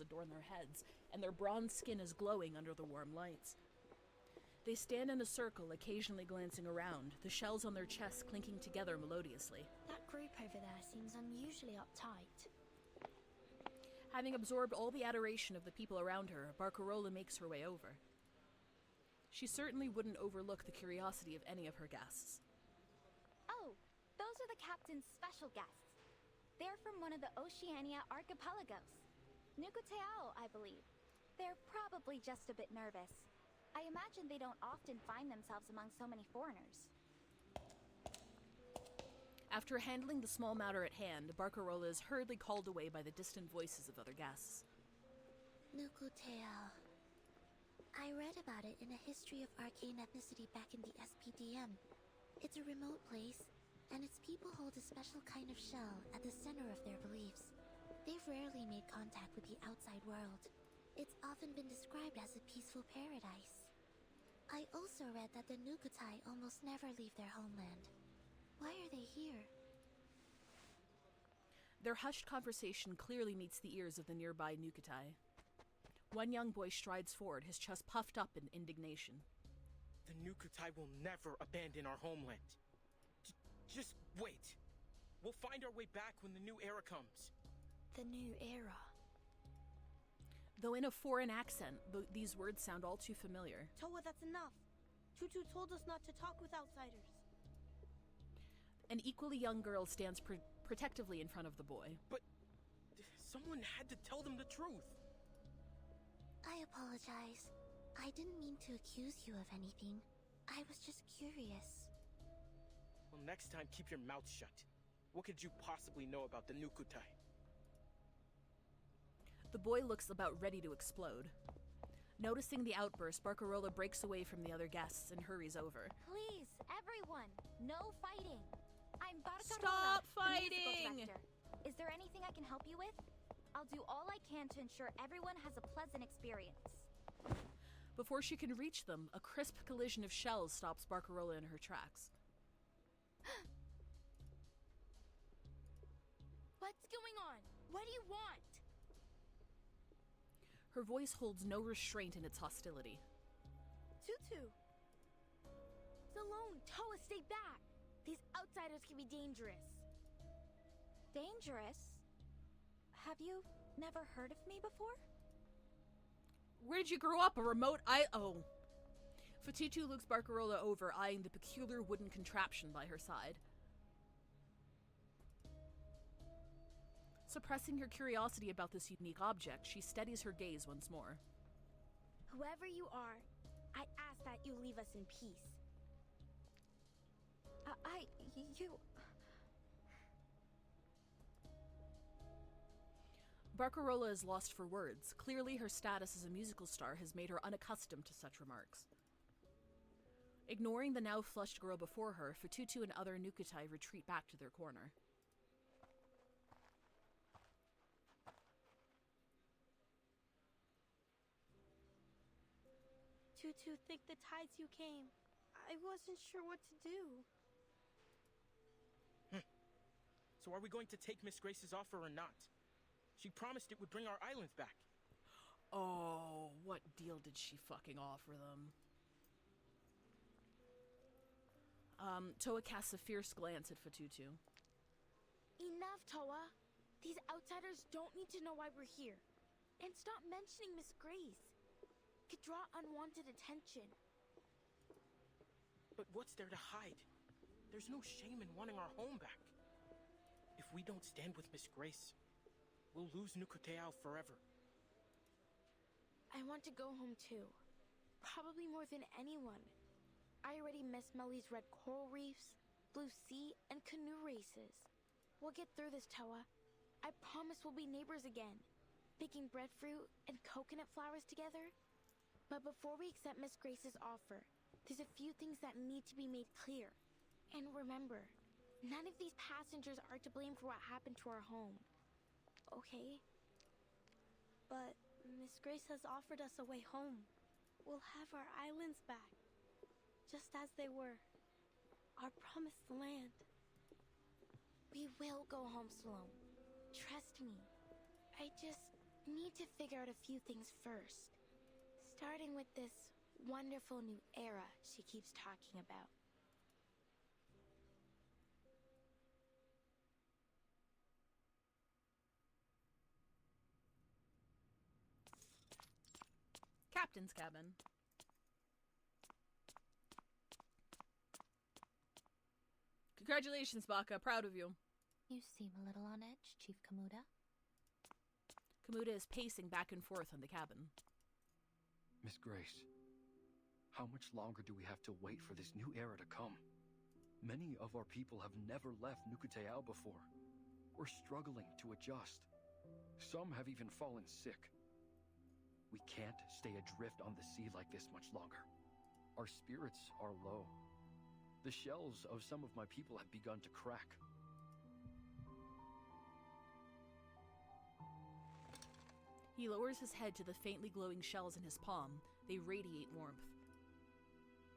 [SPEAKER 1] adorn their heads, and their bronze skin is glowing under the warm lights. They stand in a circle, occasionally glancing around, the shells on their chests clinking together melodiously.
[SPEAKER 4] That group over there seems unusually uptight.
[SPEAKER 1] Having absorbed all the adoration of the people around her, Barcarola makes her way over. She certainly wouldn't overlook the curiosity of any of her guests.
[SPEAKER 19] Oh, those are the captain's special guests. They're from one of the Oceania archipelagos. Nukuteao, I believe. They're probably just a bit nervous. I imagine they don't often find themselves among so many foreigners.
[SPEAKER 1] After handling the small matter at hand, Barcarola is hurriedly called away by the distant voices of other guests.
[SPEAKER 2] Nukuteao. I read about it in a history of arcane ethnicity back in the SPDM. It's a remote place, and its people hold a special kind of shell at the center of their beliefs. They've rarely made contact with the outside world. It's often been described as a peaceful paradise. I also read that the Nukutai almost never leave their homeland. Why are they here?
[SPEAKER 1] Their hushed conversation clearly meets the ears of the nearby Nukutai. One young boy strides forward, his chest puffed up in indignation.
[SPEAKER 5] The Nukutai will never abandon our homeland. Just wait. We'll find our way back when the new era comes.
[SPEAKER 4] The new era.
[SPEAKER 1] Though in a foreign accent, these words sound all too familiar.
[SPEAKER 9] Towa, that's enough. Tutu told us not to talk with outsiders.
[SPEAKER 1] An equally young girl stands protectively in front of the boy.
[SPEAKER 5] But someone had to tell them the truth.
[SPEAKER 2] I apologize. I didn't mean to accuse you of anything. I was just curious.
[SPEAKER 5] Well, next time, keep your mouth shut. What could you possibly know about the Nukutai?
[SPEAKER 1] The boy looks about ready to explode. Noticing the outburst, Barcarola breaks away from the other guests and hurries over.
[SPEAKER 19] Please, everyone, no fighting. I'm Barcarola,
[SPEAKER 1] Stop
[SPEAKER 19] the
[SPEAKER 1] fighting!
[SPEAKER 19] musical director. Is there anything I can help you with? I'll do all I can to ensure everyone has a pleasant experience.
[SPEAKER 1] Before she can reach them, a crisp collision of shells stops Barcarola in her tracks.
[SPEAKER 4] What's going on? What do you want?
[SPEAKER 1] Her voice holds no restraint in its hostility.
[SPEAKER 4] Tutu! Salone, Towa, stay back! These outsiders can be dangerous.
[SPEAKER 19] Dangerous? Have you never heard of me before?
[SPEAKER 1] Where did you grow up? A remote Oh. Fatutu looks Barcarola over, eyeing the peculiar wooden contraption by her side. Suppressing her curiosity about this unique object, she steadies her gaze once more.
[SPEAKER 4] Whoever you are, I ask that you leave us in peace. You...
[SPEAKER 1] Barcarola is lost for words. Clearly, her status as a musical star has made her unaccustomed to such remarks. Ignoring the now flushed girl before her, Fatutu and other Nukutai retreat back to their corner.
[SPEAKER 9] Tutu, think the tides you came. I wasn't sure what to do.
[SPEAKER 5] So are we going to take Miss Grace's offer or not? She promised it would bring our islands back.
[SPEAKER 1] Oh, what deal did she fucking offer them? Towa casts a fierce glance at Fatutu.
[SPEAKER 4] Enough, Towa. These outsiders don't need to know why we're here. And stop mentioning Miss Grace. Could draw unwanted attention.
[SPEAKER 5] But what's there to hide? There's no shame in wanting our home back. If we don't stand with Miss Grace, we'll lose Nukuteao forever.
[SPEAKER 4] I want to go home too. Probably more than anyone. I already miss Melly's red coral reefs, blue sea, and canoe races. We'll get through this, Towa. I promise we'll be neighbors again, picking breadfruit and coconut flowers together. But before we accept Miss Grace's offer, there's a few things that need to be made clear. And remember, none of these passengers are to blame for what happened to our home. Okay?
[SPEAKER 9] But Miss Grace has offered us a way home. We'll have our islands back, just as they were. Our promised land.
[SPEAKER 4] We will go home, Salome. Trust me. I just need to figure out a few things first. Starting with this wonderful new era she keeps talking about.
[SPEAKER 1] Captain's cabin. Congratulations, Baka. Proud of you.
[SPEAKER 11] You seem a little on edge, Chief Kamuda.
[SPEAKER 1] Kamuda is pacing back and forth in the cabin.
[SPEAKER 10] Miss Grace, how much longer do we have to wait for this new era to come? Many of our people have never left Nukuteao before. We're struggling to adjust. Some have even fallen sick. We can't stay adrift on the sea like this much longer. Our spirits are low. The shells of some of my people have begun to crack.
[SPEAKER 1] He lowers his head to the faintly glowing shells in his palm. They radiate warmth.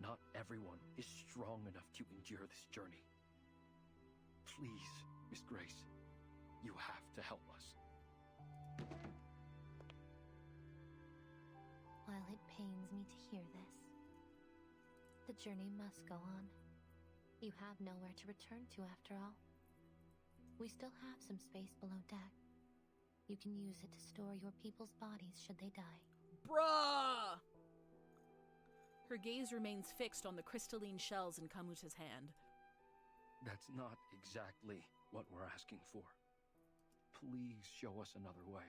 [SPEAKER 10] Not everyone is strong enough to endure this journey. Please, Miss Grace, you have to help us.
[SPEAKER 11] While it pains me to hear this, the journey must go on. You have nowhere to return to after all. We still have some space below deck. You can use it to store your people's bodies should they die.
[SPEAKER 1] Bruh! Her gaze remains fixed on the crystalline shells in Kamuta's hand.
[SPEAKER 10] That's not exactly what we're asking for. Please show us another way.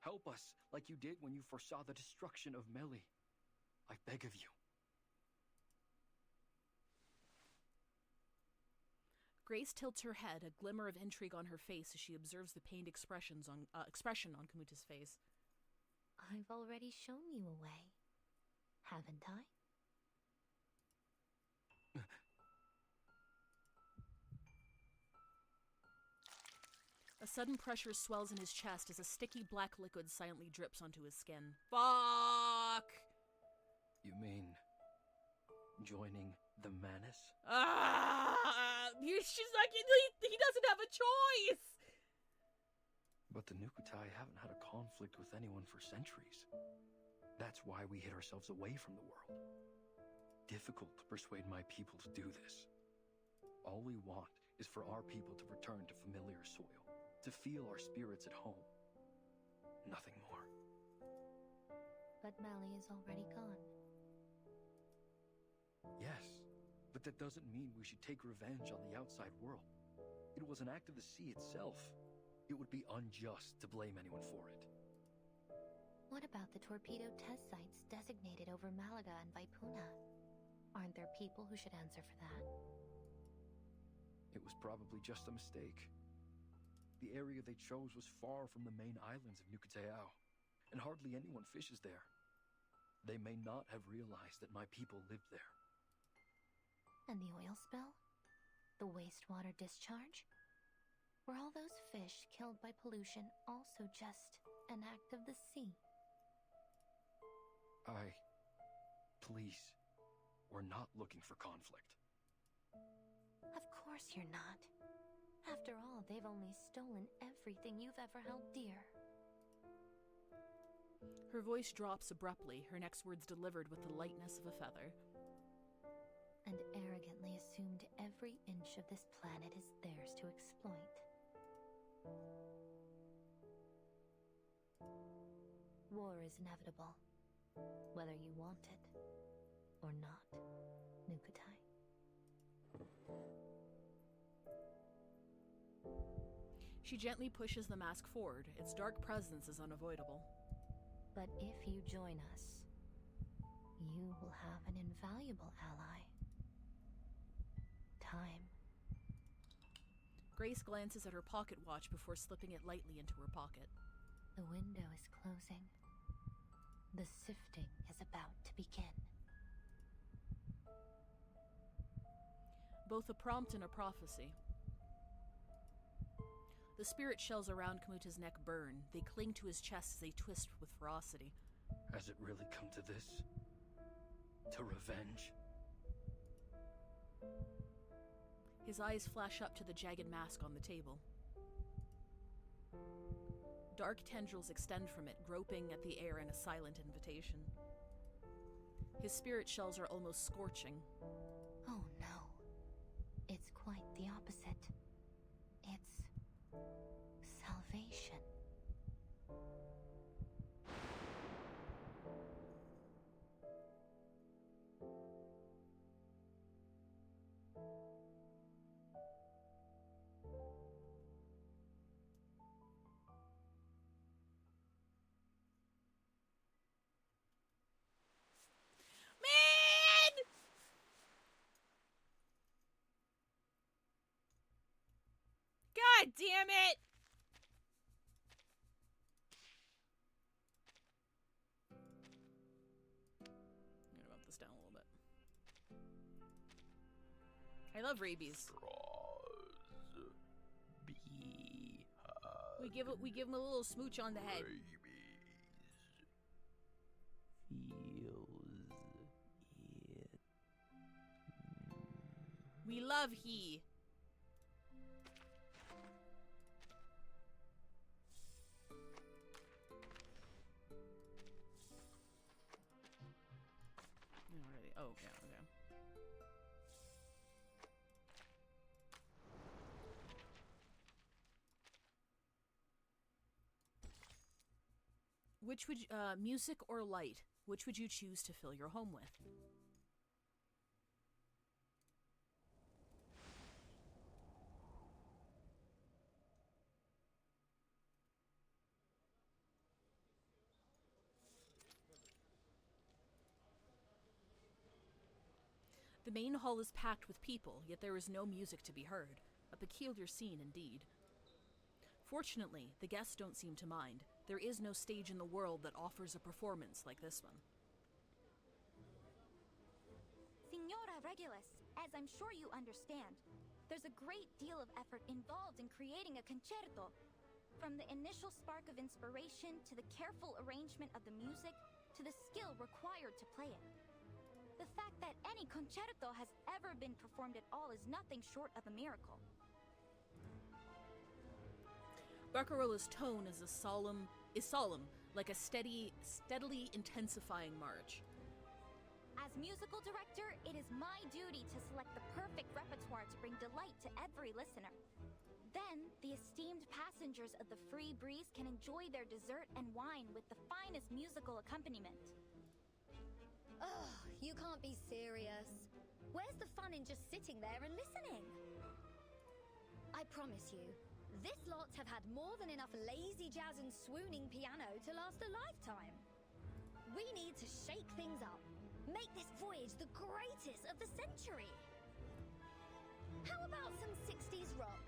[SPEAKER 10] Help us like you did when you foresaw the destruction of Meli. I beg of you.
[SPEAKER 1] Grace tilts her head, a glimmer of intrigue on her face as she observes the pained expression on Kamuta's face.
[SPEAKER 11] I've already shown you a way, haven't I?
[SPEAKER 1] A sudden pressure swells in his chest as a sticky black liquid silently drips onto his skin. Fuck!
[SPEAKER 10] You mean joining the Manus?
[SPEAKER 1] She's like, he doesn't have a choice!
[SPEAKER 10] But the Nukutai haven't had a conflict with anyone for centuries. That's why we hid ourselves away from the world. Difficult to persuade my people to do this. All we want is for our people to return to familiar soil, to feel our spirits at home. Nothing more.
[SPEAKER 11] But Meli is already gone.
[SPEAKER 10] Yes, but that doesn't mean we should take revenge on the outside world. It was an act of the sea itself. It would be unjust to blame anyone for it.
[SPEAKER 11] What about the torpedo test sites designated over Malaga and Vaipuna? Aren't there people who should answer for that?
[SPEAKER 10] It was probably just a mistake. The area they chose was far from the main islands of Nukuteao, and hardly anyone fishes there. They may not have realized that my people lived there.
[SPEAKER 11] And the oil spill? The wastewater discharge? Were all those fish killed by pollution also just an act of the sea?
[SPEAKER 10] Please, we're not looking for conflict.
[SPEAKER 11] Of course you're not. After all, they've only stolen everything you've ever held dear.
[SPEAKER 1] Her voice drops abruptly, her next words delivered with the lightness of a feather.
[SPEAKER 11] And arrogantly assumed every inch of this planet is theirs to exploit. War is inevitable, whether you want it or not, Nukutai.
[SPEAKER 1] She gently pushes the mask forward. Its dark presence is unavoidable.
[SPEAKER 11] But if you join us, you will have an invaluable ally. Time.
[SPEAKER 1] Grace glances at her pocket watch before slipping it lightly into her pocket.
[SPEAKER 11] The window is closing. The sifting is about to begin.
[SPEAKER 1] Both a prompt and a prophecy. The spirit shells around Kamuta's neck burn. They cling to his chest as they twist with ferocity.
[SPEAKER 10] Has it really come to this? To revenge?
[SPEAKER 1] His eyes flash up to the jagged mask on the table. Dark tendrils extend from it, groping at the air in a silent invitation. His spirit shells are almost scorching.
[SPEAKER 11] Oh no. It's quite the opposite. It's salvation.
[SPEAKER 1] God damn it! I'm gonna bump this down a little bit. I love rabies. We give him a little smooch on the head. We love he. Oh, yeah, okay. Which would, music or light? Which would you choose to fill your home with? The main hall is packed with people, yet there is no music to be heard. A peculiar scene indeed. Fortunately, the guests don't seem to mind. There is no stage in the world that offers a performance like this one.
[SPEAKER 19] Signora Regulus, as I'm sure you understand, there's a great deal of effort involved in creating a concerto. From the initial spark of inspiration, to the careful arrangement of the music, to the skill required to play it. The fact that any concerto has ever been performed at all is nothing short of a miracle.
[SPEAKER 1] Barcarolla's tone is solemn, like a steadily intensifying march.
[SPEAKER 19] As musical director, it is my duty to select the perfect repertoire to bring delight to every listener. Then, the esteemed passengers of the Free Breeze can enjoy their dessert and wine with the finest musical accompaniment.
[SPEAKER 6] Ugh, you can't be serious. Where's the fun in just sitting there and listening? I promise you, this lot have had more than enough lazy jazz and swooning piano to last a lifetime. We need to shake things up. Make this voyage the greatest of the century. How about some 60s rock?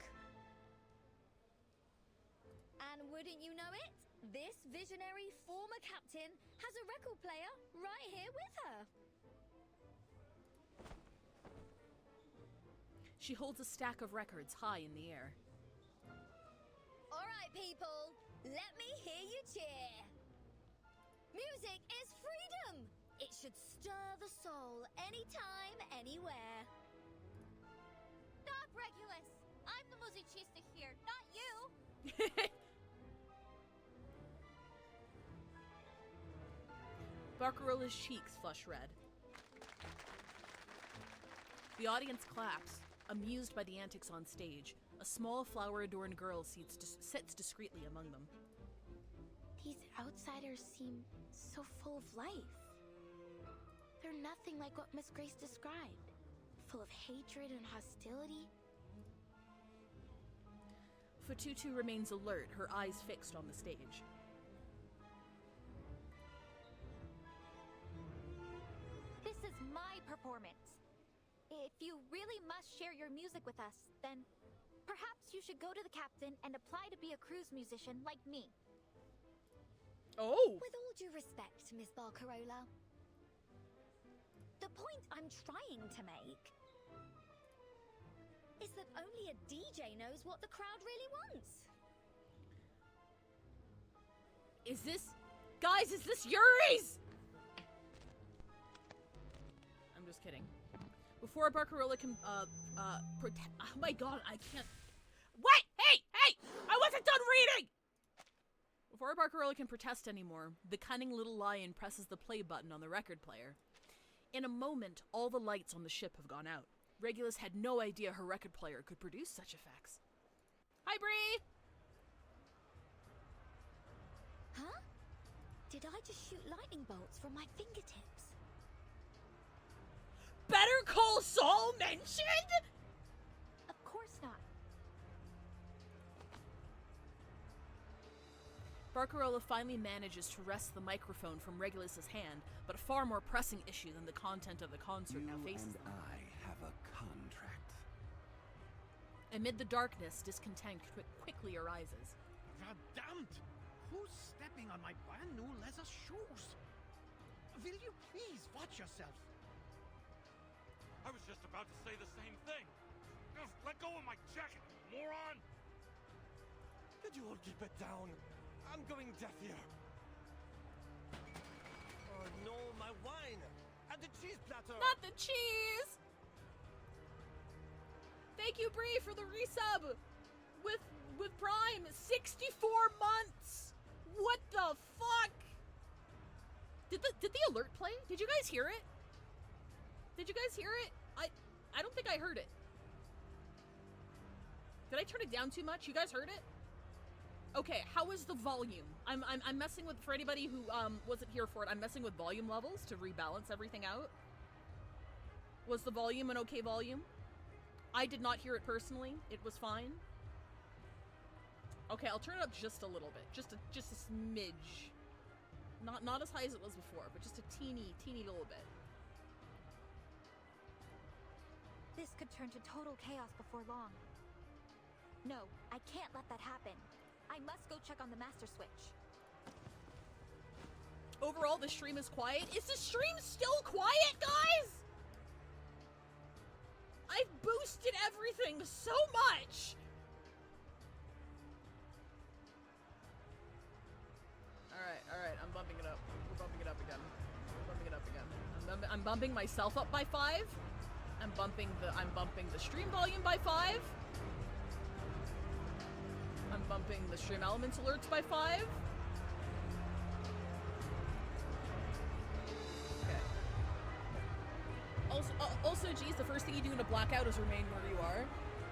[SPEAKER 6] And wouldn't you know it, this visionary former captain has a record player right here with her.
[SPEAKER 1] She holds a stack of records high in the air.
[SPEAKER 6] All right, people, let me hear you cheer. Music is freedom. It should stir the soul anytime, anywhere.
[SPEAKER 19] Stop, Regulus! I'm the musicista here, not you!
[SPEAKER 1] Barcarolla's cheeks flush red. The audience claps, amused by the antics on stage. A small flower-adorned girl sits discreetly among them.
[SPEAKER 9] These outsiders seem so full of life. They're nothing like what Miss Grace described. Full of hatred and hostility.
[SPEAKER 1] Fatutu remains alert, her eyes fixed on the stage.
[SPEAKER 19] This is my performance. If you really must share your music with us, then perhaps you should go to the captain and apply to be a cruise musician like me.
[SPEAKER 1] Oh!
[SPEAKER 6] With all due respect, Miss Barcarolla, the point I'm trying to make is that only a DJ knows what the crowd really wants.
[SPEAKER 1] Is this... Guys, is this Yuri's? I'm just kidding. Before Barcarolla can, protect... Oh my god, I can't... Wait! Hey! Hey! I wasn't done reading! Barcarola can protest anymore, the cunning little lion presses the play button on the record player. In a moment, all the lights on the ship have gone out. Regulus had no idea her record player could produce such effects. Hi, Bree!
[SPEAKER 19] Huh? Did I just shoot lightning bolts from my fingertips?
[SPEAKER 1] Better Call Saul mentioned?
[SPEAKER 19] Of course not.
[SPEAKER 1] Barcarola finally manages to wrest the microphone from Regulus's hand, but a far more pressing issue than the content of the concert now faces them.
[SPEAKER 21] I have a contract.
[SPEAKER 1] Amid the darkness, discontent quickly arises.
[SPEAKER 12] Verdammt! Who's stepping on my brand new leather shoes? Will you please watch yourself?
[SPEAKER 14] I was just about to say the same thing. Just let go of my jacket, moron!
[SPEAKER 12] Could you all keep it down? I'm going deaf here. Oh no, my wine! And the cheese platter!
[SPEAKER 1] Not the cheese! Thank you, Bree, for the resub! With Prime, 64 months! What the fuck? Did the alert play? Did you guys hear it? Did you guys hear it? I don't think I heard it. Did I turn it down too much? You guys heard it? Okay, how is the volume? I'm messing with, for anybody who wasn't here for it, I'm messing with volume levels to rebalance everything out. Was the volume an okay volume? I did not hear it personally. It was fine. Okay, I'll turn it up just a little bit. Just a smidge. Not as high as it was before, but just a teeny little bit.
[SPEAKER 19] This could turn to total chaos before long. No, I can't let that happen. I must go check on the master switch.
[SPEAKER 1] Overall, the stream is quiet. Is the stream still quiet, guys? I've boosted everything so much. Alright, I'm bumping it up. We're bumping it up again. I'm bumping myself up by 5. I'm bumping the stream volume by 5. I'm bumping the stream elements alerts by 5. Okay. Also, geez, the first thing you do in a blackout is remain where you are.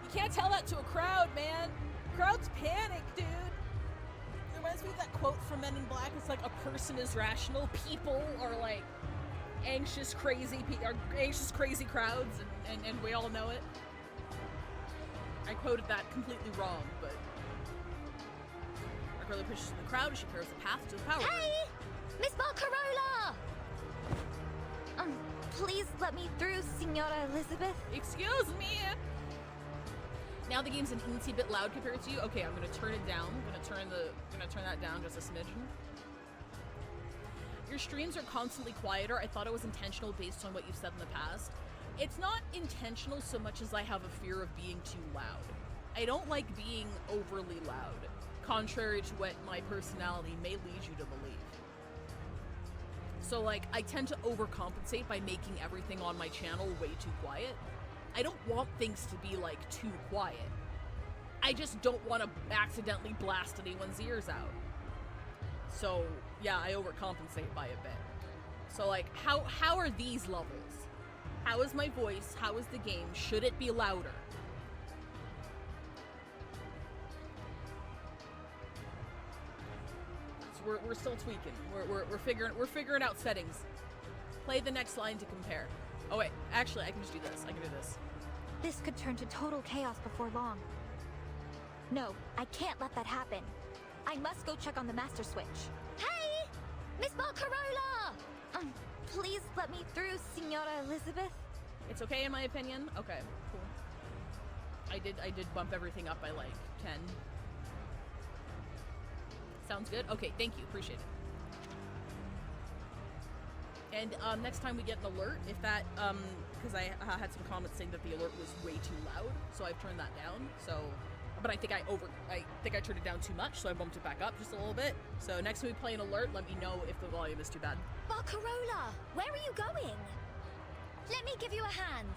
[SPEAKER 1] You can't tell that to a crowd, man. Crowds panic, dude. It reminds me of that quote from Men in Black. It's like, a person is rational. People are like anxious, crazy crowds, and we all know it. I quoted that completely wrong, but Barcarola pushes through the crowd as she clears the path to the power room.
[SPEAKER 19] Hey! Miss Barcarola! Please let me through, Signora Elizabeth.
[SPEAKER 1] Excuse me! Now the game's an teensy bit loud compared to you. Okay, I'm gonna turn it down. I'm gonna turn that down just a smidgen. Your streams are constantly quieter. I thought it was intentional based on what you've said in the past. It's not intentional so much as I have a fear of being too loud. I don't like being overly loud, contrary to what my personality may lead you to believe. So like, I tend to overcompensate by making everything on my channel way too quiet. I don't want things to be like too quiet. I just don't want to accidentally blast anyone's ears out. So yeah, I overcompensate by a bit. So like, how are these levels? How is my voice? How is the game? Should it be louder? So we're still tweaking. We're figuring out settings. Play the next line to compare. Oh wait, actually I can just do this. I can do this.
[SPEAKER 19] This could turn to total chaos before long. No, I can't let that happen. I must go check on the master switch. Hey! Miss Barcarola! Please let me through, Signora Elizabeth.
[SPEAKER 1] It's okay in my opinion? Okay, cool. I did bump everything up by like 10. Sounds good? Okay, thank you, appreciate it. And next time we get an alert, if that, because I had some comments saying that the alert was way too loud, so I've turned that down, so, but I think I turned it down too much, so I bumped it back up just a little bit. So next time we play an alert, let me know if the volume is too bad.
[SPEAKER 19] Barcarola, where are you going? Let me give you a hand.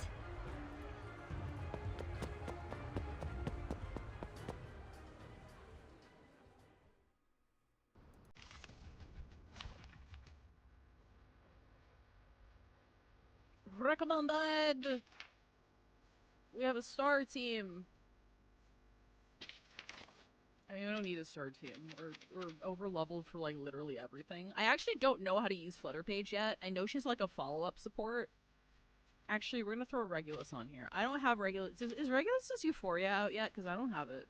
[SPEAKER 1] come on, bud! We have a star team. I mean, we don't need a star team. We're over-leveled for, like, literally everything. I actually don't know how to use Flutterpage yet. I know she's, like, a follow-up support. Actually, we're gonna throw Regulus on here. I don't have Regulus. Is Regulus' Euphoria out yet? Because I don't have it.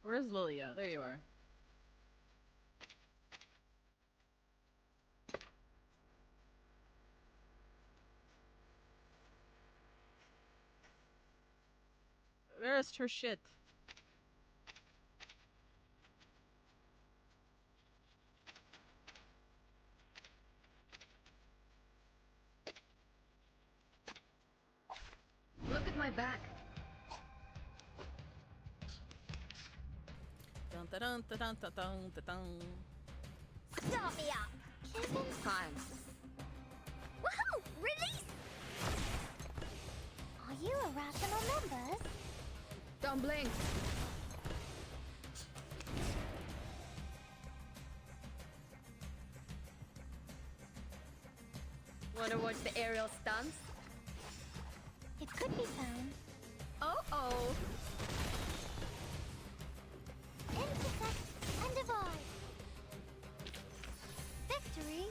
[SPEAKER 1] Where's Lilia? There you are. Where's her shit?
[SPEAKER 11] Look at my back.
[SPEAKER 1] Dun dun dun dun dun dun dun dun.
[SPEAKER 6] Start me up!
[SPEAKER 11] Isn't fine.
[SPEAKER 6] Woohoo! Release! Are you irrational members?
[SPEAKER 11] Don't blink. Wanna watch the aerial stunts?
[SPEAKER 6] It could be found.
[SPEAKER 11] Oh.
[SPEAKER 6] Intersect and divide. Victory?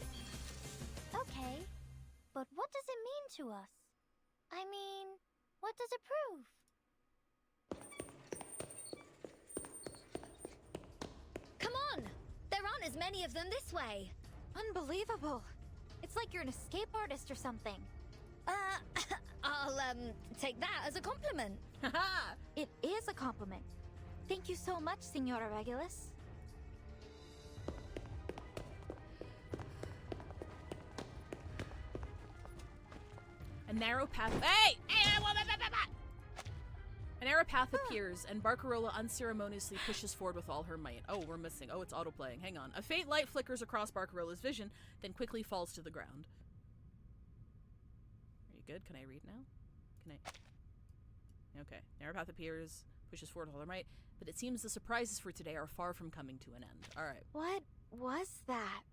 [SPEAKER 6] Okay, but what does it mean to us? I mean, what does it prove?
[SPEAKER 19] Come on! There aren't as many of them this way.
[SPEAKER 6] Unbelievable. It's like you're an escape artist or something.
[SPEAKER 19] I'll, take that as a compliment.
[SPEAKER 6] Haha! It is a compliment. Thank you so much, Senora Regulus.
[SPEAKER 1] A narrow path. Hey! A narrow path appears, and Barcarola unceremoniously pushes forward with all her might. Oh, we're missing. Oh, it's autoplaying. Hang on. A faint light flickers across Barcarola's vision, then quickly falls to the ground. Are you good? Can I read now? Can I? Okay. Narrow path appears, pushes forward with all her might, but it seems the surprises for today are far from coming to an end. All right.
[SPEAKER 2] What was that?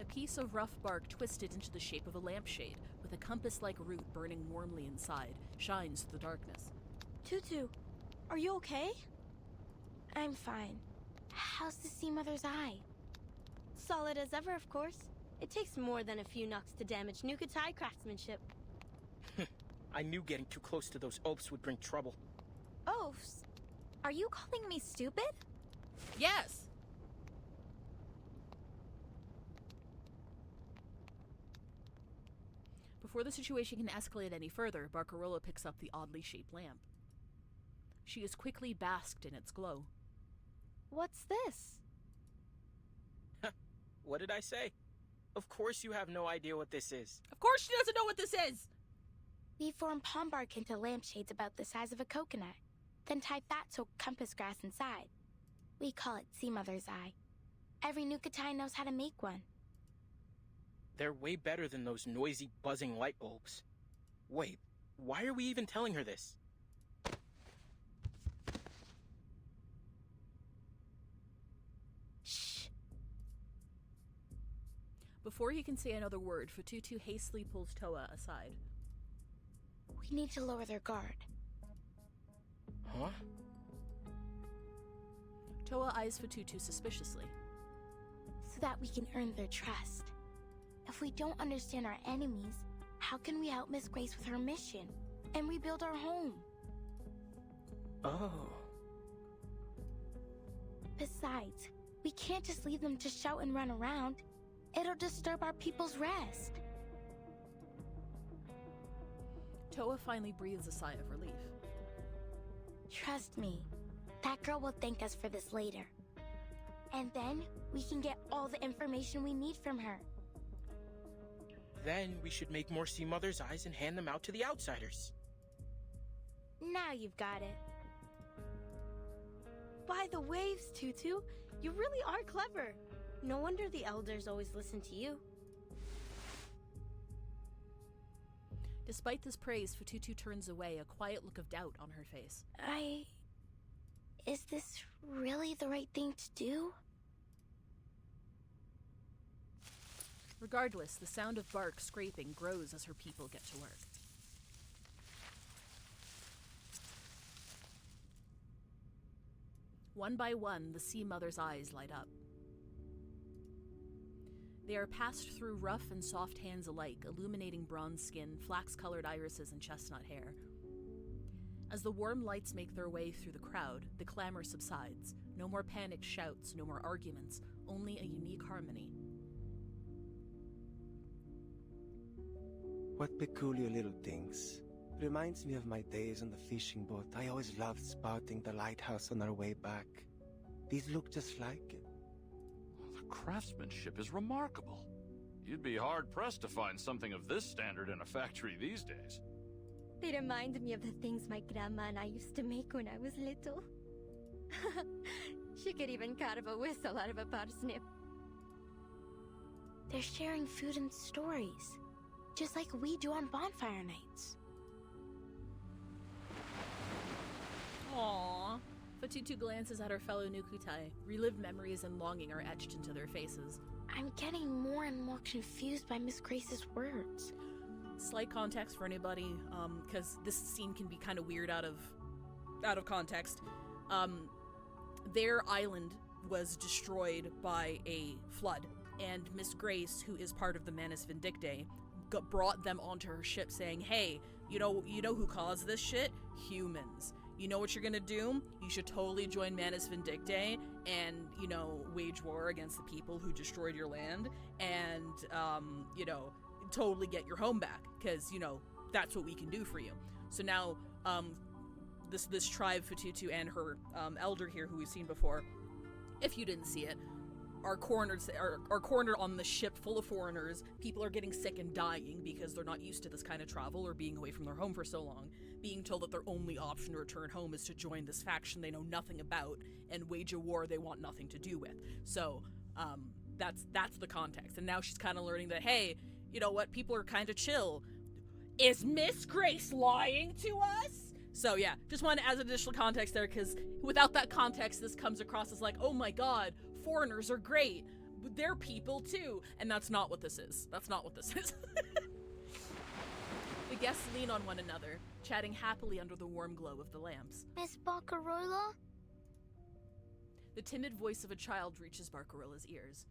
[SPEAKER 1] A piece of rough bark twisted into the shape of a lampshade, with a compass-like root burning warmly inside, shines through the darkness.
[SPEAKER 9] Tutu, are you okay? I'm fine. How's the Sea Mother's eye? Solid as ever, of course. It takes more than a few knocks to damage Nukutai craftsmanship.
[SPEAKER 5] I knew getting too close to those oafs would bring trouble.
[SPEAKER 6] Oafs? Are you calling me stupid?
[SPEAKER 1] Yes! Before the situation can escalate any further, Barcarola picks up the oddly shaped lamp. She is quickly basked in its glow.
[SPEAKER 9] What's this?
[SPEAKER 5] What did I say? Of course you have no idea what this is.
[SPEAKER 1] Of course she doesn't know what this is!
[SPEAKER 9] We form palm bark into lampshades about the size of a coconut, then tie fat-soaked compass grass inside. We call it Sea Mother's eye. Every Nukutai knows how to make one.
[SPEAKER 5] They're way better than those noisy, buzzing light bulbs. Wait, why are we even telling her this?
[SPEAKER 9] Shh.
[SPEAKER 1] Before he can say another word, Fatutu hastily pulls Toa aside.
[SPEAKER 9] We need to lower their guard.
[SPEAKER 5] Huh?
[SPEAKER 1] Toa eyes Fatutu suspiciously.
[SPEAKER 9] So that we can earn their trust. If we don't understand our enemies, how can we help Miss Grace with her mission and rebuild our home?
[SPEAKER 5] Oh.
[SPEAKER 9] Besides, we can't just leave them to shout and run around. It'll disturb our people's rest.
[SPEAKER 1] Toa finally breathes a sigh of relief.
[SPEAKER 9] Trust me, that girl will thank us for this later. And then we can get all the information we need from her.
[SPEAKER 5] Then we should make more Sea Mother's eyes and hand them out to the outsiders.
[SPEAKER 9] Now you've got it. By the waves, Tutu. You really are clever. No wonder the elders always listen to you.
[SPEAKER 1] Despite this praise, Fatutu turns away, a quiet look of doubt on her face.
[SPEAKER 9] Is this really the right thing to do?
[SPEAKER 1] Regardless, the sound of bark scraping grows as her people get to work. One by one, the Sea Mother's eyes light up. They are passed through rough and soft hands alike, illuminating bronze skin, flax-colored irises, and chestnut hair. As the warm lights make their way through the crowd, the clamor subsides. No more panicked shouts, no more arguments, only a unique harmony.
[SPEAKER 16] What peculiar little things. Reminds me of my days on the fishing boat. I always loved spotting the lighthouse on our way back. These look just like it.
[SPEAKER 14] The craftsmanship is remarkable. You'd be hard-pressed to find something of this standard in a factory these days.
[SPEAKER 9] They remind me of the things my grandma and I used to make when I was little. She could even carve a whistle out of a parsnip. They're sharing food and stories, just like we do on bonfire nights.
[SPEAKER 1] Aww. Fatutu glances at her fellow Nukutai. Relived memories and longing are etched into their faces.
[SPEAKER 9] I'm getting more and more confused by Miss Grace's words.
[SPEAKER 1] Slight context for anybody, because this scene can be kind of weird out of context. Their island was destroyed by a flood, and Miss Grace, who is part of the Manus Vindictae, brought them onto her ship saying, hey, you know who caused this shit? Humans. You know what you're gonna do? You should totally join Manus Vindictae and, wage war against the people who destroyed your land and, totally get your home back, because, that's what we can do for you. So now, this tribe, Fatutu, and her elder here, who we've seen before, if you didn't see it, are cornered on the ship full of foreigners. People are getting sick and dying because they're not used to this kind of travel or being away from their home for so long, being told that their only option to return home is to join this faction they know nothing about and wage a war they want nothing to do with. So that's the context. And now she's kind of learning that, hey, you know what, people are kind of chill. Is Miss Grace lying to us? So yeah, just wanted to add additional context there, because without that context, this comes across as like, oh my god, foreigners are great. They're people too. And that's not what this is. That's not what this is. The guests lean on one another, chatting happily under the warm glow of the lamps.
[SPEAKER 9] Miss Barcarola?
[SPEAKER 1] The timid voice of a child reaches Barcarola's ears.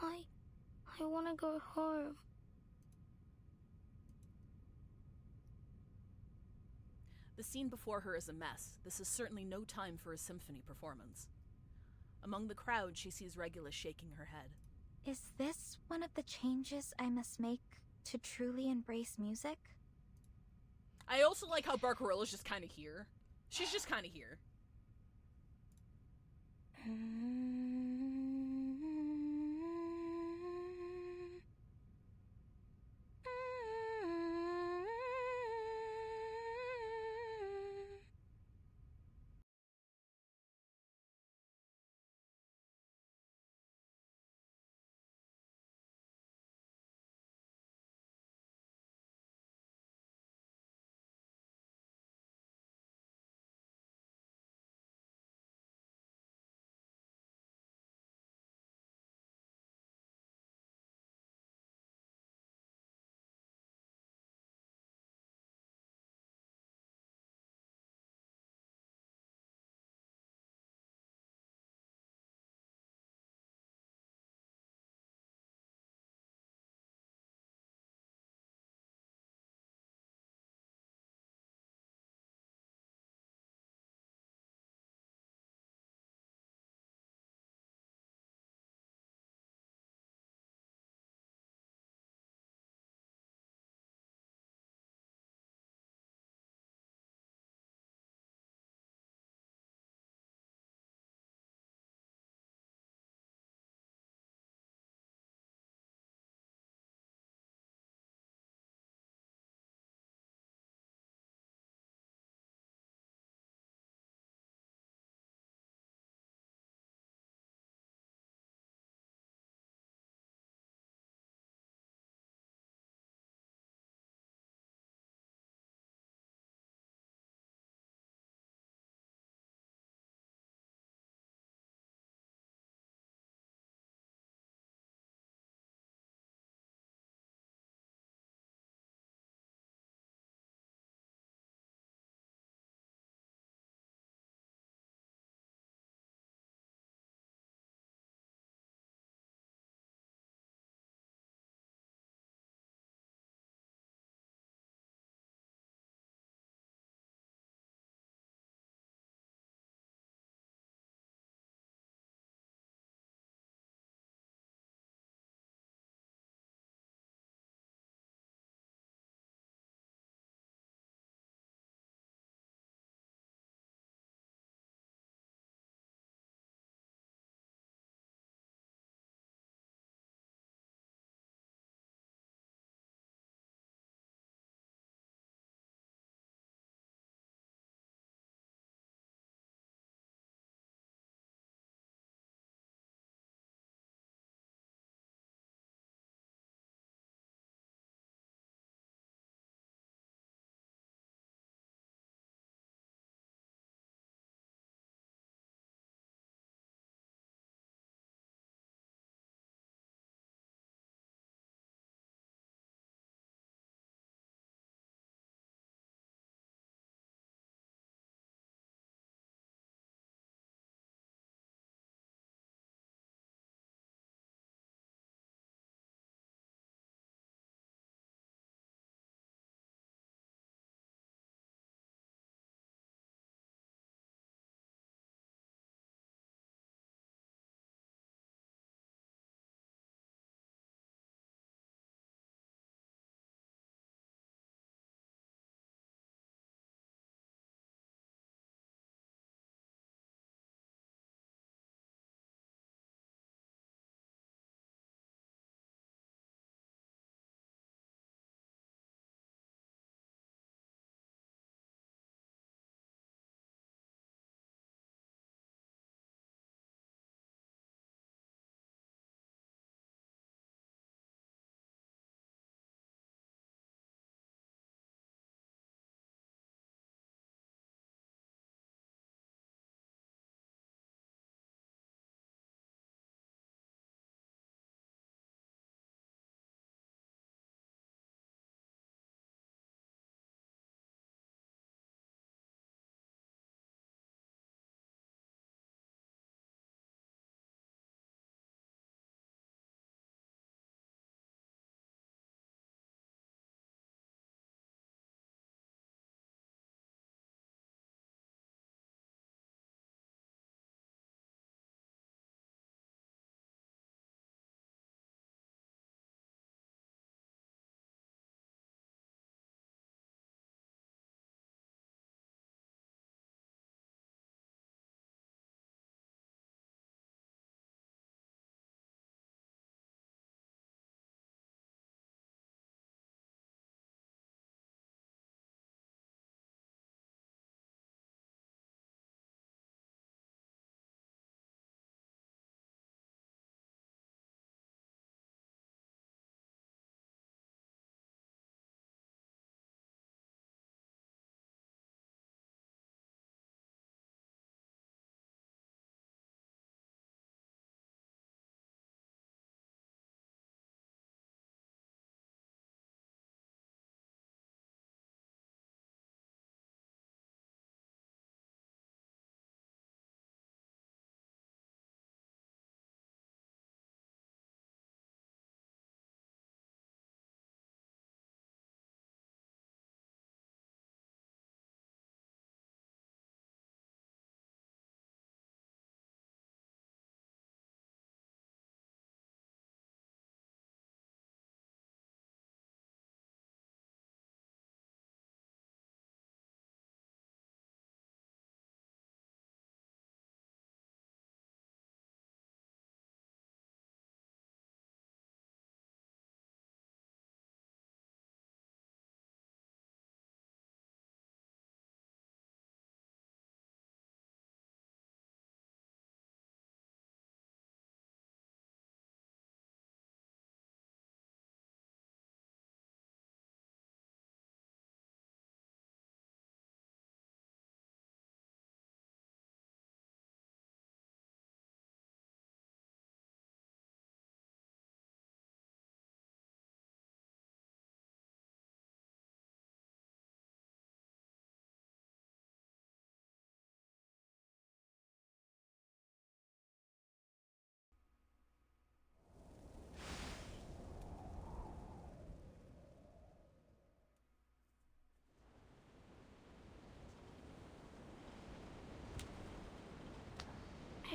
[SPEAKER 9] I want to go home.
[SPEAKER 1] The scene before her is a mess. This is certainly no time for a symphony performance. Among the crowd, she sees Regulus shaking her head.
[SPEAKER 6] Is this one of the changes I must make to truly embrace music?
[SPEAKER 1] I also like how Barcarola's just kind of here. She's just kind of here.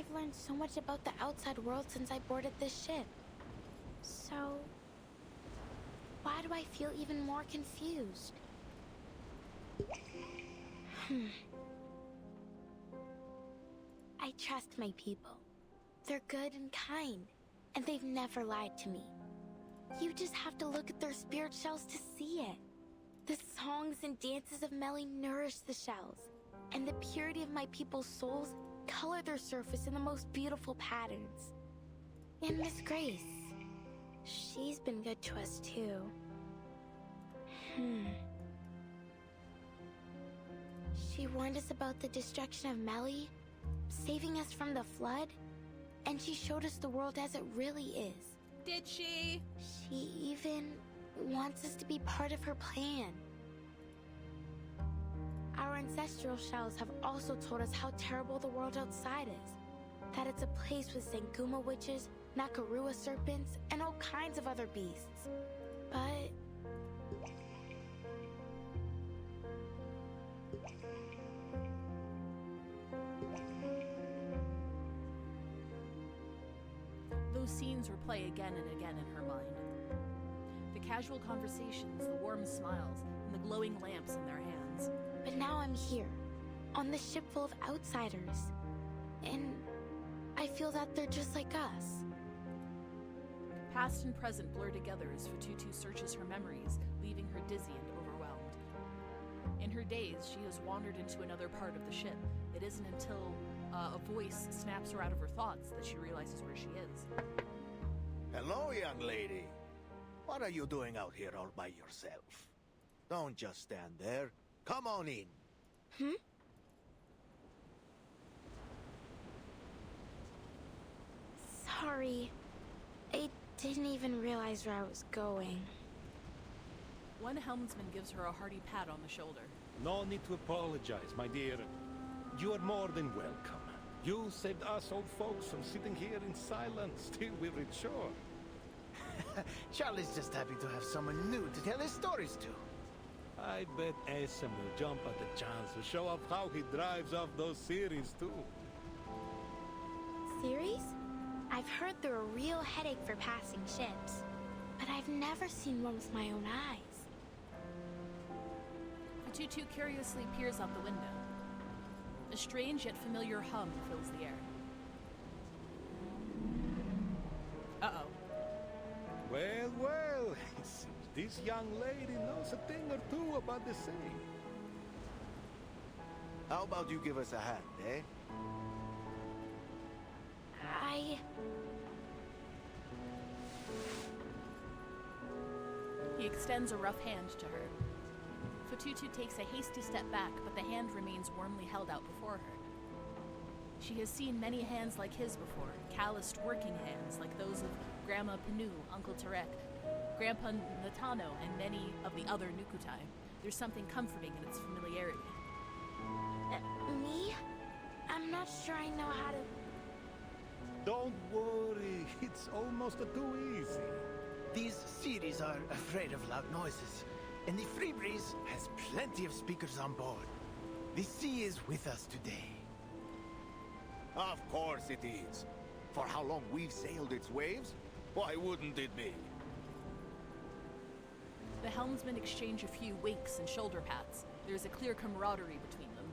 [SPEAKER 4] I've learned so much about the outside world since I boarded this ship. So, why do I feel even more confused? I trust my people. They're good and kind, and they've never lied to me. You just have to look at their spirit shells to see it. The songs and dances of Melly nourish the shells, and the purity of my people's souls color their surface in the most beautiful patterns. And Miss Grace, she's been good to us too. She warned us about the destruction of Melly, saving us from the flood, and she showed us the world as it really is.
[SPEAKER 1] Did she?
[SPEAKER 4] She even wants us to be part of her plan. Our ancestral shells have also told us how terrible the world outside is. That it's a place with Zanguma witches, Nakarua serpents, and all kinds of other beasts. But...
[SPEAKER 1] those scenes replay again and again in her mind. The casual conversations, the warm smiles, and the glowing lamps in their hands.
[SPEAKER 4] But now I'm here, on this ship full of outsiders. And I feel that they're just like us.
[SPEAKER 1] Past and present blur together as Fatutu searches her memories, leaving her dizzy and overwhelmed. In her daze, she has wandered into another part of the ship. It isn't until a voice snaps her out of her thoughts that she realizes where she is.
[SPEAKER 15] Hello, young lady. What are you doing out here all by yourself? Don't just stand there. Come on in.
[SPEAKER 4] Sorry. I didn't even realize where I was going.
[SPEAKER 1] One helmsman gives her a hearty pat on the shoulder.
[SPEAKER 17] No need to apologize, my dear. You are more than welcome. You saved us old folks from sitting here in silence till we reach shore.
[SPEAKER 15] Charlie's just happy to have someone new to tell his stories to.
[SPEAKER 17] I bet Esam will jump at the chance to show off how he drives off those series too.
[SPEAKER 4] Series? I've heard they're a real headache for passing ships, but I've never seen one with my own eyes.
[SPEAKER 1] Fatutu curiously peers out the window. A strange yet familiar hum fills the air. Uh-oh.
[SPEAKER 17] Well, well, it seems this young lady knows a thing or two about the sea.
[SPEAKER 15] How about you give us a hand, eh?
[SPEAKER 1] He extends a rough hand to her. Fatutu takes a hasty step back, but the hand remains warmly held out before her. She has seen many hands like his before, calloused working hands like those of Grandma Pinu, Uncle Tarek, Grandpa Natano, and many of the other Nukutai. There's something comforting in its familiarity.
[SPEAKER 4] Me? I'm not sure I know how to...
[SPEAKER 17] Don't worry, it's almost too easy.
[SPEAKER 15] These series are afraid of loud noises, and the Free Breeze has plenty of speakers on board. The sea is with us today.
[SPEAKER 3] Of course it is. For how long we've sailed its waves, why wouldn't it be?
[SPEAKER 1] The helmsmen exchange a few winks and shoulder pats. There's a clear camaraderie between them.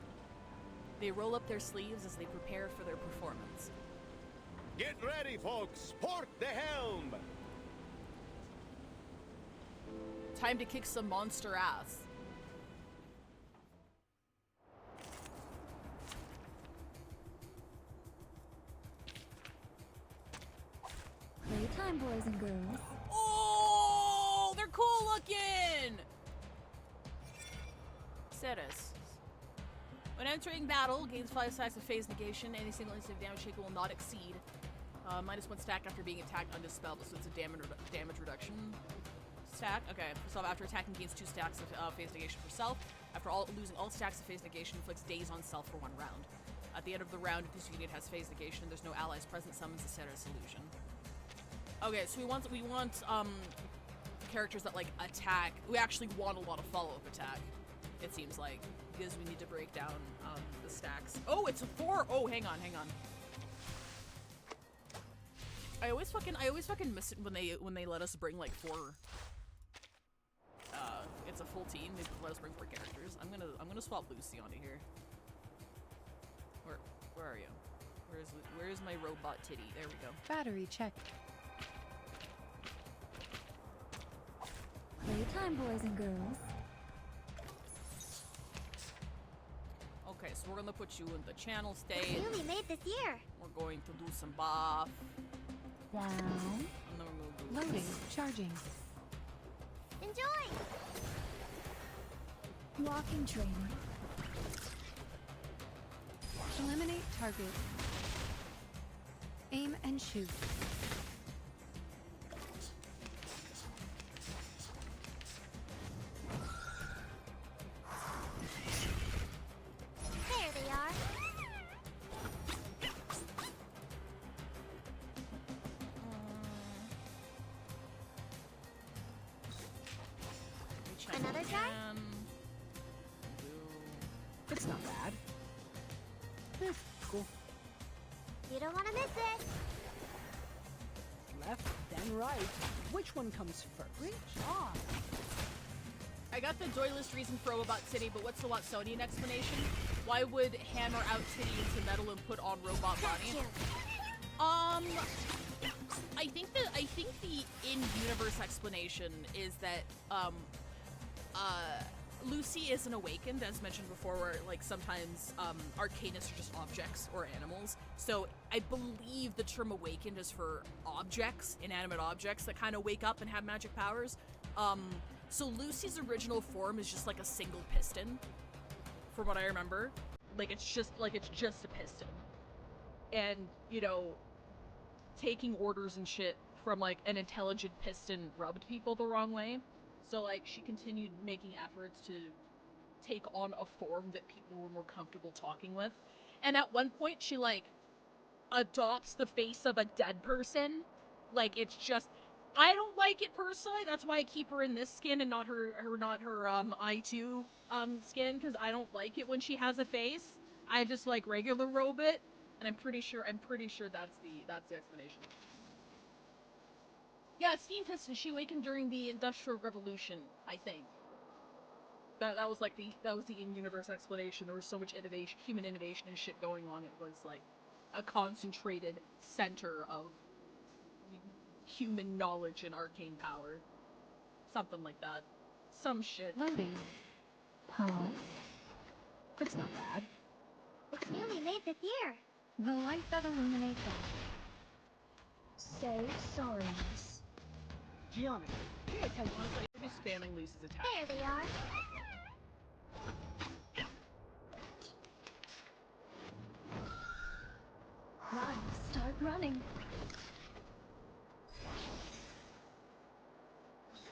[SPEAKER 1] They roll up their sleeves as they prepare for their performance.
[SPEAKER 3] Get ready, folks! Port the helm!
[SPEAKER 1] Time to kick some monster ass.
[SPEAKER 6] Playtime, boys and girls.
[SPEAKER 1] Oh, they're cool looking! Ceres. When entering battle, gains 5 stacks of phase negation. Any single instance of damage taken will not exceed -1 stack after being attacked undispelled, so it's a damage reduction stack. Okay, for self after attacking gains 2 stacks of phase negation for self. After losing all stacks of phase negation, inflicts daze on self for 1 round. At the end of the round, if this unit has phase negation and there's no allies present, summons a Ceres illusion. Okay, so we want characters that like attack. We actually want a lot of follow-up attack, it seems like, because we need to break down the stacks. Oh, it's a 4! Oh, hang on. I always fucking miss it when they let us bring like 4. It's a full team. They let us bring 4 characters. I'm gonna swap Lucy onto here. Where are you? Where's my robot titty? There we go.
[SPEAKER 13] Battery checked.
[SPEAKER 6] Playtime, boys and girls.
[SPEAKER 1] Okay, so we're gonna put you in the channel state.
[SPEAKER 2] Newly made this year.
[SPEAKER 1] We're going to do some buff.
[SPEAKER 6] Down.
[SPEAKER 1] And then we're gonna do
[SPEAKER 13] Loading. Charging.
[SPEAKER 2] Enjoy.
[SPEAKER 6] Walking training.
[SPEAKER 13] Eliminate target. Aim and shoot.
[SPEAKER 2] There they are. Another try?
[SPEAKER 12] It's not bad. Cool.
[SPEAKER 2] You don't want to miss it.
[SPEAKER 12] Left, then right. Which one comes first? Great job.
[SPEAKER 1] I got the joyless reason for Robot City, but what's the Watsonian explanation? Why would hammer out titty into metal and put on robot body? I think the in-universe explanation is that Lucy isn't awakened, as mentioned before, where like sometimes arcanists are just objects or animals. So I believe the term awakened is for objects, inanimate objects that kind of wake up and have magic powers. So Lucy's original form is just like a single piston, from what I remember. Like it's just a piston. And, you know, taking orders and shit from like an intelligent piston rubbed people the wrong way. So like she continued making efforts to take on a form that people were more comfortable talking with. And at one point she like adopts the face of a dead person. Like it's just, I don't like it personally. That's why I keep her in this skin and not her I2 skin, because I don't like it when she has a face. I just like regular Robot, and I'm pretty sure that's the explanation. Yeah, steam piston. She awakened during the Industrial Revolution, I think. That was the in-universe explanation. There was so much innovation, human innovation and shit going on. It was like a concentrated center of human knowledge and arcane power. Something like that. Some shit.
[SPEAKER 13] Loading.
[SPEAKER 6] Huh?
[SPEAKER 12] It's not bad.
[SPEAKER 2] It's newly made this year.
[SPEAKER 6] The light that illuminates all. Say sorry, miss.
[SPEAKER 12] Gianna, pay attention.
[SPEAKER 1] Honestly, you're just spamming Lucy's attack.
[SPEAKER 2] There they are.
[SPEAKER 6] Run. Start running.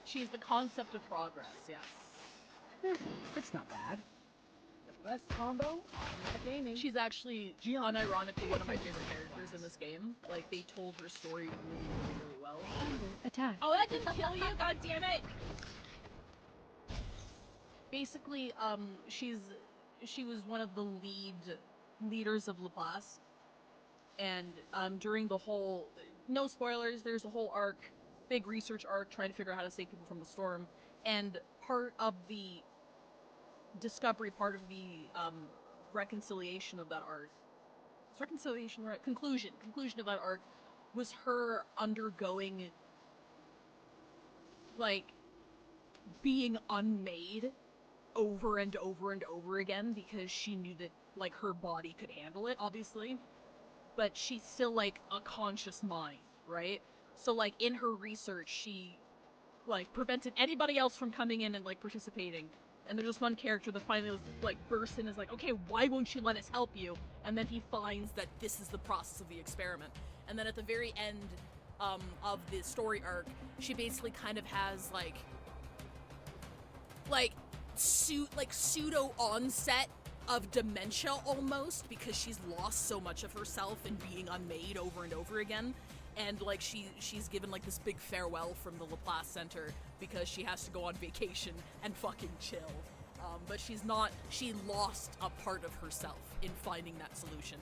[SPEAKER 1] She's the concept of progress, yes.
[SPEAKER 12] It's not bad. The best combo on gaming.
[SPEAKER 1] She's actually, unironically, one of my favorite characters in this game. Like, they told her story really well.
[SPEAKER 13] Attack.
[SPEAKER 1] Oh, that didn't kill you? God damn it! Basically, she was one of the leaders of Laplace. And, during the whole, no spoilers, there's a whole arc, big research arc, trying to figure out how to save people from the storm. And part of the discovery, part of the, reconciliation of that arc, conclusion of that arc was her undergoing, like, being unmade over and over and over again because she knew that, like, her body could handle it, obviously. But she's still, like, a conscious mind, right? So, like, in her research, she, like, prevented anybody else from coming in and, like, participating. And there's just one character that finally, like, bursts in and is like, okay, why won't you let us help you? And then he finds that this is the process of the experiment. And then at the very end of the story arc, she basically kind of has, pseudo onset of dementia almost, because she's lost so much of herself in being unmade over and over again. And, like, she's given, like, this big farewell from the Laplace Center because she has to go on vacation and fucking chill. But she lost a part of herself in finding that solution.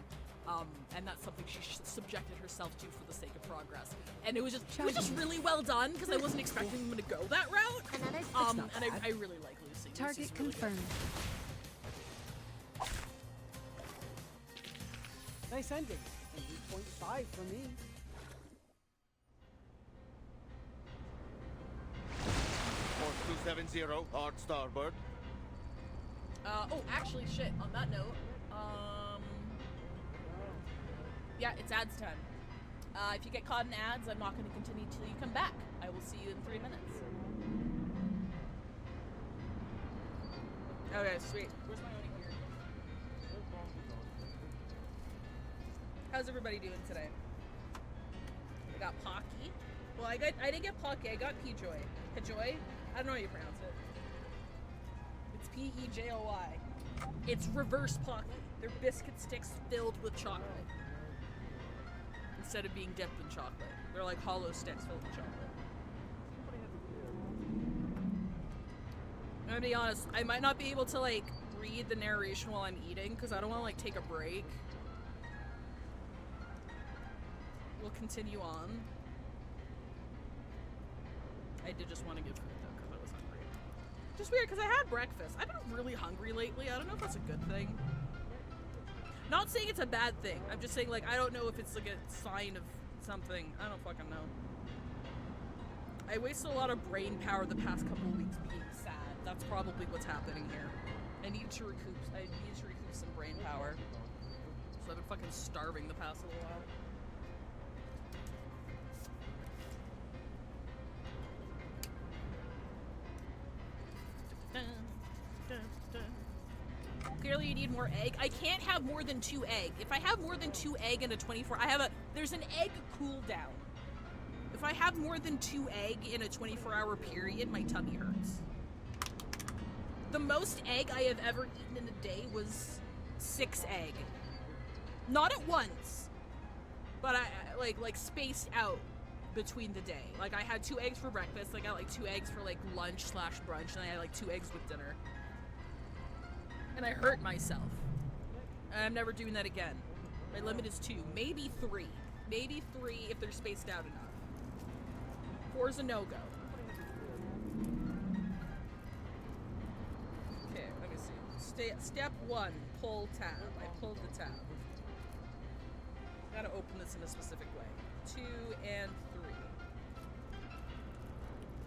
[SPEAKER 1] And that's something she subjected herself to for the sake of progress. And it was just really well done because I wasn't expecting them to go that route. And I really like Lucy.
[SPEAKER 13] Target
[SPEAKER 1] Lucy's really
[SPEAKER 13] confirmed.
[SPEAKER 18] Nice ending. And 8.5 for me.
[SPEAKER 22] 4270, hard starboard.
[SPEAKER 1] Oh, actually, shit. On that note, yeah, it's ads time. If you get caught in ads, I'm not going to continue till you come back. I will see you in 3 minutes. Okay, sweet. Where's my Oni gear? How's everybody doing today? I got Pocky. Well, I didn't get Pocky. I got P-Joy. P-Joy? I don't know how you pronounce it. It's P-E-J-O-I. It's reverse Pocky. They're biscuit sticks filled with chocolate. Instead of being dipped in chocolate. They're like hollow sticks filled with chocolate. I'm gonna be honest, I might not be able to like read the narration while I'm eating because I don't want to like take a break. We'll continue on. I did just want to give food though because I was hungry. Just weird because I had breakfast. I've been really hungry lately. I don't know if that's a good thing. Not saying it's a bad thing. I'm just saying like I don't know if it's like a sign of something. I don't fucking know. I wasted a lot of brain power the past couple of weeks being sad. That's probably what's happening here. I need to recoup some brain power. So I've been fucking starving the past little while. Clearly you need more egg. I can't have more than 2 egg. If I have more than 2 egg in a 24, there's an egg cooldown. If I have more than 2 egg in a 24-hour period, my tummy hurts. The most egg I have ever eaten in a day was 6 egg. Not at once, but I like spaced out between the day. Like I had 2 eggs for breakfast, I got like 2 eggs for like lunch/brunch, and I had like 2 eggs with dinner. And I hurt myself. And I'm never doing that again. My limit is 2, maybe 3. Maybe 3 if they're spaced out enough. 4 is a no-go. Okay, let me see. Step 1, pull tab. I pulled the tab. Gotta open this in a specific way. 2 and 3.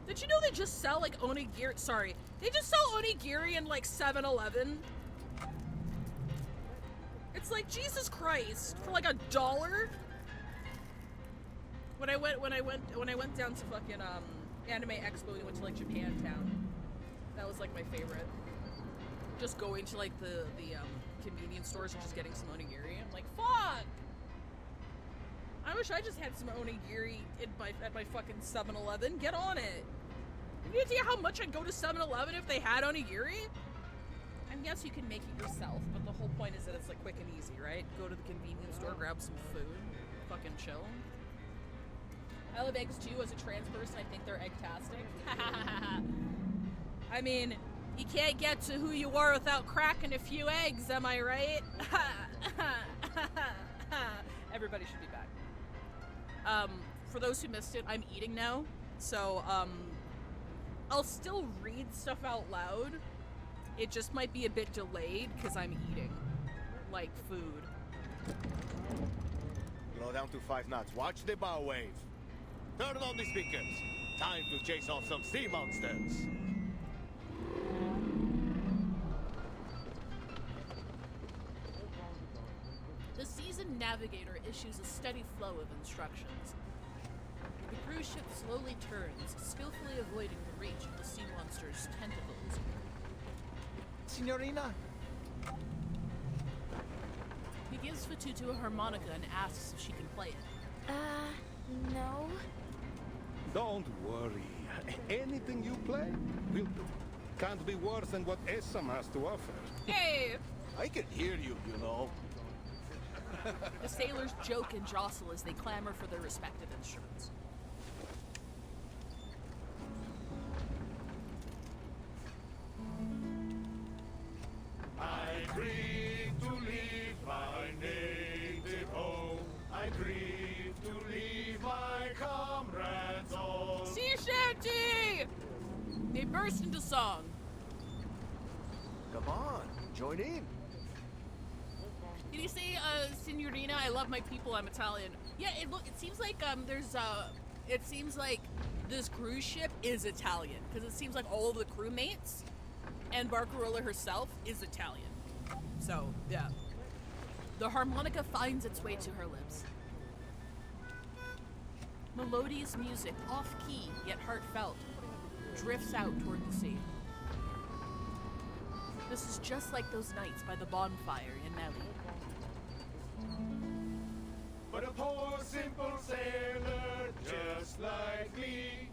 [SPEAKER 1] Did you know they just sell like onigiri? Sorry, they just sell onigiri in like 7-Eleven. It's like Jesus Christ for like $1. When I went down to fucking Anime Expo and went to like Japantown, that was like my favorite. Just going to like the convenience stores and just getting some onigiri. I'm like, fuck! I wish I just had some onigiri at my fucking 7-Eleven. Get on it. Have you idea how much I'd go to 7-Eleven if they had onigiri? And yes, you can make it yourself, but the whole point is that it's like quick and easy, right? Go to the convenience store, grab some food, fucking chill. I love eggs too. As a trans person, I think they're egg-tastic. I mean, you can't get to who you are without cracking a few eggs, am I right? Everybody should be back. For those who missed it, I'm eating now, so I'll still read stuff out loud. It just might be a bit delayed because I'm eating, like food.
[SPEAKER 22] Blow down to 5 knots. Watch the bow wave. Turn on the speakers. Time to chase off some sea monsters.
[SPEAKER 1] The seasoned navigator issues a steady flow of instructions. The cruise ship slowly turns, skillfully avoiding the reach of the sea monster's tentacles.
[SPEAKER 15] Signorina?
[SPEAKER 1] He gives Fatutu a harmonica and asks if she can play it.
[SPEAKER 9] No.
[SPEAKER 17] Don't worry. Anything you play will do. Can't be worse than what Essam has to offer.
[SPEAKER 1] Hey!
[SPEAKER 22] I can hear you, you know.
[SPEAKER 1] The sailors joke and jostle as they clamor for their respective instruments.
[SPEAKER 22] I dream to leave my native
[SPEAKER 1] burst into song.
[SPEAKER 22] Come on, join in.
[SPEAKER 1] Did you say, Signorina, I love my people, I'm Italian? Yeah, it seems like, it seems like this cruise ship is Italian, because it seems like all of the crewmates and Barcarola herself is Italian. So, yeah. The harmonica finds its way to her lips. Melodious music, off-key, yet heartfelt, drifts out toward the sea. This is just like those nights by the bonfire in Melly.
[SPEAKER 8] But a poor simple sailor just like me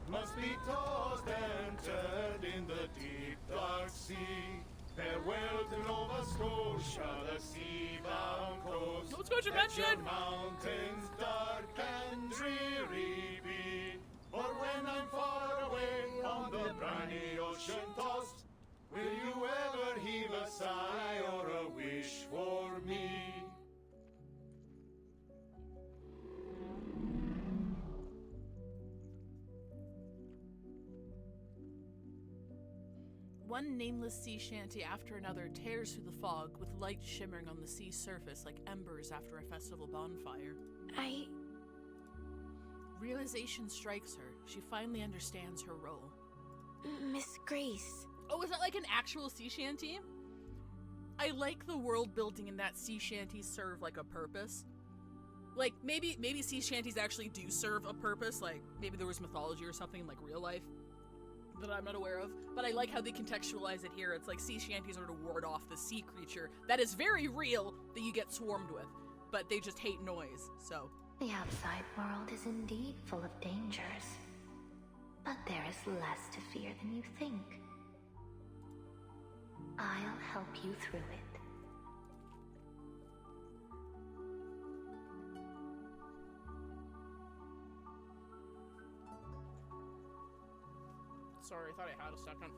[SPEAKER 8] must be tossed and turned in the deep dark sea. Farewell to Nova Scotia, the sea-bound coast.
[SPEAKER 1] Nova Scotia mentioned!
[SPEAKER 8] Mountains dark and dreary be. For when I'm far away on the briny ocean tossed, will you ever heave a sigh or a wish for me?
[SPEAKER 1] One nameless sea shanty after another tears through the fog, with light shimmering on the sea's surface like embers after a festival bonfire. Realization strikes her. She finally understands her role.
[SPEAKER 9] Miss Grace.
[SPEAKER 1] Oh, is that like an actual sea shanty? I like the world building in that sea shanties serve like a purpose. Like, maybe sea shanties actually do serve a purpose, like maybe there was mythology or something in like real life that I'm not aware of, but I like how they contextualize it here. It's like sea shanties are to ward off the sea creature that is very real that you get swarmed with, but they just hate noise, so.
[SPEAKER 11] The outside world is indeed full of dangers, but there is less to fear than you think. I'll help you through it.
[SPEAKER 1] Sorry, I thought I had a second.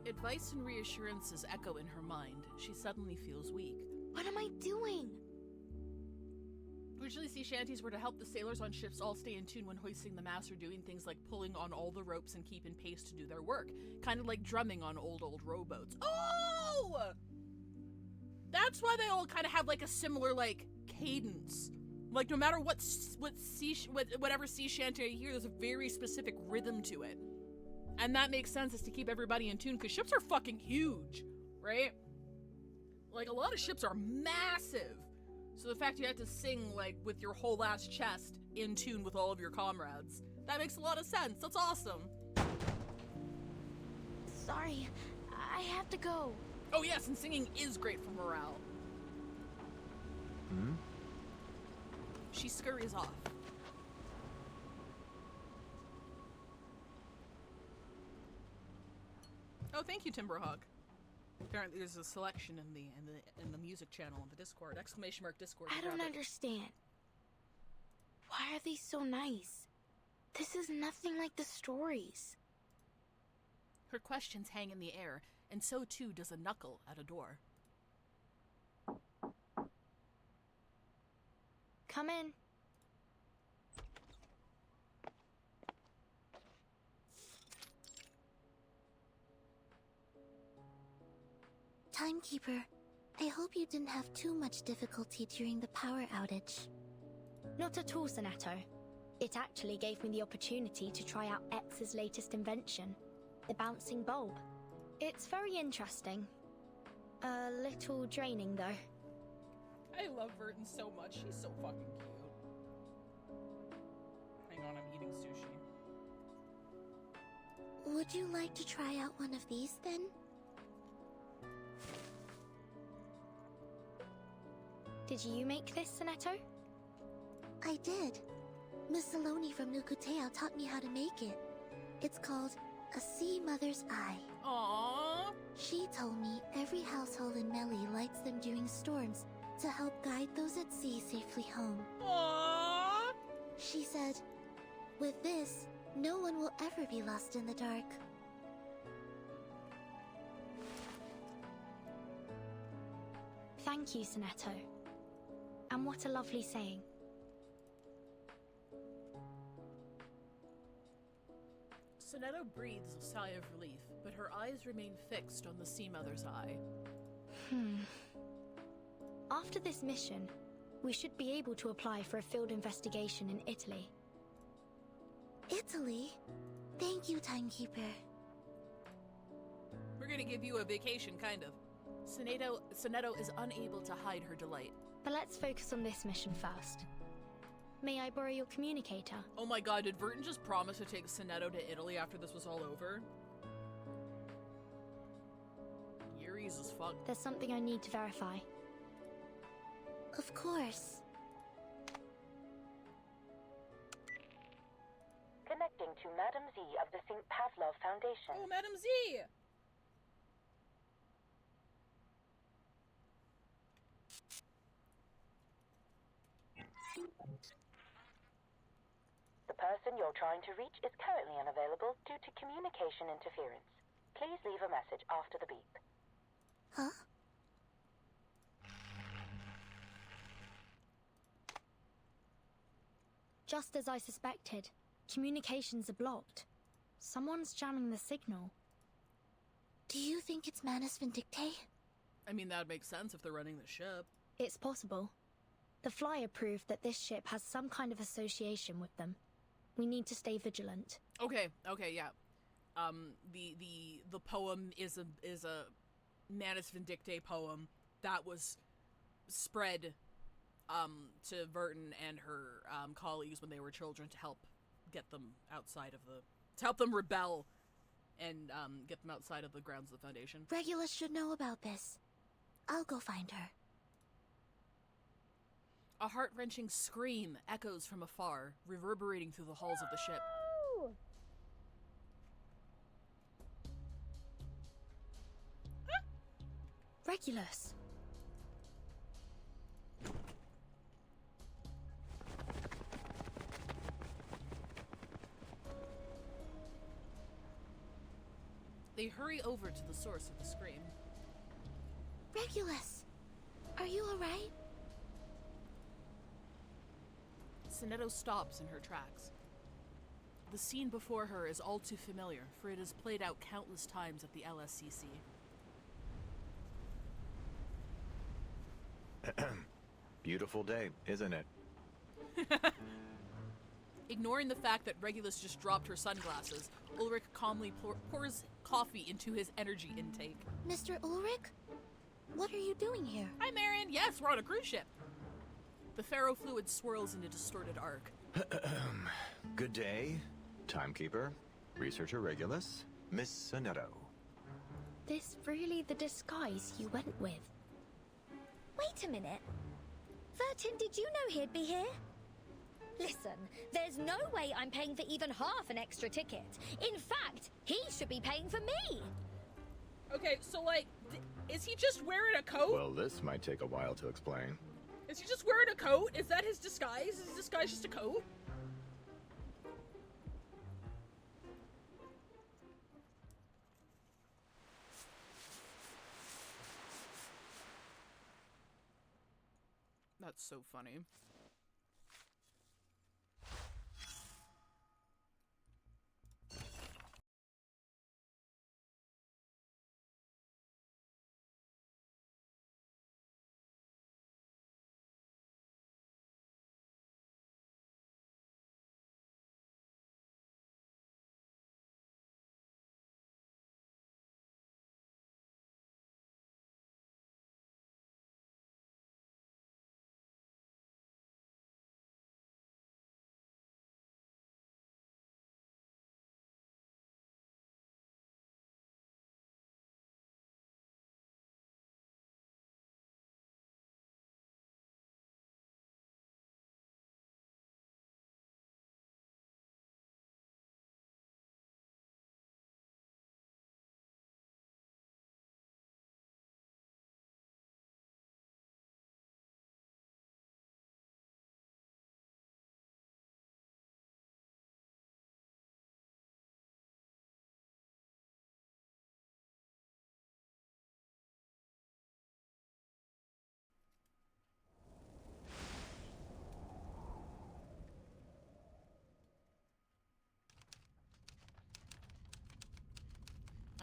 [SPEAKER 1] Advice and reassurances echo in her mind. She suddenly feels weak.
[SPEAKER 9] What am I doing?
[SPEAKER 1] Originally, sea shanties were to help the sailors on ships all stay in tune when hoisting the mast or doing things like pulling on all the ropes and keeping pace to do their work. Kind of like drumming on old rowboats. Oh! That's why they all kind of have like a similar like cadence. Like no matter whatever sea shanty you hear, there's a very specific rhythm to it. And that makes sense, is to keep everybody in tune, because ships are fucking huge, right? Like a lot of ships are massive. So the fact you have to sing like with your whole ass chest in tune with all of your comrades, that makes a lot of sense. That's awesome.
[SPEAKER 9] Sorry, I have to go.
[SPEAKER 1] Oh yes, and singing is great for morale.
[SPEAKER 7] Hmm?
[SPEAKER 1] She scurries off. Oh, thank you, Timberhawk. Apparently, there's a selection in the music channel on the Discord. !Discord.
[SPEAKER 9] I don't understand. Why are they so nice? This is nothing like the stories.
[SPEAKER 1] Her questions hang in the air, and so too does a knuckle at a door.
[SPEAKER 9] Come in.
[SPEAKER 2] Timekeeper, I hope you didn't have too much difficulty during the power outage.
[SPEAKER 4] Not at all, Sonato. It actually gave me the opportunity to try out X's latest invention, the bouncing bulb. It's very interesting. A little draining, though.
[SPEAKER 1] I love Verton so much. She's so fucking cute. Hang on, I'm eating sushi.
[SPEAKER 2] Would you like to try out one of these, then?
[SPEAKER 4] Did you make this, Sonato?
[SPEAKER 2] I did. Miss Saloni from Nukuteo taught me how to make it. It's called a Sea Mother's Eye.
[SPEAKER 1] Aww.
[SPEAKER 2] She told me every household in Melly lights them during storms to help guide those at sea safely home.
[SPEAKER 1] Aww.
[SPEAKER 2] She said, with this, no one will ever be lost in the dark.
[SPEAKER 4] Thank Thank you, Sonetto. And what a lovely saying.
[SPEAKER 1] Sonetto breathes a sigh of relief, but her eyes remain fixed on the Sea Mother's eye.
[SPEAKER 4] After this mission, we should be able to apply for a field investigation in Italy.
[SPEAKER 2] Italy? Thank you, Timekeeper.
[SPEAKER 1] We're gonna give you a vacation, kind of. Sonetto is unable to hide her delight.
[SPEAKER 4] But let's focus on this mission first. May I borrow your communicator?
[SPEAKER 1] Oh my god, did Vertin just promise to take Sonetto to Italy after this was all over? Yuri's as fuck.
[SPEAKER 4] There's something I need to verify.
[SPEAKER 2] Of course.
[SPEAKER 10] Connecting to Madam Z of the St. Pavlov Foundation.
[SPEAKER 1] Oh, Madam Z!
[SPEAKER 10] The person you're trying to reach is currently unavailable due to communication interference. Please leave a message after the beep.
[SPEAKER 2] Huh?
[SPEAKER 4] Just as I suspected, communications are blocked. Someone's jamming the signal.
[SPEAKER 2] Do you think it's Manus Vindictae?
[SPEAKER 1] I mean, that makes sense if they're running the ship.
[SPEAKER 4] It's possible. The flyer proved that this ship has some kind of association with them. We need to stay vigilant.
[SPEAKER 1] Okay, yeah. The poem is a Manus Vindictae poem that was spread to Vertin and her colleagues when they were children to help get them outside of to help them rebel and get them outside of the grounds of the Foundation.
[SPEAKER 2] Regulus should know about this. I'll go find her.
[SPEAKER 1] A heart-wrenching scream echoes from afar, reverberating through the halls of the ship.
[SPEAKER 4] Regulus!
[SPEAKER 1] They hurry over to the source of the scream.
[SPEAKER 2] Regulus! Are you alright?
[SPEAKER 1] Sonetto stops in her tracks. The scene before her is all too familiar, for it has played out countless times at the LSCC.
[SPEAKER 7] Beautiful day, isn't it?
[SPEAKER 1] Ignoring the fact that Regulus just dropped her sunglasses, Ulrich calmly pours coffee into his energy intake.
[SPEAKER 2] Mr. Ulrich? What are you doing here?
[SPEAKER 1] Hi, Marion. Yes, we're on a cruise ship. The ferrofluid swirls in a distorted arc.
[SPEAKER 7] Good day, Timekeeper, Researcher Regulus, Miss Sonetto.
[SPEAKER 4] This really the disguise you went with?
[SPEAKER 6] Wait a minute. Vertin, did you know he'd be here? Listen, there's no way I'm paying for even half an extra ticket. In fact, he should be paying for me.
[SPEAKER 1] Okay, so like, is he just wearing a coat?
[SPEAKER 7] Well, this might take a while to explain.
[SPEAKER 1] Is he just wearing a coat? Is that his disguise? Is his disguise just a coat? That's so funny.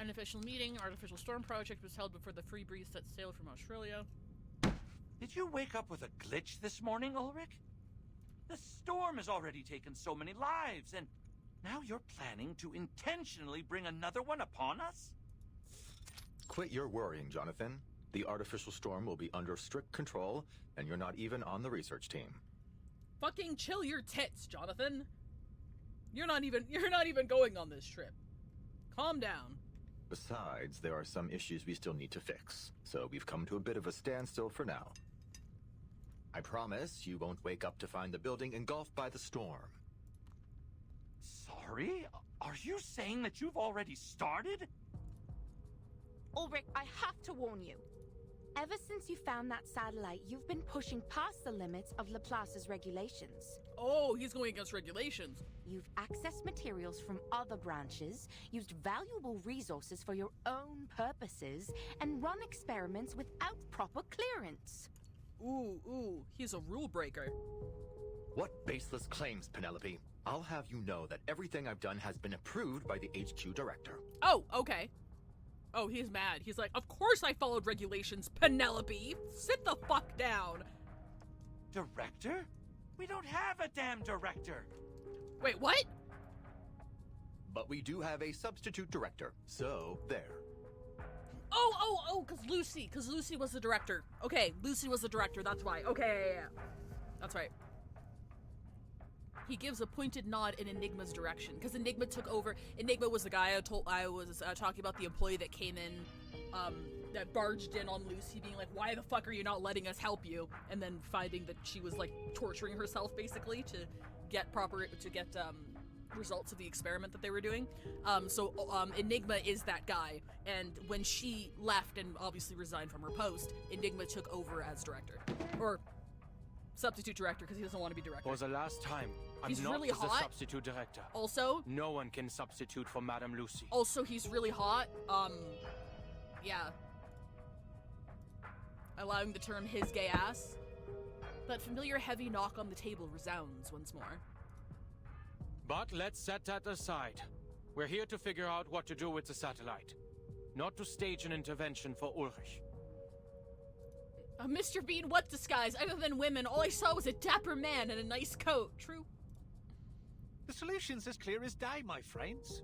[SPEAKER 1] unofficial meeting. Artificial Storm Project was held before the Free Breeze set sail from Australia.
[SPEAKER 20] Did you wake up with a glitch this morning, Ulrich? The storm has already taken so many lives, and now you're planning to intentionally bring another one upon us?
[SPEAKER 7] Quit your worrying, Jonathan. The artificial storm will be under strict control, and you're not even on the research team.
[SPEAKER 1] Fucking chill your tits, Jonathan. You're not even going on this trip. Calm down.
[SPEAKER 7] Besides, there are some issues we still need to fix, so we've come to a bit of a standstill for now. I promise you won't wake up to find the building engulfed by the storm.
[SPEAKER 20] Sorry? Are you saying that you've already started?
[SPEAKER 9] Ulrich, I have to warn you. Ever since you found that satellite, you've been pushing past the limits of Laplace's regulations.
[SPEAKER 1] Oh, he's going against regulations.
[SPEAKER 9] You've accessed materials from other branches, used valuable resources for your own purposes, and run experiments without proper clearance.
[SPEAKER 1] Ooh, he's a rule breaker.
[SPEAKER 7] What baseless claims, Penelope? I'll have you know that everything I've done has been approved by the HQ director.
[SPEAKER 1] Oh, okay. Oh, he's mad. He's like, of course I followed regulations, Penelope! Sit the fuck down!
[SPEAKER 20] Director? We don't have a damn director!
[SPEAKER 1] Wait, what?
[SPEAKER 7] But we do have a substitute director, so there.
[SPEAKER 1] Oh, because Lucy was the director. Okay, Lucy was the director, that's why. Okay, yeah. That's right. He gives a pointed nod in Enigma's direction, because Enigma took over. Enigma was the guy I was talking about, the employee that came in, that barged in on Lucy, being like, why the fuck are you not letting us help you? And then finding that she was, like, torturing herself, basically, to get results of the experiment that they were doing. Enigma is that guy, and when she left and obviously resigned from her post, Enigma took over as director. Or substitute director, because he doesn't want to be director.
[SPEAKER 5] For the last time,
[SPEAKER 1] He's
[SPEAKER 5] I'm
[SPEAKER 1] really
[SPEAKER 5] not the
[SPEAKER 1] hot.
[SPEAKER 5] substitute director.
[SPEAKER 1] Also,
[SPEAKER 5] no one can substitute for Madame Lucy.
[SPEAKER 1] Also, he's really hot. Yeah. Allowing the term his gay ass. That familiar heavy knock on the table resounds once more.
[SPEAKER 5] But let's set that aside. We're here to figure out what to do with the satellite. Not to stage an intervention for Ulrich.
[SPEAKER 1] Mr. Bean, what disguise? Other than women, all I saw was a dapper man in a nice coat. True?
[SPEAKER 12] The solution's as clear as day, my friends.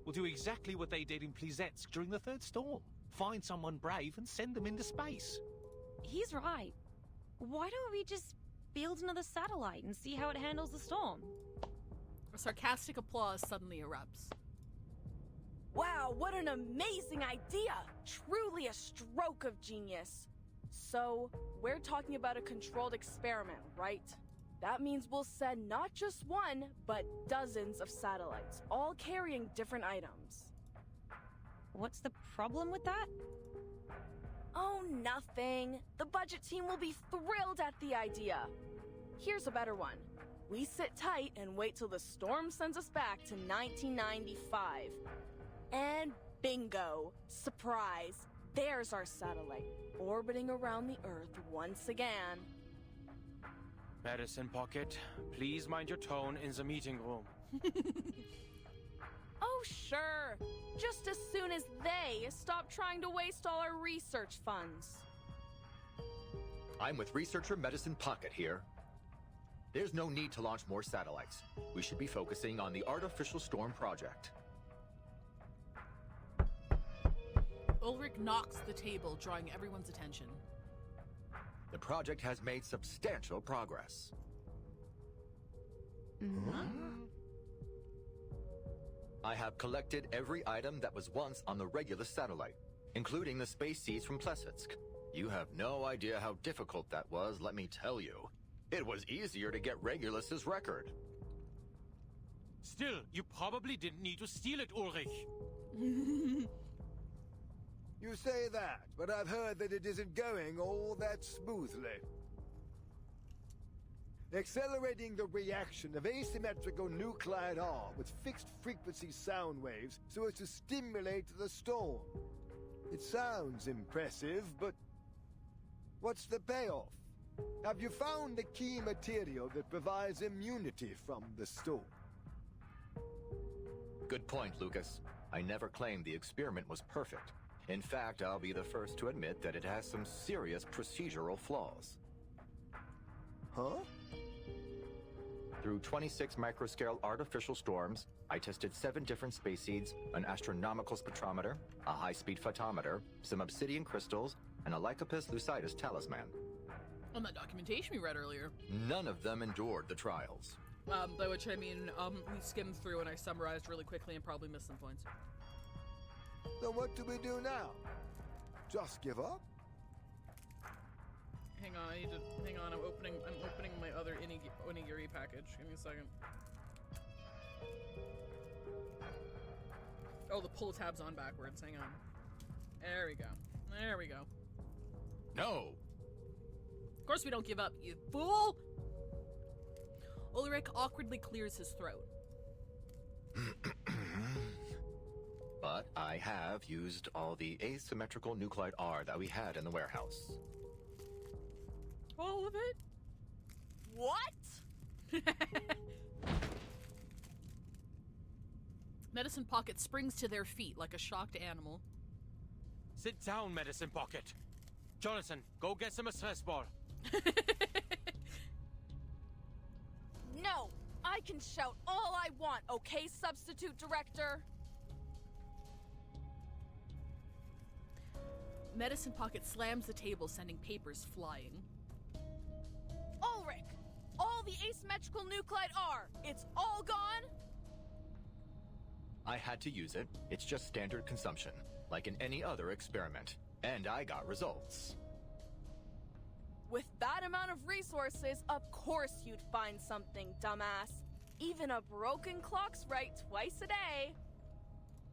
[SPEAKER 12] We'll do exactly what they did in Plisetsk during the third storm. Find someone brave and send them into space.
[SPEAKER 9] He's right. Why don't we just build another satellite and see how it handles the storm?
[SPEAKER 1] A sarcastic applause suddenly erupts.
[SPEAKER 9] Wow, what an amazing idea! Truly a stroke of genius. So, we're talking about a controlled experiment, right? That means we'll send not just one, but dozens of satellites, all carrying different items. What's the problem with that? Oh, nothing. The budget team will be thrilled at the idea. Here's a better one. We sit tight and wait till the storm sends us back to 1995. And bingo! Surprise! There's our satellite, orbiting around the Earth once again.
[SPEAKER 5] Medicine Pocket, please mind your tone in the meeting room.
[SPEAKER 9] Oh, sure. Just as soon as they stop trying to waste all our research funds.
[SPEAKER 7] I'm with researcher Medicine Pocket here. There's no need to launch more satellites. We should be focusing on the Artificial Storm Project.
[SPEAKER 1] Ulrich knocks the table, drawing everyone's attention.
[SPEAKER 7] The project has made substantial progress. I have collected every item that was once on the Regulus satellite, including the space seeds from Plesetsk. You have no idea how difficult that was, let me tell you. It was easier to get Regulus's record.
[SPEAKER 5] Still, you probably didn't need to steal it, Ulrich.
[SPEAKER 21] You say that, but I've heard that it isn't going all that smoothly. Accelerating the reaction of asymmetrical nuclide R with fixed frequency sound waves so as to stimulate the storm. It sounds impressive, but what's the payoff? Have you found the key material that provides immunity from the storm?
[SPEAKER 7] Good point, Lucas. I never claimed the experiment was perfect. In fact, I'll be the first to admit that it has some serious procedural flaws.
[SPEAKER 21] Huh?
[SPEAKER 7] Through 26 microscale artificial storms, I tested 7 different space seeds, an astronomical spectrometer, a high-speed photometer, some obsidian crystals, and a Lycopus lucidus talisman.
[SPEAKER 1] On that documentation we read earlier.
[SPEAKER 7] None of them endured the trials.
[SPEAKER 1] By which I mean, we skimmed through and I summarized really quickly and probably missed some points.
[SPEAKER 21] So what do we do now? Just give up?
[SPEAKER 1] Hang on, I'm opening my other onigiri package. Give me a second. Oh, the pull tab's on backwards. Hang on. There we go.
[SPEAKER 7] No!
[SPEAKER 1] Of course we don't give up, you fool! Ulrich awkwardly clears his throat.
[SPEAKER 7] But I have used all the asymmetrical nuclide R that we had in the warehouse.
[SPEAKER 1] All of it? What? Medicine Pocket springs to their feet like a shocked animal.
[SPEAKER 5] Sit down, Medicine Pocket. Jonathan, go get some stress ball.
[SPEAKER 16] No! I can shout all I want, okay, Substitute Director?
[SPEAKER 1] Medicine Pocket slams the table, sending papers flying.
[SPEAKER 16] Ulrich! All the asymmetrical nuclide R! It's all gone?
[SPEAKER 7] I had to use it. It's just standard consumption, like in any other experiment. And I got results.
[SPEAKER 16] With that amount of resources, of course you'd find something, dumbass. Even a broken clock's right twice a day.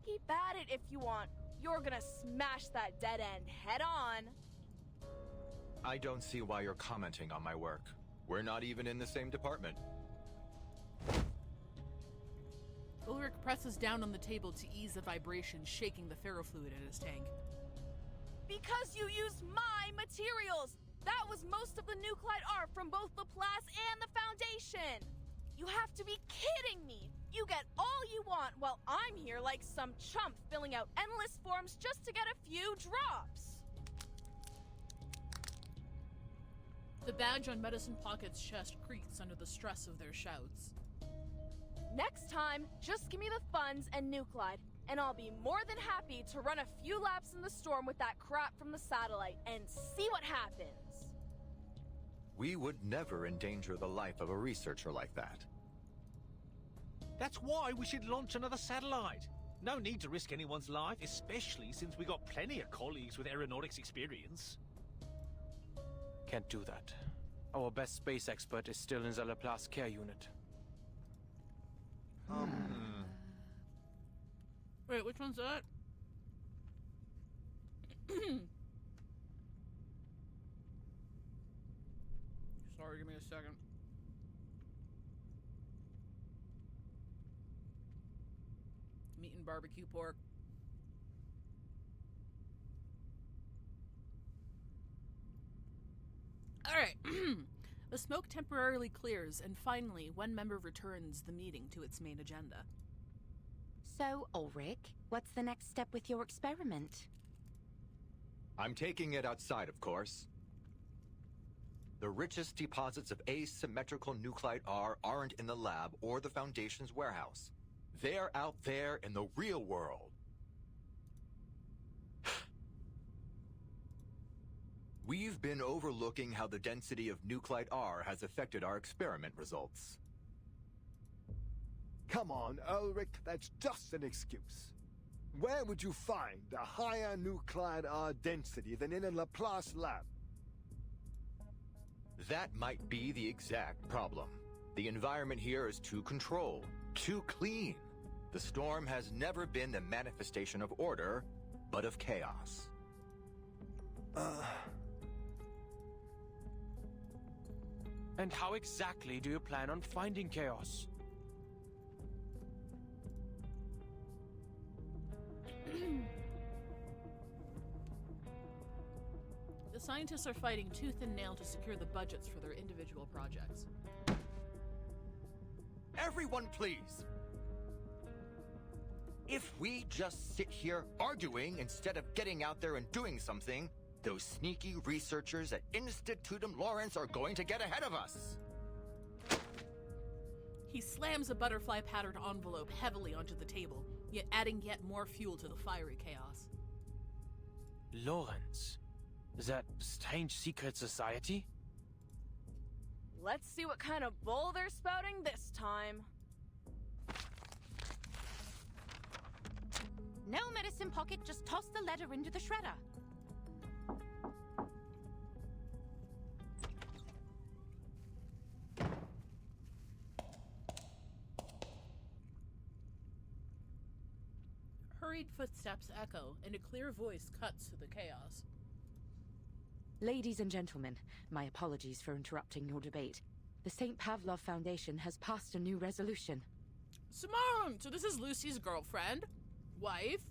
[SPEAKER 16] Keep at it if you want. You're gonna smash that dead end head on.
[SPEAKER 7] I don't see why you're commenting on my work. We're not even in the same department.
[SPEAKER 1] Ulrich presses down on the table to ease the vibration shaking the ferrofluid in his tank.
[SPEAKER 16] Because you used my materials! That was most of the nuclide R from both Laplace and the Foundation! You have to be kidding me! You get all you want while I'm here like some chump filling out endless forms just to get a few drops!
[SPEAKER 1] The badge on Medicine Pocket's chest creaks under the stress of their shouts.
[SPEAKER 16] Next time, just give me the funds and nuclide, and I'll be more than happy to run a few laps in the storm with that crap from the satellite and see what happens.
[SPEAKER 7] We would never endanger the life of a researcher like that.
[SPEAKER 12] That's why we should launch another satellite. No need to risk anyone's life, especially since we got plenty of colleagues with aeronautics experience.
[SPEAKER 5] Can't do that. Our best space expert is still in the Laplace care unit.
[SPEAKER 1] Wait, which one's that? Sorry, give me a second. Meat and barbecue pork. Alright. The smoke temporarily clears, and finally, one member returns the meeting to its main agenda.
[SPEAKER 19] So, Ulrich, what's the next step with your experiment?
[SPEAKER 7] I'm taking it outside, of course. The richest deposits of asymmetrical nuclide R aren't in the lab or the Foundation's warehouse. They're out there in the real world. We've been overlooking how the density of nuclide R has affected our experiment results.
[SPEAKER 21] Come on, Ulrich, that's just an excuse. Where would you find a higher nuclide R density than in a Laplace lab?
[SPEAKER 7] That might be the exact problem. The environment here is too controlled, too clean. The storm has never been the manifestation of order, but of chaos.
[SPEAKER 5] And how exactly do you plan on finding chaos?
[SPEAKER 1] The scientists are fighting tooth and nail to secure the budgets for their individual projects.
[SPEAKER 7] Everyone, please!
[SPEAKER 3] If we just sit here arguing instead of getting out there and doing something, those sneaky researchers at Institutum Lawrence are going to get ahead of us.
[SPEAKER 1] He slams a butterfly-patterned envelope heavily onto the table, yet adding yet more fuel to the fiery chaos.
[SPEAKER 5] Lawrence? That strange secret society?
[SPEAKER 16] Let's see what kind of bull they're spouting this time.
[SPEAKER 19] No medicine pocket, just toss the letter into the shredder.
[SPEAKER 1] Hurried footsteps echo, and a clear voice cuts through the chaos.
[SPEAKER 19] Ladies and gentlemen, my apologies for interrupting your debate. The St. Pavlov Foundation has passed a new resolution.
[SPEAKER 1] Simone! So this is Lucy's girlfriend? Wife?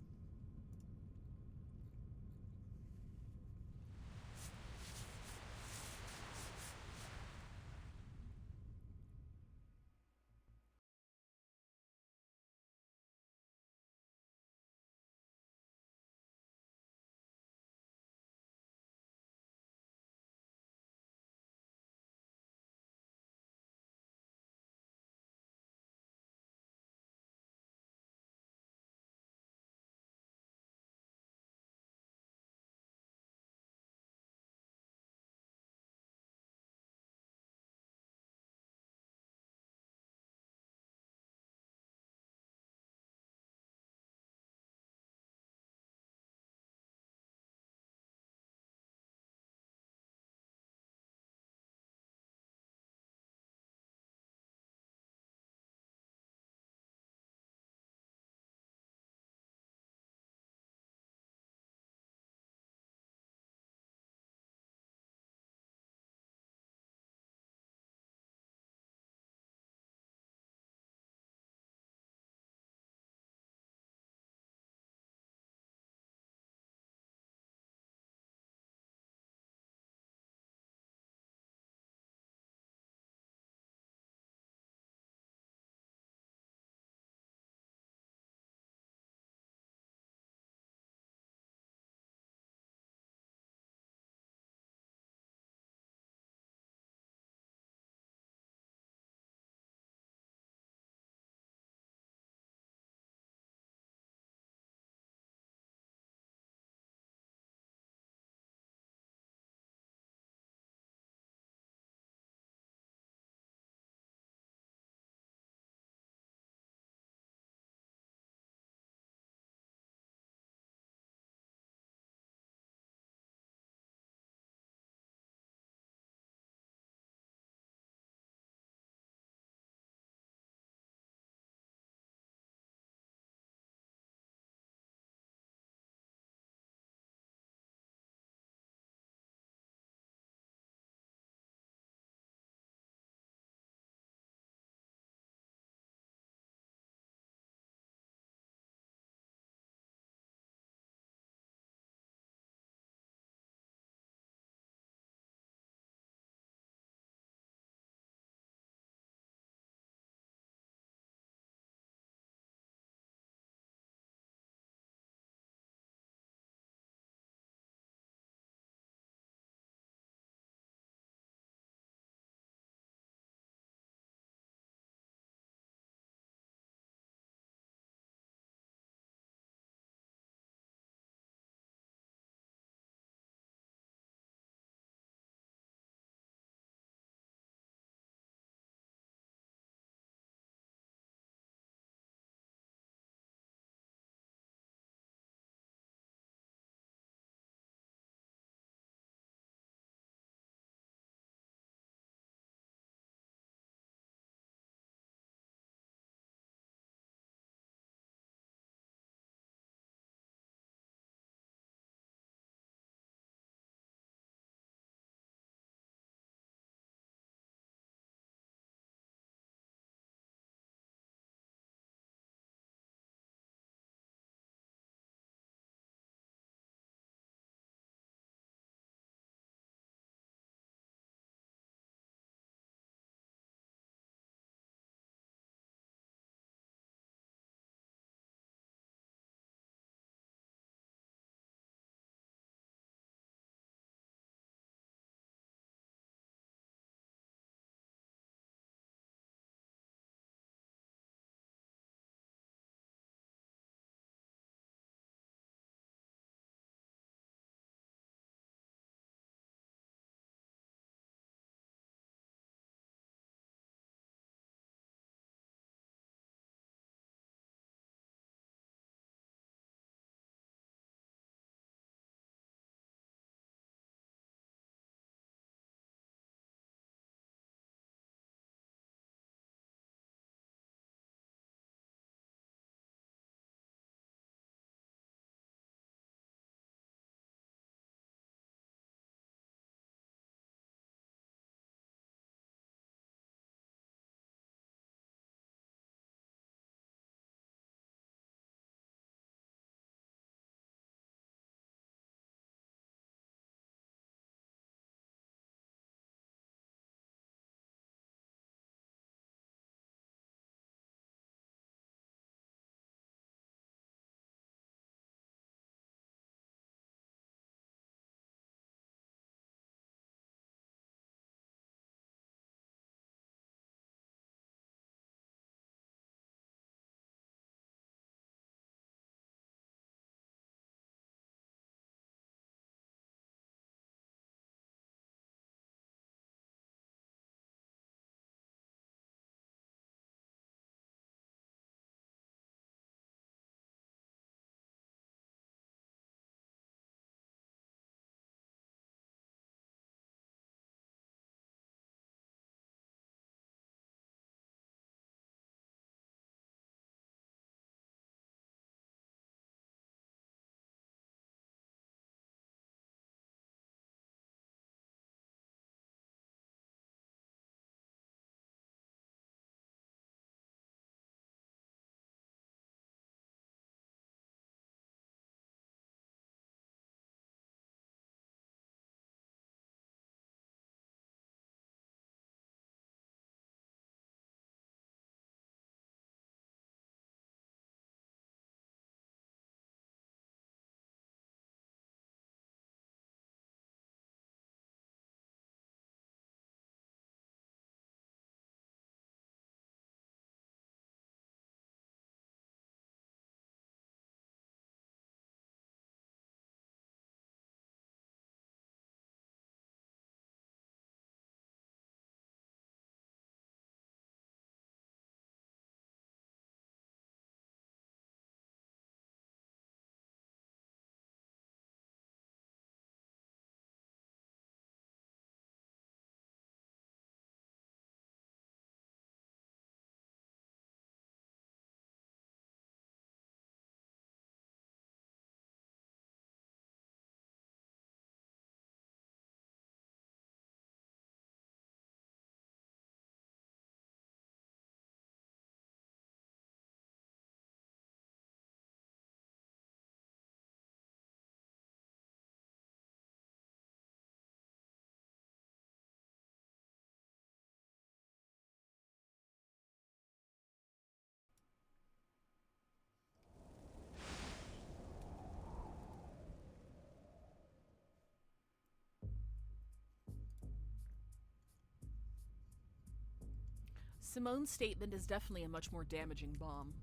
[SPEAKER 1] Simone's statement is definitely a much more damaging bomb.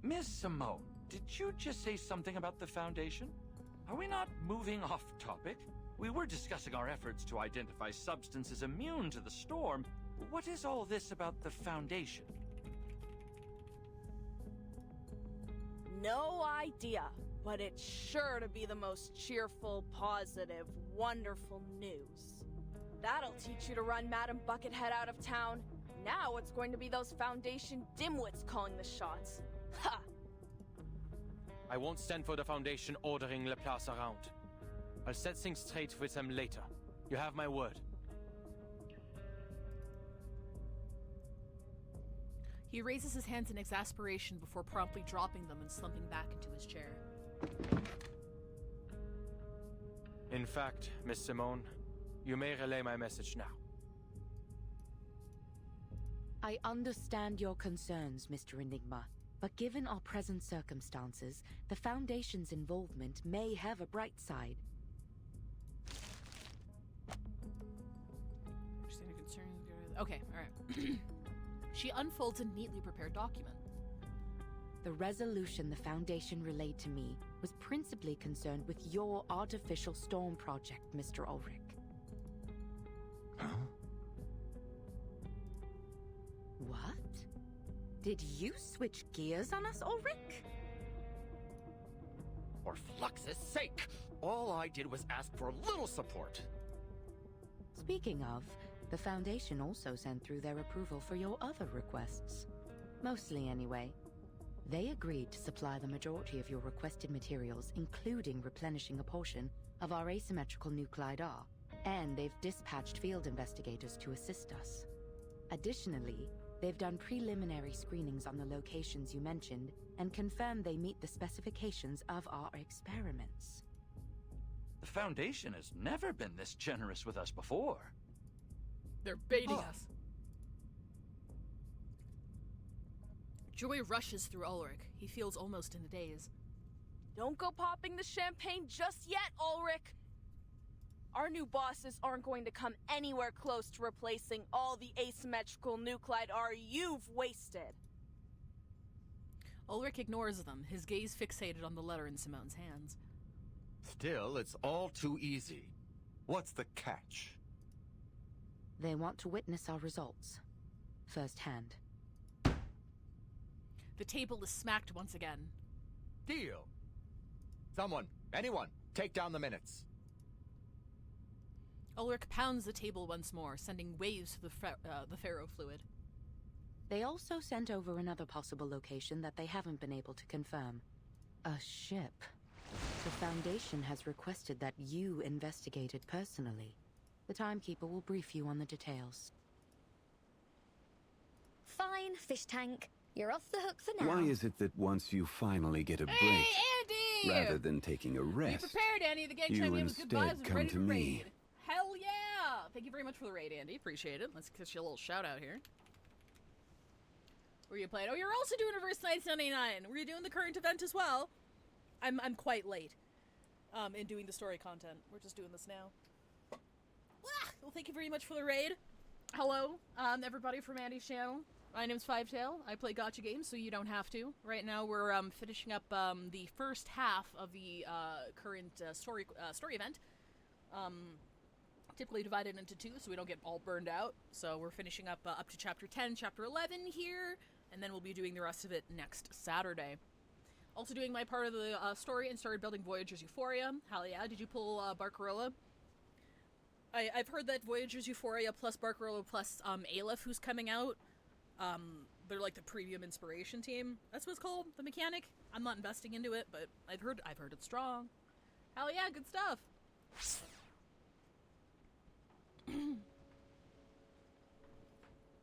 [SPEAKER 20] Miss Simone, did you just say something about the Foundation? Are we not moving off topic? We were discussing our efforts to identify substances immune to the storm. What is all this about the Foundation?
[SPEAKER 16] No idea, but it's sure to be the most cheerful, positive, wonderful news. That'll teach you to run Madam Buckethead out of town. Now it's going to be those Foundation dimwits calling the shots. Ha!
[SPEAKER 5] I won't stand for the Foundation ordering Laplace around. I'll set things straight with them later. You have my word.
[SPEAKER 1] He raises his hands in exasperation before promptly dropping them and slumping back into his chair.
[SPEAKER 5] In fact, Miss Simone, you may relay my message now.
[SPEAKER 19] I understand your concerns, Mr. Enigma, but given our present circumstances, the Foundation's involvement may have a bright side.
[SPEAKER 1] Okay, alright. She unfolds a neatly prepared document.
[SPEAKER 19] The resolution the Foundation relayed to me was principally concerned with your artificial storm project, Mr. Ulrich.
[SPEAKER 7] Huh?
[SPEAKER 19] What? Did you switch gears on us, Ulrich?
[SPEAKER 3] For Flux's sake, all I did was ask for a little support.
[SPEAKER 19] Speaking of, the Foundation also sent through their approval for your other requests. Mostly anyway. They agreed to supply the majority of your requested materials, including replenishing a portion of our asymmetrical nuclide R, and they've dispatched field investigators to assist us. Additionally, they've done preliminary screenings on the locations you mentioned and confirmed they meet the specifications of our experiments.
[SPEAKER 20] The Foundation has never been this generous with us before.
[SPEAKER 1] They're baiting us. Joy rushes through Ulrich. He feels almost in a daze.
[SPEAKER 16] Don't go popping the champagne just yet, Ulrich! Our new bosses aren't going to come anywhere close to replacing all the asymmetrical nuclide R you've wasted.
[SPEAKER 1] Ulrich ignores them, his gaze fixated on the letter in Simone's hands.
[SPEAKER 3] Still, it's all too easy. What's the catch?
[SPEAKER 19] They want to witness our results. Firsthand.
[SPEAKER 1] The table is smacked once again.
[SPEAKER 3] Deal. Someone, anyone, take down the minutes.
[SPEAKER 1] Ulrich pounds the table once more, sending waves to the ferrofluid.
[SPEAKER 19] They also sent over another possible location that they haven't been able to confirm. A ship. The Foundation has requested that you investigate it personally. The Timekeeper will brief you on the details.
[SPEAKER 6] Fine, fish tank. You're off the hook for now.
[SPEAKER 13] Why is it that once you finally get a break,
[SPEAKER 1] Andy!
[SPEAKER 13] rather than taking a rest,
[SPEAKER 1] Be prepared, Andy. The gang
[SPEAKER 13] you
[SPEAKER 1] chimed in with good vibes
[SPEAKER 13] instead
[SPEAKER 1] and
[SPEAKER 13] come
[SPEAKER 1] ready
[SPEAKER 13] to
[SPEAKER 1] to
[SPEAKER 13] me?
[SPEAKER 1] raid. Hell yeah! Thank you very much for the raid, Andy. Appreciate it. Let's get you a little shout out here. Were you playing? Oh, you're also doing Reverse 979. Were you doing the current event as well? I'm quite late in doing the story content. We're just doing this now. Well, thank you very much for the raid. Hello, everybody from Andy's channel. My name's Fivetail. I play gacha games, so you don't have to. Right now, we're finishing up the first half of the current story event. Typically divided into two, so we don't get all burned out. So we're finishing up to Chapter 10, Chapter 11 here, and then we'll be doing the rest of it next Saturday. Also doing my part of the story and started building Voyager's Euphoria. Hell yeah, did you pull Barcarola? I've heard that Voyager's Euphoria plus Barcarola plus Aleph, who's coming out, they're like the premium inspiration team. That's what it's called, the mechanic. I'm not investing into it, but I've heard it's strong. Hell yeah, good stuff.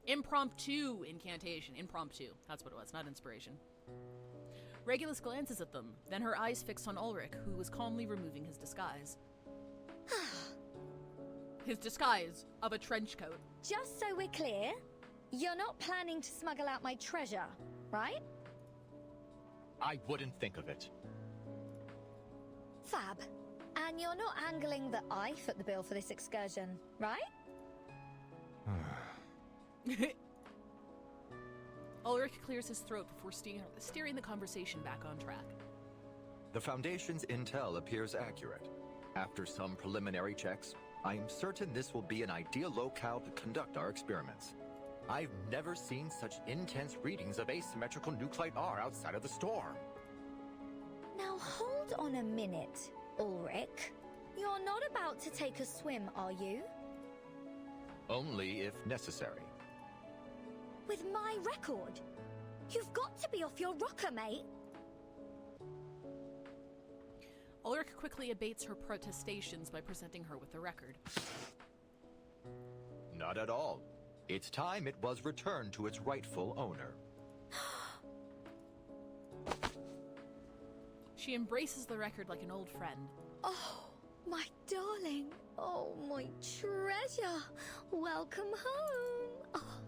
[SPEAKER 1] Impromptu incantation. Impromptu. That's what it was, not inspiration. Regulus glances at them, then her eyes fix on Ulrich, who was calmly removing his disguise. His disguise of a trench coat.
[SPEAKER 6] Just so we're clear, you're not planning to smuggle out my treasure, right?
[SPEAKER 3] I wouldn't think of it.
[SPEAKER 6] Fab. And you're not angling that I foot the bill for this excursion, right?
[SPEAKER 1] Ulrich clears his throat before steering the conversation back on track.
[SPEAKER 3] The Foundation's intel appears accurate. After some preliminary checks, I am certain this will be an ideal locale to conduct our experiments. I've never seen such intense readings of asymmetrical nuclide R outside of the storm.
[SPEAKER 6] Now hold on a minute, Ulrich. You're not about to take a swim, are you?
[SPEAKER 3] Only if necessary.
[SPEAKER 6] With my record? You've got to be off your rocker, mate.
[SPEAKER 1] Ulrich quickly abates her protestations by presenting her with the record.
[SPEAKER 3] Not at all. It's time it was returned to its rightful owner.
[SPEAKER 1] She embraces the record like an old friend.
[SPEAKER 6] Oh, my darling. Oh, my treasure. Welcome home. Oh,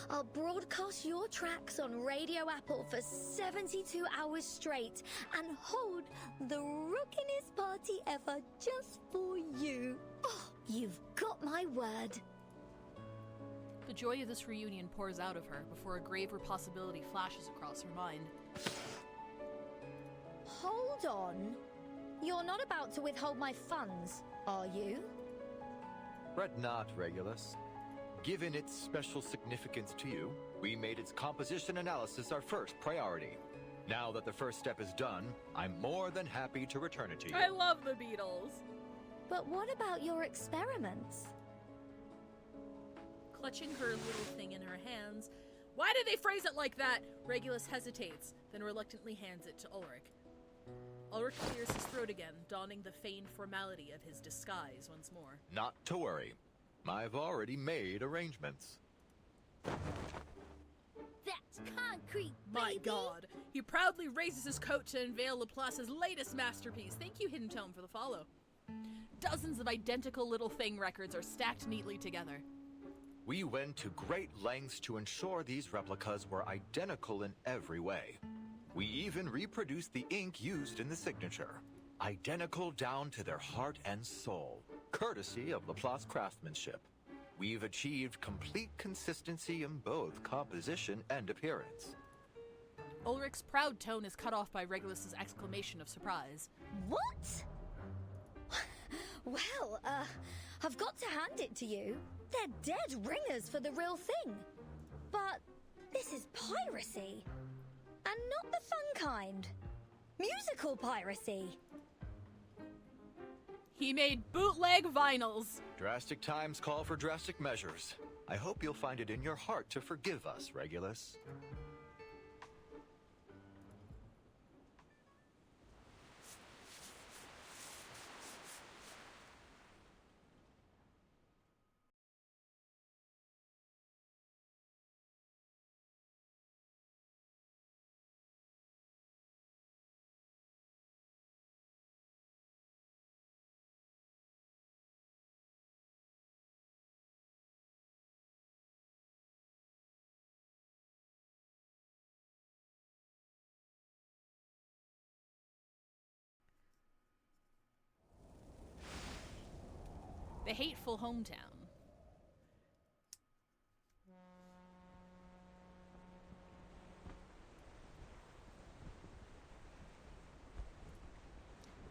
[SPEAKER 6] I'll broadcast your tracks on Radio Apple for 72 hours straight and hold the rockinest party ever just for you. Oh, you've got my word.
[SPEAKER 1] The joy of this reunion pours out of her before a graver possibility flashes across her mind.
[SPEAKER 6] Hold on. You're not about to withhold my funds, are you?
[SPEAKER 3] Fret not, Regulus. Given its special significance to you, we made its composition analysis our first priority. Now that the first step is done, I'm more than happy to return it to you.
[SPEAKER 1] I love the Beatles.
[SPEAKER 6] But what about your experiments?
[SPEAKER 1] Clutching her little thing in her hands. Why did they phrase it like that? Regulus hesitates, then reluctantly hands it to Ulrich. Ulrich clears his throat again, donning the feigned formality of his disguise once more.
[SPEAKER 3] Not to worry. I've already made arrangements.
[SPEAKER 6] That's concrete, baby.
[SPEAKER 1] My god. He proudly raises his coat to unveil Laplace's latest masterpiece. Thank you, Hidden Tome, for the follow. Dozens of identical little thing records are stacked neatly together.
[SPEAKER 3] We went to great lengths to ensure these replicas were identical in every way. We even reproduced the ink used in the signature, identical down to their heart and soul, courtesy of Laplace craftsmanship. We've achieved complete consistency in both composition and appearance.
[SPEAKER 1] Ulrich's proud tone is cut off by Regulus's exclamation of surprise.
[SPEAKER 6] What? Well, I've got to hand it to you. They're dead ringers for the real thing. But this is piracy. And not the fun kind. Musical piracy.
[SPEAKER 1] He made bootleg vinyls.
[SPEAKER 3] Drastic times call for drastic measures. I hope you'll find it in your heart to forgive us, Regulus.
[SPEAKER 1] The hateful hometown.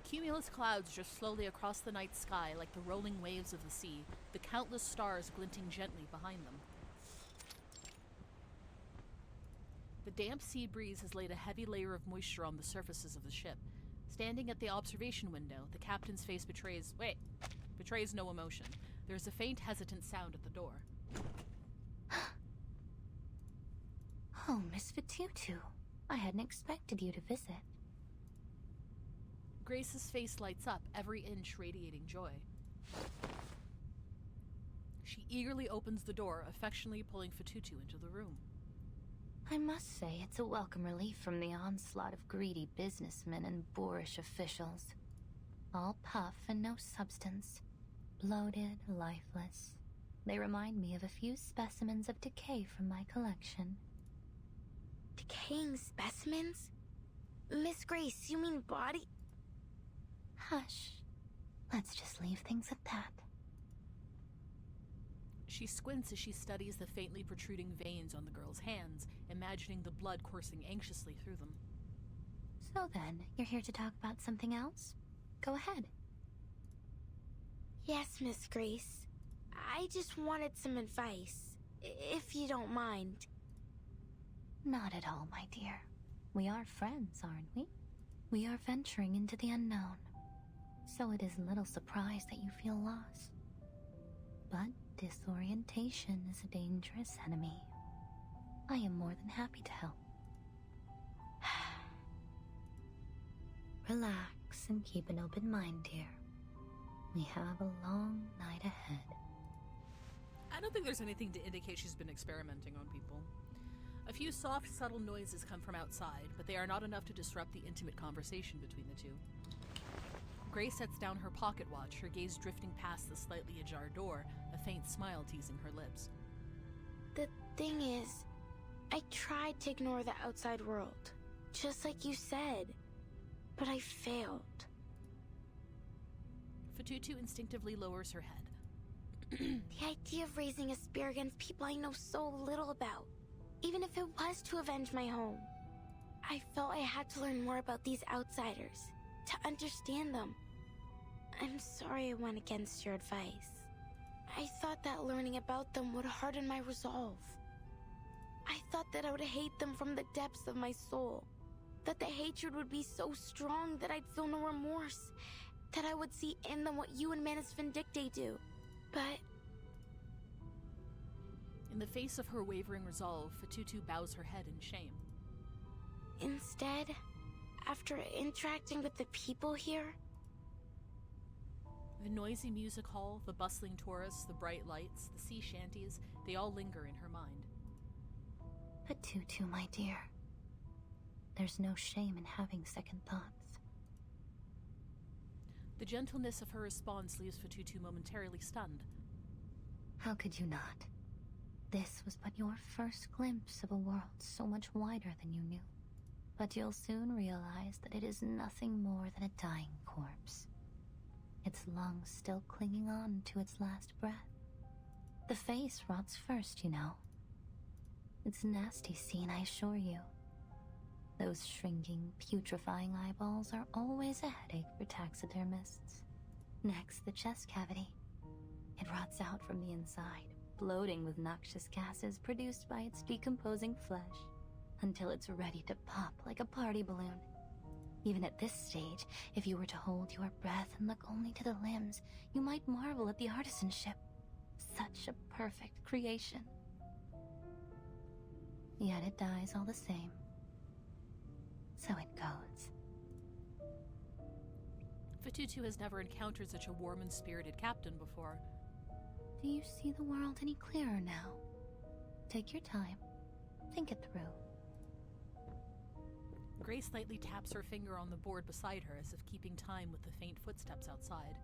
[SPEAKER 1] Cumulus clouds drift slowly across the night sky like the rolling waves of the sea, the countless stars glinting gently behind them. The damp sea breeze has laid a heavy layer of moisture on the surfaces of the ship. Standing at the observation window, the captain's face betrays no emotion. There's a faint, hesitant sound at the door.
[SPEAKER 11] Oh, Miss Fatutu. I hadn't expected you to visit.
[SPEAKER 1] Grace's face lights up, every inch radiating joy. She eagerly opens the door, affectionately pulling Fatutu into the room.
[SPEAKER 11] I must say it's a welcome relief from the onslaught of greedy businessmen and boorish officials. All puff and no substance. Bloated, lifeless. They remind me of a few specimens of decay from my collection.
[SPEAKER 9] Decaying specimens? Miss Grace, you mean body?
[SPEAKER 11] Hush. Let's just leave things at that.
[SPEAKER 1] She squints as she studies the faintly protruding veins on the girl's hands, imagining the blood coursing anxiously through them.
[SPEAKER 11] So then, you're here to talk about something else? Go ahead.
[SPEAKER 9] Yes, Miss Grace. I just wanted some advice, if you don't mind.
[SPEAKER 11] Not at all, my dear. We are friends, aren't we? We are venturing into the unknown, so it is little surprise that you feel lost. But disorientation is a dangerous enemy. I am more than happy to help. Relax and keep an open mind, dear. We have a long night ahead.
[SPEAKER 1] I don't think there's anything to indicate she's been experimenting on people. A few soft, subtle noises come from outside, but they are not enough to disrupt the intimate conversation between the two. Grace sets down her pocket watch, her gaze drifting past the slightly ajar door, a faint smile teasing her lips.
[SPEAKER 9] The thing is, I tried to ignore the outside world, just like you said, but I failed.
[SPEAKER 1] Fatutu instinctively lowers her head.
[SPEAKER 9] The idea of raising a spear against people I know so little about, even if it was to avenge my home. I felt I had to learn more about these outsiders, to understand them. I'm sorry I went against your advice. I thought that learning about them would harden my resolve. I thought that I would hate them from the depths of my soul. That the hatred would be so strong that I'd feel no remorse. That I would see in them what you and Manus Vindicte do. But...
[SPEAKER 1] In the face of her wavering resolve, Fatutu bows her head in shame.
[SPEAKER 9] Instead, after interacting with the people here...
[SPEAKER 1] The noisy music hall, the bustling tourists, the bright lights, the sea shanties, they all linger in her mind.
[SPEAKER 11] Fatutu, my dear. There's no shame in having second thoughts.
[SPEAKER 1] The gentleness of her response leaves Fatutu momentarily stunned.
[SPEAKER 11] How could you not? This was but your first glimpse of a world so much wider than you knew. But you'll soon realize that it is nothing more than a dying corpse. Its lungs still clinging on to its last breath. The face rots first, you know. It's a nasty scene, I assure you. Those shrinking, putrefying eyeballs are always a headache for taxidermists. Next, the chest cavity. It rots out from the inside, bloating with noxious gases produced by its decomposing flesh, until it's ready to pop like a party balloon. Even at this stage, if you were to hold your breath and look only to the limbs, you might marvel at the artisanship. Such a perfect creation. Yet it dies all the same. So it goes.
[SPEAKER 1] Fatutu has never encountered such a warm and spirited captain before.
[SPEAKER 11] Do you see the world any clearer now? Take your time. Think it through.
[SPEAKER 1] Grace lightly taps her finger on the board beside her as if keeping time with the faint footsteps outside.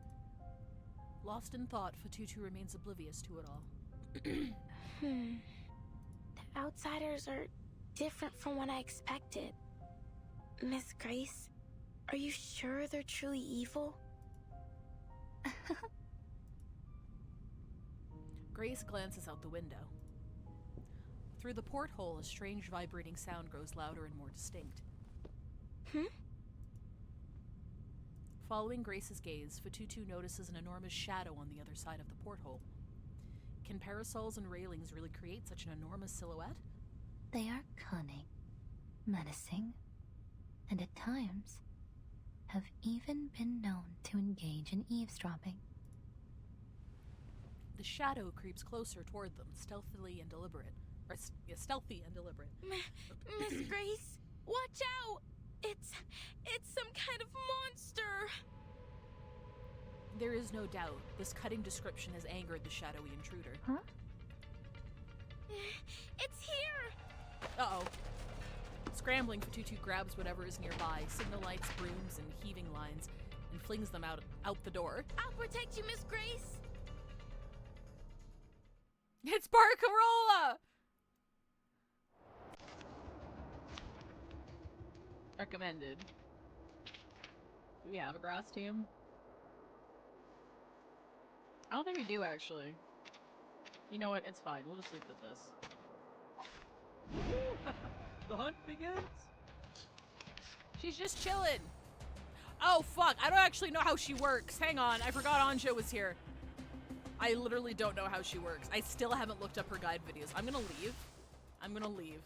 [SPEAKER 1] Lost in thought, Fatutu remains oblivious to it all.
[SPEAKER 9] The outsiders are different from what I expected. Miss Grace, are you sure they're truly evil?
[SPEAKER 1] Grace glances out the window. Through the porthole, a strange vibrating sound grows louder and more distinct. Following Grace's gaze, Fatutu notices an enormous shadow on the other side of the porthole. Can parasols and railings really create such an enormous silhouette?
[SPEAKER 11] They are cunning, menacing, and at times have even been known to engage in eavesdropping.
[SPEAKER 1] The shadow creeps closer toward them, stealthy and deliberate.
[SPEAKER 9] Miss Grace, watch out! It's some kind of monster!
[SPEAKER 1] There is no doubt. This cutting description has angered the shadowy intruder.
[SPEAKER 11] Huh?
[SPEAKER 9] It's here!
[SPEAKER 1] Uh-oh. Scrambling, Fatutu grabs whatever is nearby, signal lights, brooms, and heaving lines, and flings them out the door.
[SPEAKER 9] I'll protect you, Miss Grace!
[SPEAKER 1] It's Barcarola!
[SPEAKER 14] Recommended. Do we have a grass team? I don't think we do, actually. You know what? It's fine. We'll just leave it at this. The hunt begins?
[SPEAKER 1] She's just chilling. Oh, fuck. I don't actually know how she works. Hang on. I forgot Anja was here. I literally don't know how she works. I still haven't looked up her guide videos. I'm gonna leave. I'm gonna leave.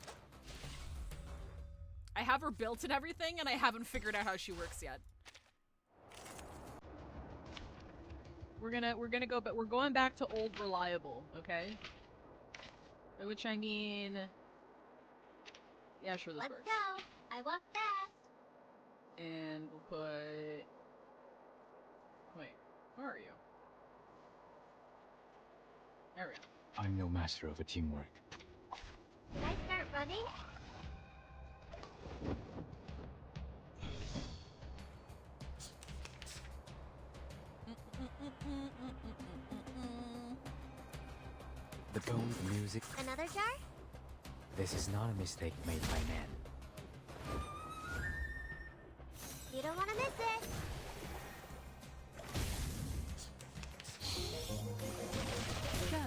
[SPEAKER 1] I have her built and everything, and I haven't figured out how she works yet.
[SPEAKER 14] We're gonna go, but we're going back to old reliable, okay? By which I mean, yeah, sure, this
[SPEAKER 2] Let's
[SPEAKER 14] works.
[SPEAKER 2] go. I walk fast.
[SPEAKER 14] And we'll put. Wait, where are you? There we go.
[SPEAKER 15] I'm no master of a teamwork.
[SPEAKER 2] Can I start running?
[SPEAKER 15] The tone, the music.
[SPEAKER 2] Another jar?
[SPEAKER 15] This is not a mistake made by man.
[SPEAKER 2] You don't want to miss it.
[SPEAKER 11] Go,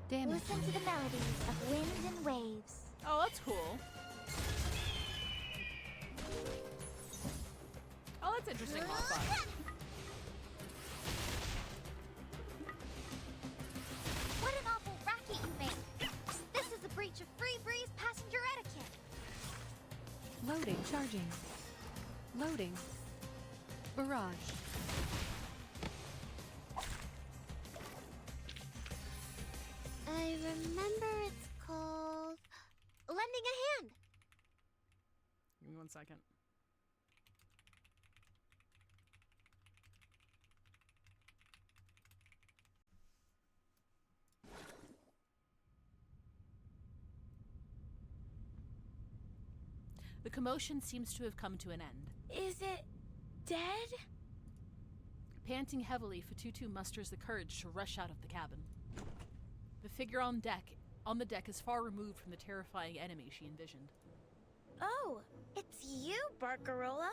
[SPEAKER 11] damn it.
[SPEAKER 4] Listen to the melodies of wind and waves.
[SPEAKER 1] Oh, that's cool. Oh, that's interesting. More fun.
[SPEAKER 6] What an awful racket you made! This is a breach of Free Breeze passenger etiquette!
[SPEAKER 11] Loading, charging. Loading. Barrage.
[SPEAKER 2] I remember it's called lending a hand.
[SPEAKER 1] Give me 1 second. The commotion seems to have come to an end.
[SPEAKER 9] Is it dead?
[SPEAKER 1] Panting heavily, Fatutu musters the courage to rush out of the cabin. The figure on the deck is far removed from the terrifying enemy she envisioned.
[SPEAKER 9] Oh, it's you, Barcarola.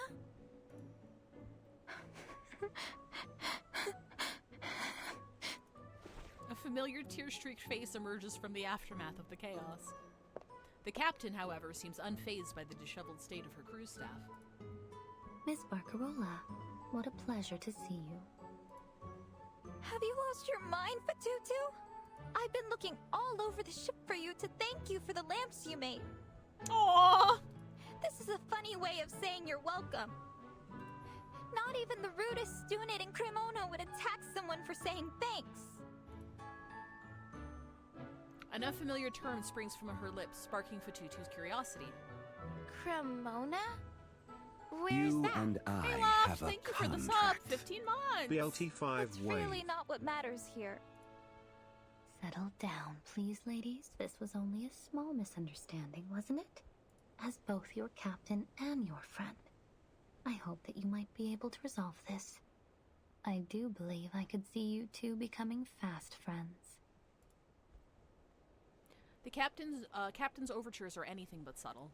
[SPEAKER 1] A familiar tear-streaked face emerges from the aftermath of the chaos. The captain, however, seems unfazed by the disheveled state of her crew staff.
[SPEAKER 11] Miss Barcarola, what a pleasure to see you.
[SPEAKER 6] Have you lost your mind, Fatutu? I've been looking all over the ship for you to thank you for the lamps you made.
[SPEAKER 1] Aww!
[SPEAKER 6] This is a funny way of saying you're welcome. Not even the rudest student in Cremona would attack someone for saying thanks.
[SPEAKER 1] An unfamiliar term springs from her lips, sparking Fatutu's curiosity.
[SPEAKER 9] Cremona? Where's
[SPEAKER 13] You
[SPEAKER 9] that?
[SPEAKER 13] and I
[SPEAKER 1] Hey,
[SPEAKER 13] have a
[SPEAKER 1] thank you for the sub!
[SPEAKER 13] contract.
[SPEAKER 1] 15 months!
[SPEAKER 18] BLT5
[SPEAKER 6] That's really not what matters here.
[SPEAKER 11] Settle down, please, ladies. This was only a small misunderstanding, wasn't it? As both your captain and your friend, I hope that you might be able to resolve this. I do believe I could see you two becoming fast friends.
[SPEAKER 1] The captain's overtures are anything but subtle.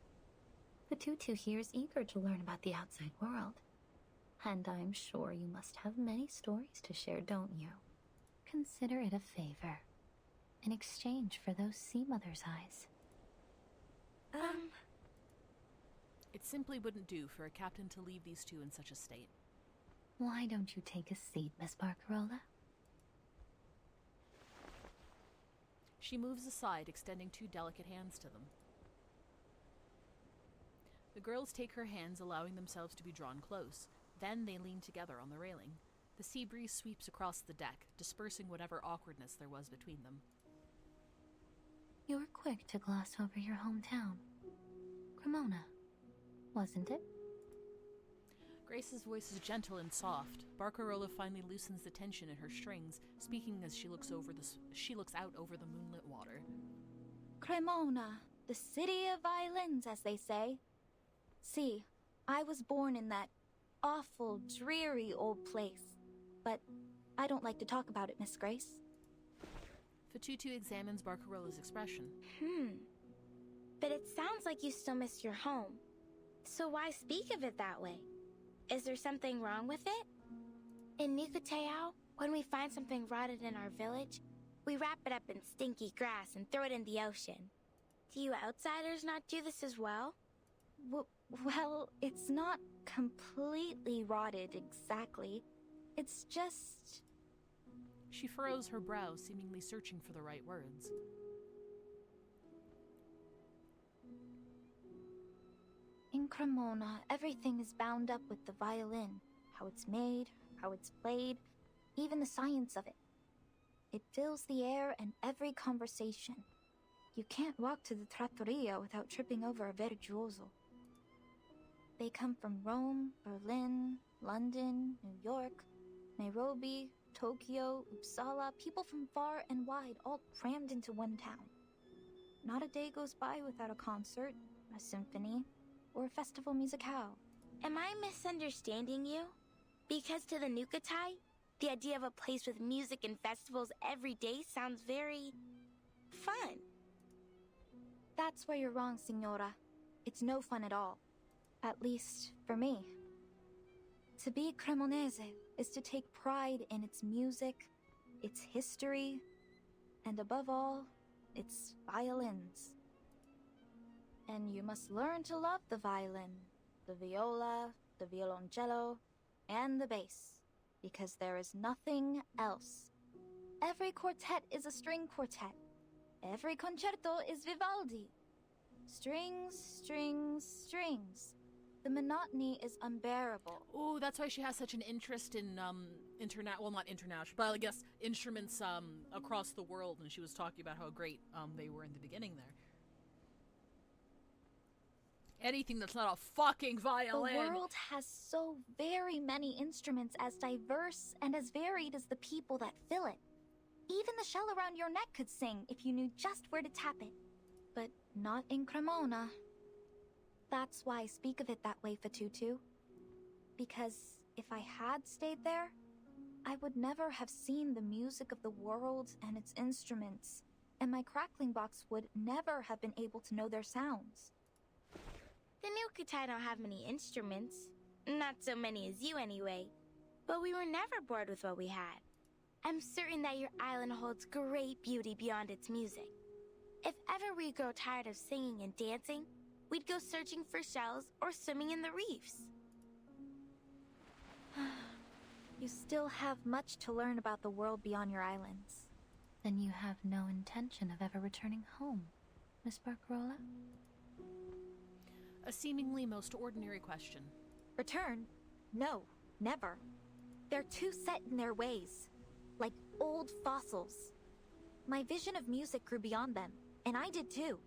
[SPEAKER 11] Fatutu here is eager to learn about the outside world. And I'm sure you must have many stories to share, don't you? Consider it a favor. In exchange for those sea mother's eyes.
[SPEAKER 1] It simply wouldn't do for a captain to leave these two in such a state.
[SPEAKER 11] Why don't you take a seat, Miss Barcarola?
[SPEAKER 1] She moves aside, extending two delicate hands to them. The girls take her hands, allowing themselves to be drawn close. Then they lean together on the railing. The sea breeze sweeps across the deck, dispersing whatever awkwardness there was between them.
[SPEAKER 11] You were quick to gloss over your hometown. Cremona, wasn't it?
[SPEAKER 1] Grace's voice is gentle and soft. Barcarola finally loosens the tension in her strings, speaking as she looks out over the moonlit water.
[SPEAKER 6] Cremona, the city of violins, as they say. See, I was born in that awful, dreary old place. But I don't like to talk about it, Miss Grace.
[SPEAKER 1] Fatutu examines Barcarola's expression.
[SPEAKER 9] But it sounds like you still miss your home. So why speak of it that way? Is there something wrong with it? In Nicoteo, when we find something rotted in our village,
[SPEAKER 4] We wrap it up in stinky grass and throw it in the ocean. Do you outsiders not do this as well?
[SPEAKER 17] Well, it's not completely rotted exactly. It's just...
[SPEAKER 1] She furrows her brow, seemingly searching for the right words.
[SPEAKER 17] In Cremona, everything is bound up with the violin. How it's made, how it's played, even the science of it. It fills the air and every conversation. You can't walk to the trattoria without tripping over a virtuoso. They come from Rome, Berlin, London, New York, Nairobi, Tokyo, Uppsala, people from far and wide, all crammed into one town. Not a day goes by without a concert, a symphony, or a festival musicale.
[SPEAKER 4] Am I misunderstanding you? Because to the Nukatai, the idea of a place with music and festivals every day sounds very... fun.
[SPEAKER 17] That's where you're wrong, Signora. It's no fun at all. At least, for me. To be Cremonese is to take pride in its music, its history, and above all, its violins. And you must learn to love the violin, the viola, the violoncello, and the bass, because there is nothing else. Every quartet is a string quartet. Every concerto is Vivaldi. Strings, strings, strings. The monotony is unbearable.
[SPEAKER 1] Oh, that's why she has such an interest in well, not international, but I guess instruments across the world, and she was talking about how great they were in the beginning there. Anything that's not a fucking violin.
[SPEAKER 17] The world has so very many instruments as diverse and as varied as the people that fill it. Even the shell around your neck could sing if you knew just where to tap it. But not in Cremona. That's why I speak of it that way, Fatutu. Because if I had stayed there, I would never have seen the music of the world and its instruments, and my crackling box would never have been able to know their sounds.
[SPEAKER 4] The Nukatai don't have many instruments. Not so many as you anyway. But we were never bored with what we had. I'm certain that your island holds great beauty beyond its music. If ever we grow tired of singing and dancing, we'd go searching for shells or swimming in the reefs.
[SPEAKER 17] You still have much to learn about the world beyond your islands.
[SPEAKER 11] Then you have no intention of ever returning home, Miss Barcarola?
[SPEAKER 1] A seemingly most ordinary question.
[SPEAKER 17] Return? No, never. They're too set in their ways. Like old fossils. My vision of music grew beyond them, and I did too.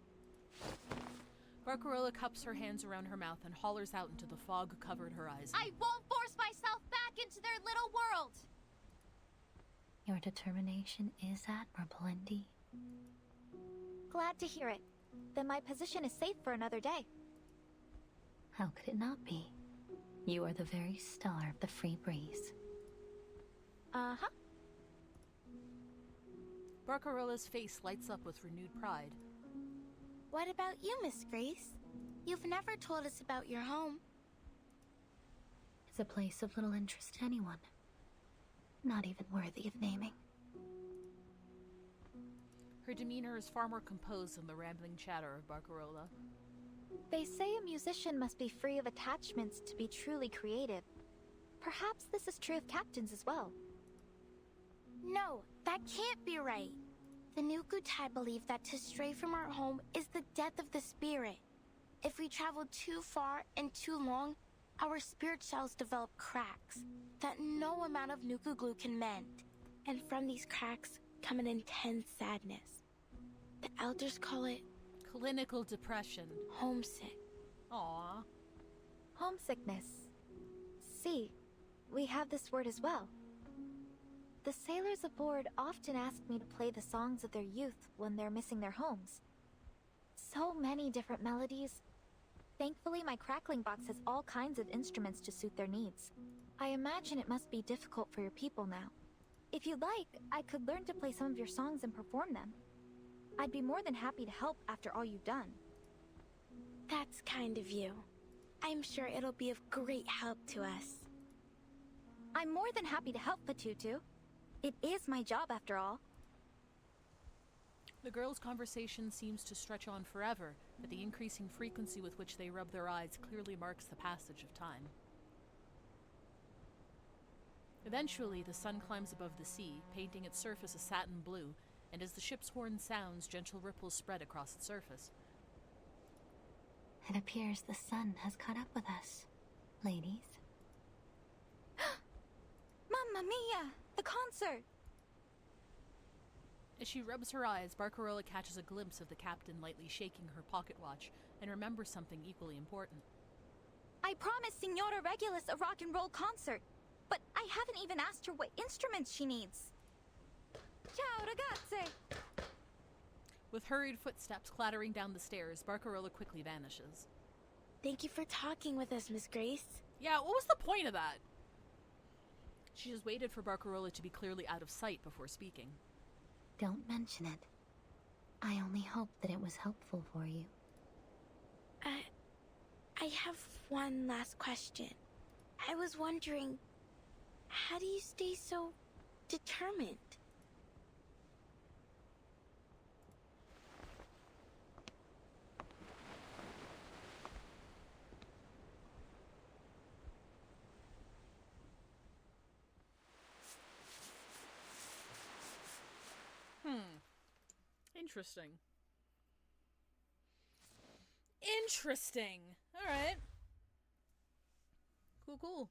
[SPEAKER 1] Barcarola cups her hands around her mouth and hollers out into the fog-covered horizon.
[SPEAKER 16] I won't force myself back into their little world!
[SPEAKER 11] Your determination is admirable, Indy.
[SPEAKER 17] Glad to hear it. Then my position is safe for another day.
[SPEAKER 11] How could it not be? You are the very star of the free breeze.
[SPEAKER 17] Uh-huh.
[SPEAKER 1] Barcarola's face lights up with renewed pride.
[SPEAKER 4] What about you, Miss Grace? You've never told us about your home.
[SPEAKER 11] It's a place of little interest to anyone. Not even worthy of naming.
[SPEAKER 1] Her demeanor is far more composed than the rambling chatter of Barcarola.
[SPEAKER 17] They say a musician must be free of attachments to be truly creative. Perhaps this is true of captains as well.
[SPEAKER 4] No, that can't be right. The Nukutai believe that to stray from our home is the death of the spirit. If we travel too far and too long, our spirit shells develop cracks that no amount of Nuku glue can mend. And from these cracks come an intense sadness. The elders call it...
[SPEAKER 1] clinical depression.
[SPEAKER 4] Homesick.
[SPEAKER 1] Aww.
[SPEAKER 17] Homesickness. See, we have this word as well. The sailors aboard often ask me to play the songs of their youth when they're missing their homes. So many different melodies. Thankfully, my crackling box has all kinds of instruments to suit their needs. I imagine it must be difficult for your people now. If you'd like, I could learn to play some of your songs and perform them. I'd be more than happy to help after all you've done.
[SPEAKER 4] That's kind of you. I'm sure it'll be of great help to us.
[SPEAKER 17] I'm more than happy to help, Fatutu. It is my job after all.
[SPEAKER 1] The girls' conversation seems to stretch on forever, but the increasing frequency with which they rub their eyes clearly marks the passage of time. Eventually, the sun climbs above the sea, painting its surface a satin blue, and as the ship's horn sounds, gentle ripples spread across its surface.
[SPEAKER 11] It appears the sun has caught up with us, ladies.
[SPEAKER 17] Mamma mia! The concert!
[SPEAKER 1] As she rubs her eyes, Barcarola catches a glimpse of the captain lightly shaking her pocket watch and remembers something equally important.
[SPEAKER 17] I promised Signora Regulus a rock and roll concert, but I haven't even asked her what instruments she needs. Ciao, ragazze!
[SPEAKER 1] With hurried footsteps clattering down the stairs, Barcarola quickly vanishes.
[SPEAKER 4] Thank you for talking with us, Miss Grace.
[SPEAKER 1] Yeah, what was the point of that? She just waited for Barcarola to be clearly out of sight before speaking.
[SPEAKER 11] Don't mention it. I only hope that it was helpful for you.
[SPEAKER 4] I have one last question. I was wondering, how do you stay so determined?
[SPEAKER 1] Interesting. Interesting. All right. Cool, cool.